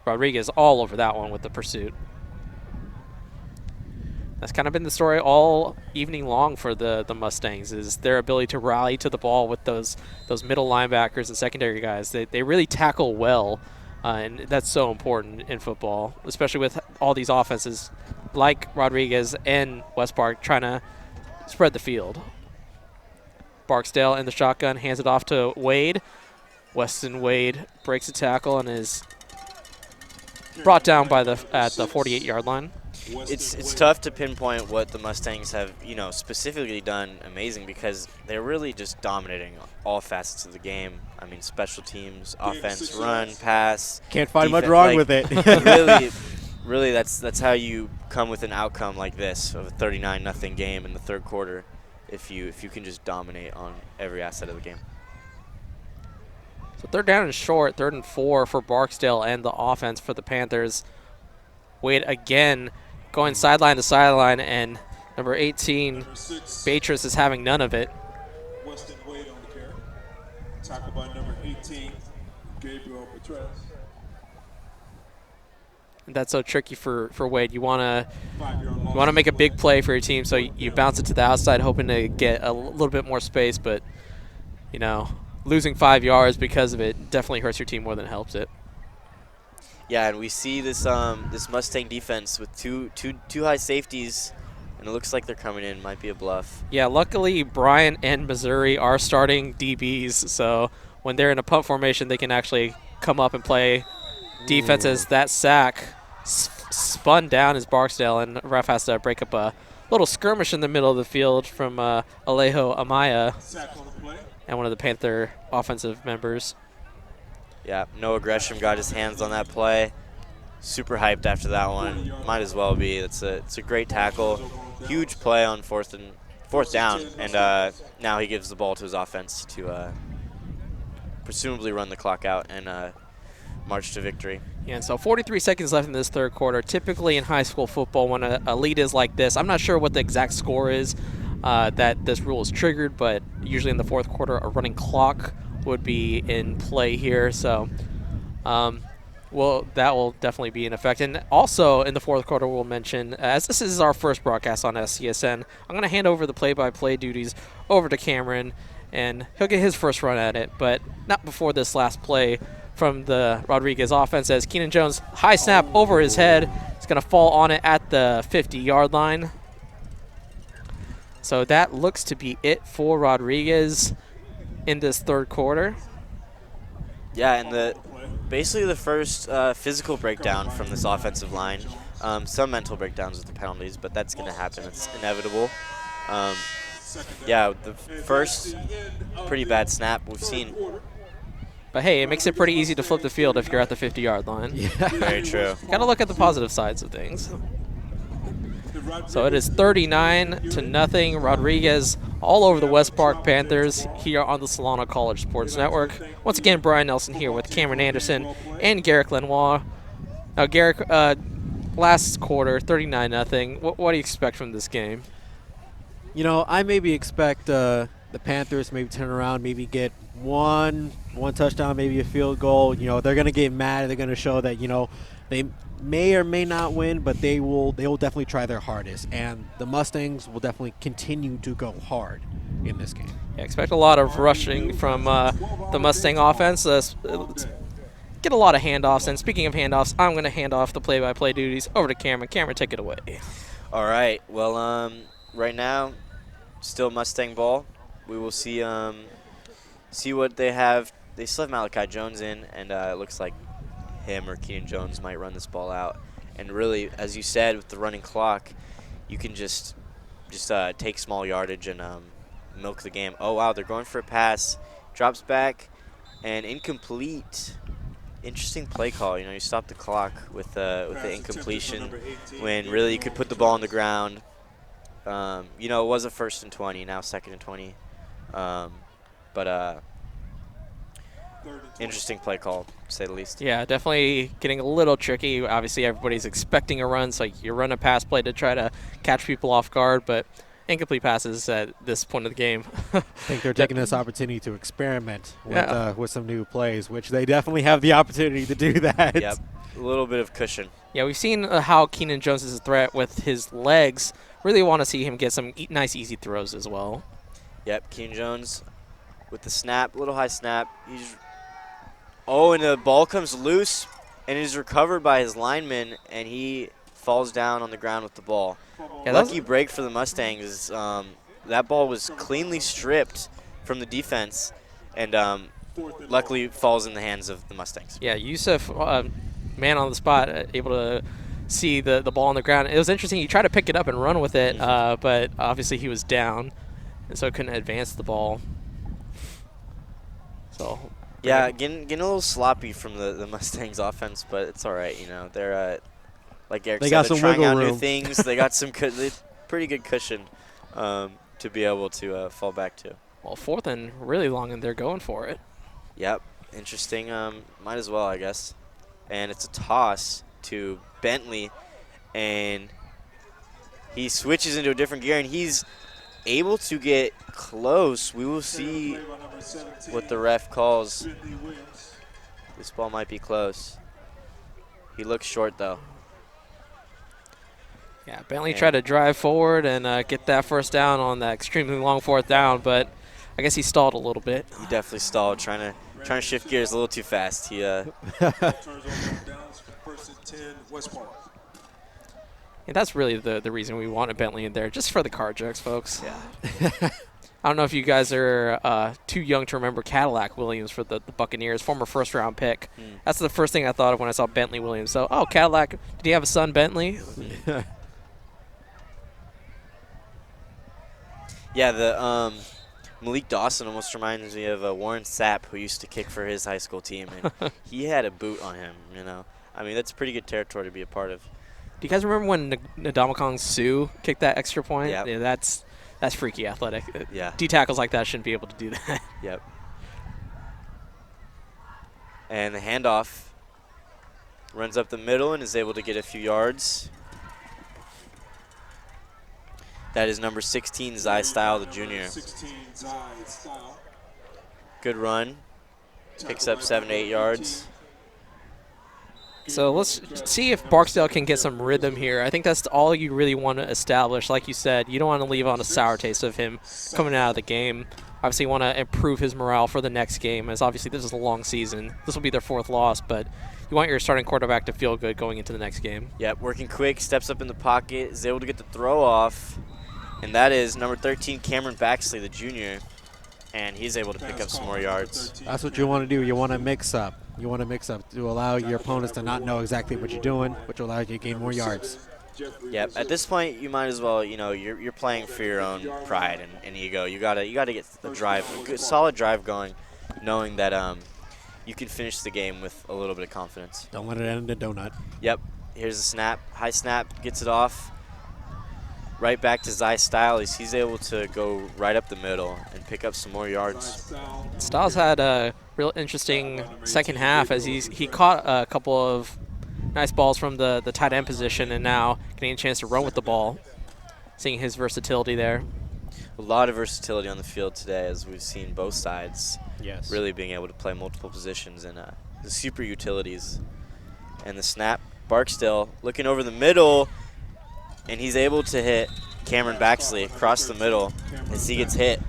Rodriguez all over that one with the pursuit. That's kind of been the story all evening long for the Mustangs, is their ability to rally to the ball with those middle linebackers and secondary guys. They really tackle well, and that's so important in football, especially with all these offenses like Rodriguez and West Park trying to spread the field. Barksdale in the shotgun, hands it off to Wade. Weston Wade breaks a tackle and is brought down at the 48-yard line. It's tough to pinpoint what the Mustangs have, specifically done amazing, because they're really just dominating all facets of the game. I mean, special teams, offense, run, pass. Can't find much wrong with it. really, that's how you come with an outcome like this of a 39-0 game in the third quarter, if you can just dominate on every asset of the game. So third down and short, 3rd and 4 for Barksdale and the offense for the Panthers. Wade again going sideline to sideline, and number 18, Beatrice, is having none of it. Weston Wade on the carry. Tackled by number 18, Gabriel Petres. And that's so tricky for Wade. You want to make a big play for your team, so you bounce it to the outside hoping to get a little bit more space, but losing 5 yards because of it definitely hurts your team more than it helps it. Yeah, and we see this Mustang defense with two high safeties, and it looks like they're coming in. Might be a bluff. Yeah, luckily Bryan and Missouri are starting DBs, so when they're in a punt formation, they can actually come up and play defense as that sack spun down as Barksdale, and ref has to break up a little skirmish in the middle of the field from Alejo Amaya and one of the Panther offensive members. Yeah, no aggression, got his hands on that play. Super hyped after that one. Might as well be. It's a great tackle. Huge play on fourth down, and now he gives the ball to his offense to presumably run the clock out and march to victory. Yeah, and so 43 seconds left in this third quarter. Typically in high school football, when a lead is like this, I'm not sure what the exact score is that this rule is triggered, but usually in the fourth quarter, a running clock would be in play here. So, well, that will definitely be in effect. And also in the fourth quarter, we'll mention, as this is our first broadcast on SCSN, I'm going to hand over the play-by-play duties over to Cameron, and he'll get his first run at it, but not before this last play from the Rodriguez offense, as Keenan Jones, high snap over his head. It's going to fall on it at the 50-yard line. So that looks to be it for Rodriguez in this third quarter. Yeah, and basically the first physical breakdown from this offensive line. Some mental breakdowns with the penalties, but that's going to happen. It's inevitable. Yeah, the first pretty bad snap we've seen. But hey, it makes it pretty easy to flip the field if you're at the 50-yard line. Yeah. Very true. Got to look at the positive sides of things. So it is 39-0. Rodriguez all over the West Park Panthers here on the Solano College Sports Network. Once again, Brian Nelson here with Cameron Anderson and Garrick Lenoir. Now, Garrick, last quarter, 39-0. What do you expect from this game? You know, I maybe expect the Panthers maybe turn around, maybe get one touchdown, maybe a field goal. You know, they're going to get mad. They're going to show that, you know, they may or may not win, but they will definitely try their hardest. And the Mustangs will definitely continue to go hard in this game. Yeah, expect a lot of rushing from the Mustang offense. Get a lot of handoffs. And speaking of handoffs, I'm going to hand off the play-by-play duties over to Cameron. Cameron, take it away. All right. Well, right now, still Mustang ball. We will see what they have. They still have Malachi Jones in, and it looks like him or Keenan Jones might run this ball out. And really, as you said, with the running clock, you can just take small yardage and milk the game. Oh, wow, they're going for a pass. Drops back, and incomplete. Interesting play call. You know, you stop the clock with the incompletion when really you could put the ball on the ground. You know, it was a 1st and 20, now 2nd and 20. But interesting play call, to say the least. Yeah, definitely getting a little tricky. Obviously, everybody's expecting a run, so you run a pass play to try to catch people off guard, but incomplete passes at this point of the game. I think they're taking this opportunity to experiment with some new plays, which they definitely have the opportunity to do that. Yep, a little bit of cushion. Yeah, we've seen how Keenan Jones is a threat with his legs. Really want to see him get some nice, easy throws as well. Yep, Keenan Jones with the snap, little high snap. And the ball comes loose and is recovered by his lineman, and he falls down on the ground with the ball. Yeah, lucky break for the Mustangs. That ball was cleanly stripped from the defense, and luckily falls in the hands of the Mustangs. Yeah, Yusuf, man on the spot, able to see the ball on the ground. It was interesting. He tried to pick it up and run with it, but obviously he was down, and so couldn't advance the ball. So yeah, getting a little sloppy from the Mustangs offense, but it's all right. You know, they're like Eric said, they're trying out new things. They got some pretty good cushion to be able to fall back to. Well, 4th and really long, and they're going for it. Yep, interesting. Might as well, I guess. And it's a toss to Bentley, and he switches into a different gear, and he's able to get close. We will see what the ref calls. This ball might be close. He looks short, though. Yeah, Bentley tried to drive forward and get that first down on that extremely long 4th down, but I guess he stalled a little bit. He definitely stalled, trying to shift gears a little too fast. He turns over downs for 1st and 10, West Park. And that's really the reason we wanted Bentley in there, just for the car jokes, folks. Yeah. I don't know if you guys are too young to remember Cadillac Williams for the Buccaneers, former first-round pick. That's the first thing I thought of when I saw Bentley Williams. So, oh, Cadillac, did he have a son, Bentley? Yeah, the Malik Dawson almost reminds me of Warren Sapp, who used to kick for his high school team, and he had a boot on him, you know. I mean, that's pretty good territory to be a part of. Do you guys remember when Ndamukong Suh kicked that extra point? Yep. Yeah, that's freaky athletic. Yeah. D tackles like that shouldn't be able to do that. Yep. And the handoff runs up the middle and is able to get a few yards. That is number 16, Zai Style, the junior. 16, Zai Style. Good run. Picks up 7 to 8 yards. So let's see if Barksdale can get some rhythm here. I think that's all you really want to establish. Like you said, you don't want to leave on a sour taste of him coming out of the game. Obviously, you want to improve his morale for the next game, as obviously this is a long season. This will be their 4th loss, but you want your starting quarterback to feel good going into the next game. Yep, working quick, steps up in the pocket, is able to get the throw off, and that is number 13, Cameron Baxley, the junior, and he's able to pick up some more yards. That's what you want to do. You want to mix up. You want to mix up to allow your opponents to not know exactly what you're doing, which will allow you to gain more yards. Yep. At this point, you might as well. You know, you're playing for your own pride and ego. You gotta get the drive, a good, solid drive going, knowing that you can finish the game with a little bit of confidence. Don't let it end in a donut. Yep. Here's a snap. High snap. Gets it off. Right back to Zai Style. He's able to go right up the middle and pick up some more yards. Styles had a real interesting second half as he caught a couple of nice balls from the tight end position and now getting a chance to run with the ball. Seeing his versatility there. A lot of versatility on the field today, as we've seen both sides. Yes. Really being able to play multiple positions and the super utilities. And the snap. Barksdale looking over the middle. And he's able to hit Cameron Baxley across the middle as he gets hit.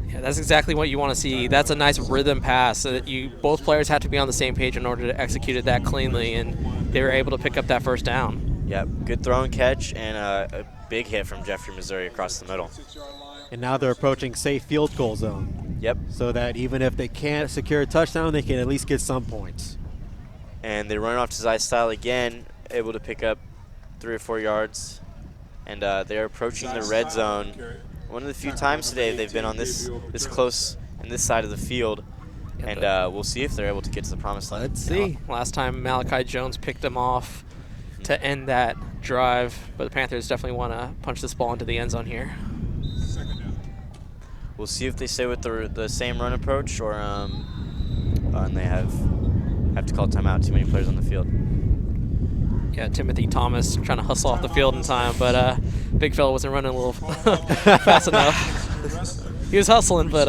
Yeah, that's exactly what you want to see. That's a nice rhythm pass. So that both players have to be on the same page in order to execute it that cleanly, and they were able to pick up that first down. Yep, good throw and catch, and a big hit from Jeffrey, Missouri across the middle. And now they're approaching safe field goal zone. Yep. So that even if they can't secure a touchdown, they can at least get some points. And they run off to Zai Style again, able to pick up 3 or 4 yards. And they're approaching the red zone. One of the few times today they've been on this close in this side of the field. And we'll see if they're able to get to the promised land. Let's see. Last time Malachi Jones picked them off to end that drive, but the Panthers definitely want to punch this ball into the end zone here. We'll see if they stay with the same run approach or and they have to call timeout. Too many players on the field. Yeah, Timothy Thomas trying to hustle off the field in time, but big fella wasn't running a little fast enough. He was hustling, but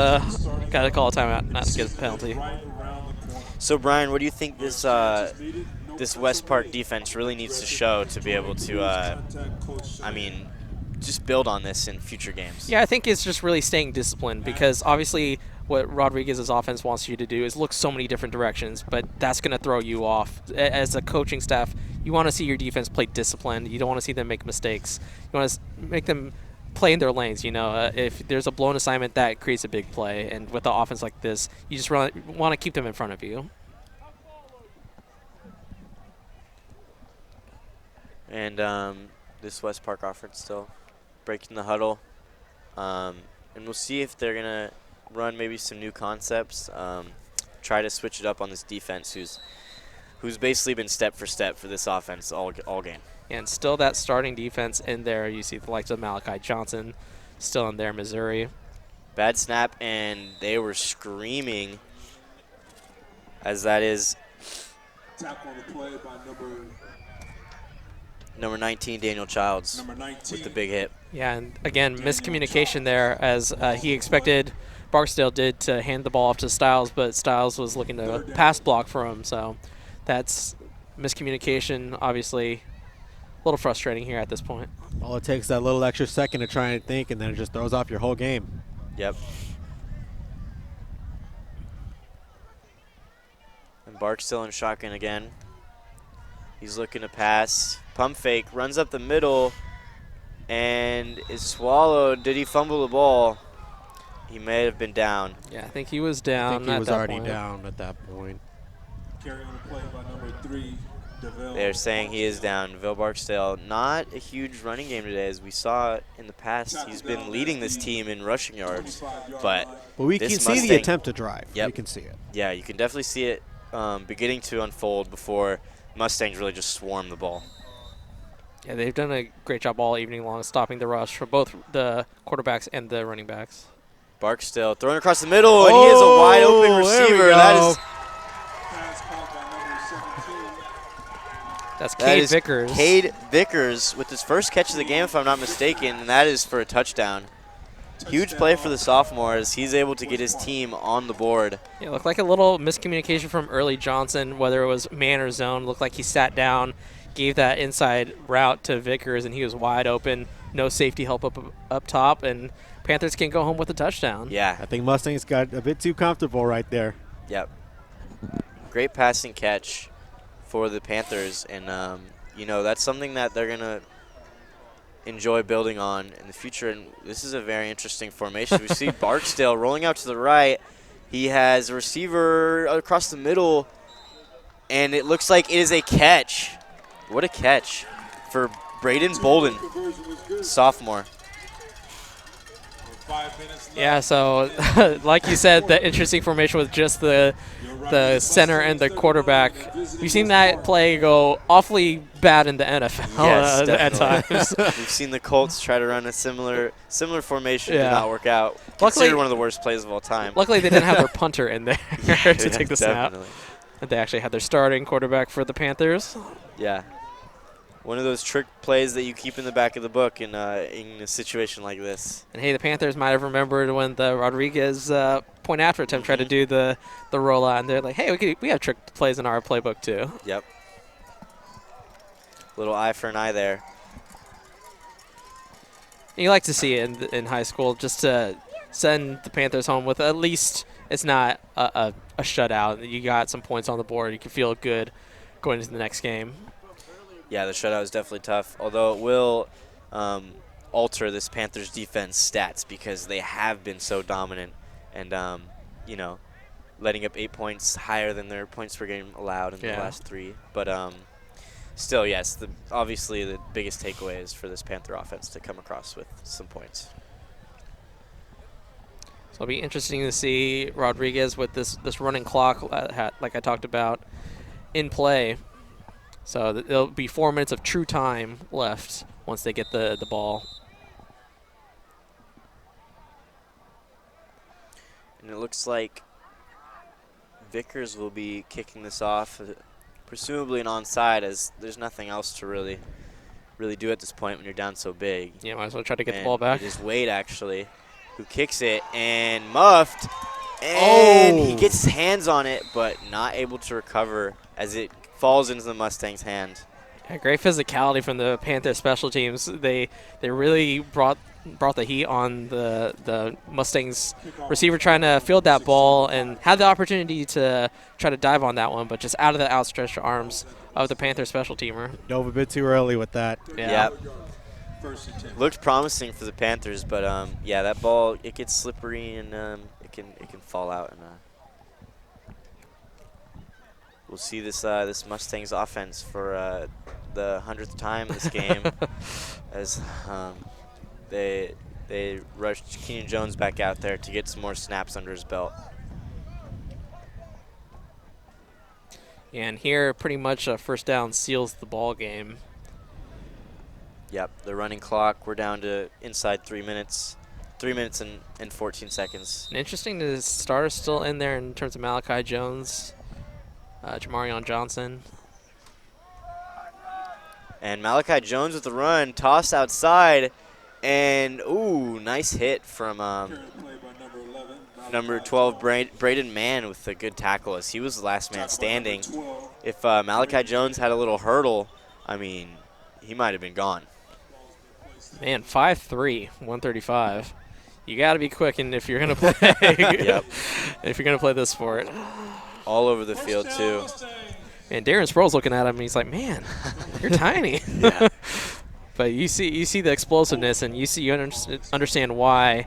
got to call a timeout, not to get a penalty. So, Brian, what do you think this West Park defense really needs to show to be able to, just build on this in future games? Yeah, I think it's just really staying disciplined because obviously what Rodriguez's offense wants you to do is look so many different directions, but that's going to throw you off. As a coaching staff, you want to see your defense play disciplined. You don't want to see them make mistakes. You want to make them play in their lanes. You know, if there's a blown assignment, that creates a big play. And with an offense like this, you just want to keep them in front of you. And this West Park offense still breaking the huddle. And we'll see if they're going to run maybe some new concepts, try to switch it up on this defense who's basically been step for step for this offense all game. And still that starting defense in there. You see the likes of Malachi Johnson still in there, Missouri. Bad snap, and they were screaming as that is Tackle on the play by number 19, Daniel Childs, number 19. with the big hit. Yeah, and again, miscommunication there as he expected Barksdale did to hand the ball off to Styles, but Styles was looking to pass block for him. So that's miscommunication, obviously a little frustrating here at this point. All it takes is that little extra second to try and think, and then it just throws off your whole game. Yep. And Barksdale in shotgun again. He's looking to pass. Pump fake, runs up the middle, and is swallowed. Did he fumble the ball? He may have been down. Yeah, I think he was I down. think he at was that already point. down at that point. Carrying the play by number 3, DeVille. They're saying he is down. Ville Barksdale, not a huge running game today. As we saw in the past, he's been leading this team in rushing yards. But we this can see the Mustang- attempt to drive. Yep. We can see it. Yeah, you can definitely see it beginning to unfold before Mustangs really just swarm the ball. Yeah, they've done a great job all evening long stopping the rush for both the quarterbacks and the running backs. Barksdale throwing across the middle, and he is a wide open there we receiver. go. That is Pass caught by number 17. That's that Cade is Vickers. Cade Vickers with his first catch of the game, if I'm not mistaken, and that is for a touchdown. Huge play for the sophomore as he's able to get his team on the board. Yeah, looked like a little miscommunication from early Johnson, whether it was man or zone. Looked like he sat down, gave that inside route to Vickers, and he was wide open. No safety help up top, and Panthers can go home with a touchdown. Yeah, I think Mustangs got a bit too comfortable right there. yep. Great passing catch for the Panthers, and that's something that they're gonna enjoy building on in the future. And this is a very interesting formation. We see Barksdale rolling out to the right. He has a receiver across the middle, and it looks like it is a catch. What a catch for Braden Bolden, Conversion was good. sophomore. 5 minutes left. Yeah, so like you said, the interesting formation with just the center and the quarterback. We've seen that play go awfully bad in the NFL Yes, at definitely. times. We've seen the Colts try to run a similar formation, Yeah. did not work out. Luckily- Considered one of the worst plays of all time. Luckily, they didn't have their punter in there to take the snap. Definitely. They actually had their starting quarterback for the Panthers. Yeah. One of those trick plays that you keep in the back of the book in a situation like this. And hey, the Panthers might have remembered when the Rodriguez point after attempt tried to do the rollout, and they're like, hey, we have trick plays in our playbook too. Yep. Little eye for an eye there. You like to see it in high school, just to send the Panthers home with at least it's not a shutout. You got some points on the board. You can feel good going into the next game. Yeah, the shutout is definitely tough, although it will alter this Panthers defense stats because they have been so dominant and, letting up 8 points higher than their points per game allowed in the last 3. But still, yes, obviously the biggest takeaway is for this Panther offense to come across with some points. So it'll be interesting to see Rodriguez with this running clock, like I talked about, in play. So there'll be 4 minutes of true time left once they get the ball. And it looks like Vickers will be kicking this off, presumably an onside, as there's nothing else to really do at this point when you're down so big. Yeah, might as well try to get the And ball back. It is Wade, actually, who kicks it, and muffed. And he gets his hands on it, but not able to recover as it falls into the Mustangs' hand. Yeah, great physicality from the Panther special teams. They really brought the heat on the Mustangs receiver trying to field that ball and had the opportunity to try to dive on that one, but just out of the outstretched arms of the Panther special teamer. Dove a bit too early with that. Yeah. Yep. Looked promising for the Panthers, but that ball, it gets slippery and it can fall out. And we'll see this Mustangs offense for the 100th time this game as they rushed Keenan Jones back out there to get some more snaps under his belt. And here, pretty much a first down seals the ball game. Yep, the running clock, we're down to inside 3 minutes. 3 minutes and 14 seconds. And interesting, the starter's still in there in terms of Malachi Jones, Jamarion Johnson. And Malachi Jones with the run, toss outside, and ooh, nice hit from number 12, Braden Mann with a good tackle as he was the last man standing. If Malachi Jones had a little hurdle, I mean, he might have been gone. Man, 5'3", 135. You got to be quick, and if you're gonna play, Yep. if you're gonna play this sport, All over the field too. and Darren Sproul's looking at him, and he's like, "Man, you're tiny." Yeah. But you see the explosiveness, and you understand why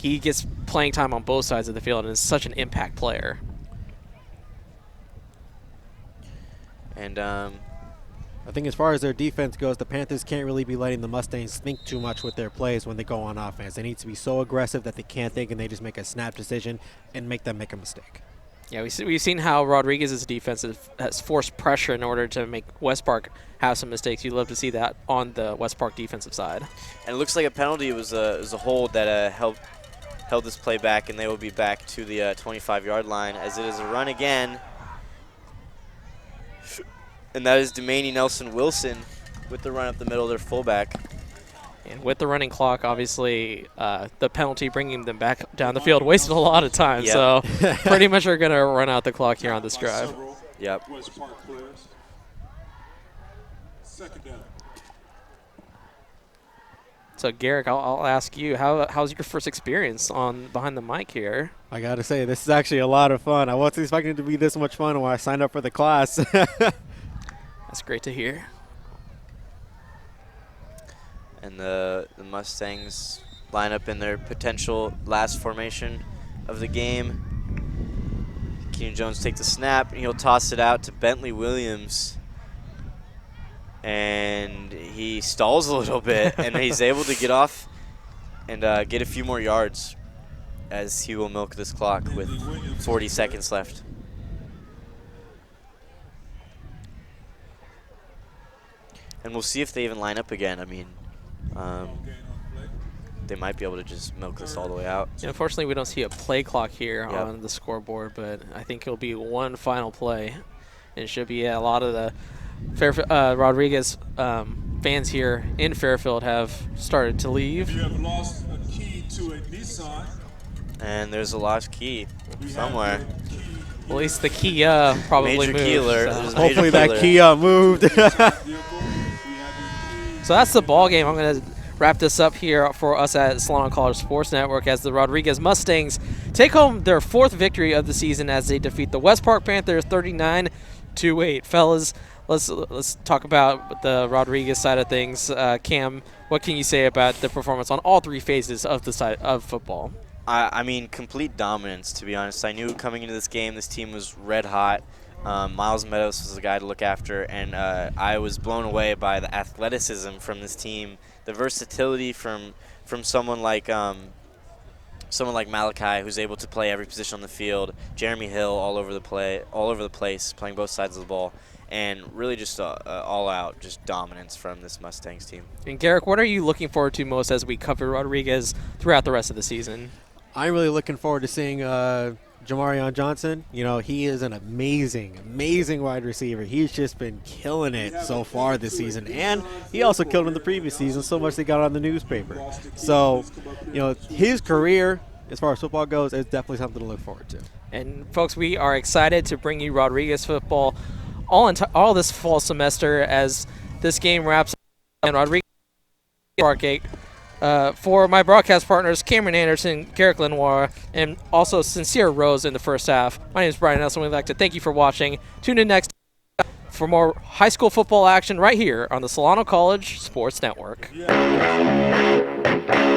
he gets playing time on both sides of the field and is such an impact player. And I think as far as their defense goes, the Panthers can't really be letting the Mustangs think too much with their plays when they go on offense. They need to be so aggressive that they can't think and they just make a snap decision and make them make a mistake. Yeah, we've seen how Rodriguez's defense has forced pressure in order to make West Park have some mistakes. You'd love to see that on the West Park defensive side. And it looks like a penalty was a hold that held this play back, and they will be back to the 25-yard line as it is a run again. And that is Demaney Nelson Wilson with the run up the middle of their fullback. And with the running clock, obviously, the penalty bringing them back down the field wasted a lot of time. Yep. So pretty much are going to run out the clock here on this drive. Yep. West Park players. Second down. So Garrick, I'll ask you, how's your first experience on behind the mic here? I got to say, this is actually a lot of fun. I wasn't expecting it to be this much fun when I signed up for the class. That's great to hear. And the Mustangs line up in their potential last formation of the game. Keenan Jones takes the snap, and he'll toss it out to Bentley Williams. And he stalls a little bit, and he's able to get off and get a few more yards as he will milk this clock with 40 seconds left. And we'll see if they even line up again. I mean, they might be able to just milk this all the way out. Yeah, unfortunately, we don't see a play clock here on the scoreboard, but I think it'll be one final play. And it should be a lot of the Rodriguez fans here in Fairfield have started to leave. You have lost a key to a Nissan. And there's a lost key somewhere. Well, at least the key probably Major moved. key alert. So. There's a Hopefully major that key key moved. So that's the ball game. I'm going to wrap this up here for us at Solano College Sports Network as the Rodriguez Mustangs take home their 4th victory of the season as they defeat the West Park Panthers 39-8. Fellas, let's talk about the Rodriguez side of things. Cam, what can you say about the performance on all 3 phases of the side of football? I mean, complete dominance, to be honest. I knew coming into this game, this team was red hot. Miles Meadows was the guy to look after, and I was blown away by the athleticism from this team, the versatility from someone like Malachi, who's able to play every position on the field. Jeremy Hill all over the place, playing both sides of the ball, and really just all out just dominance from this Mustangs team. And Garrick, what are you looking forward to most as we cover Rodriguez throughout the rest of the season? I'm really looking forward to seeing Jamarion Johnson. You know, he is an amazing wide receiver. He's just been killing it so far this season. And he also killed in the previous season, so much they got on the newspaper. So, you know, his career, as far as football goes, is definitely something to look forward to. And, folks, we are excited to bring you Rodriguez football all this fall semester as this game wraps up. And Rodriguez Parkgate. For my broadcast partners, Cameron Anderson, Garrick Lenoir, and also Sincere Rose in the first half. My name is Brian Nelson. We'd like to thank you for watching. Tune in next for more high school football action right here on the Solano College Sports Network. Yeah.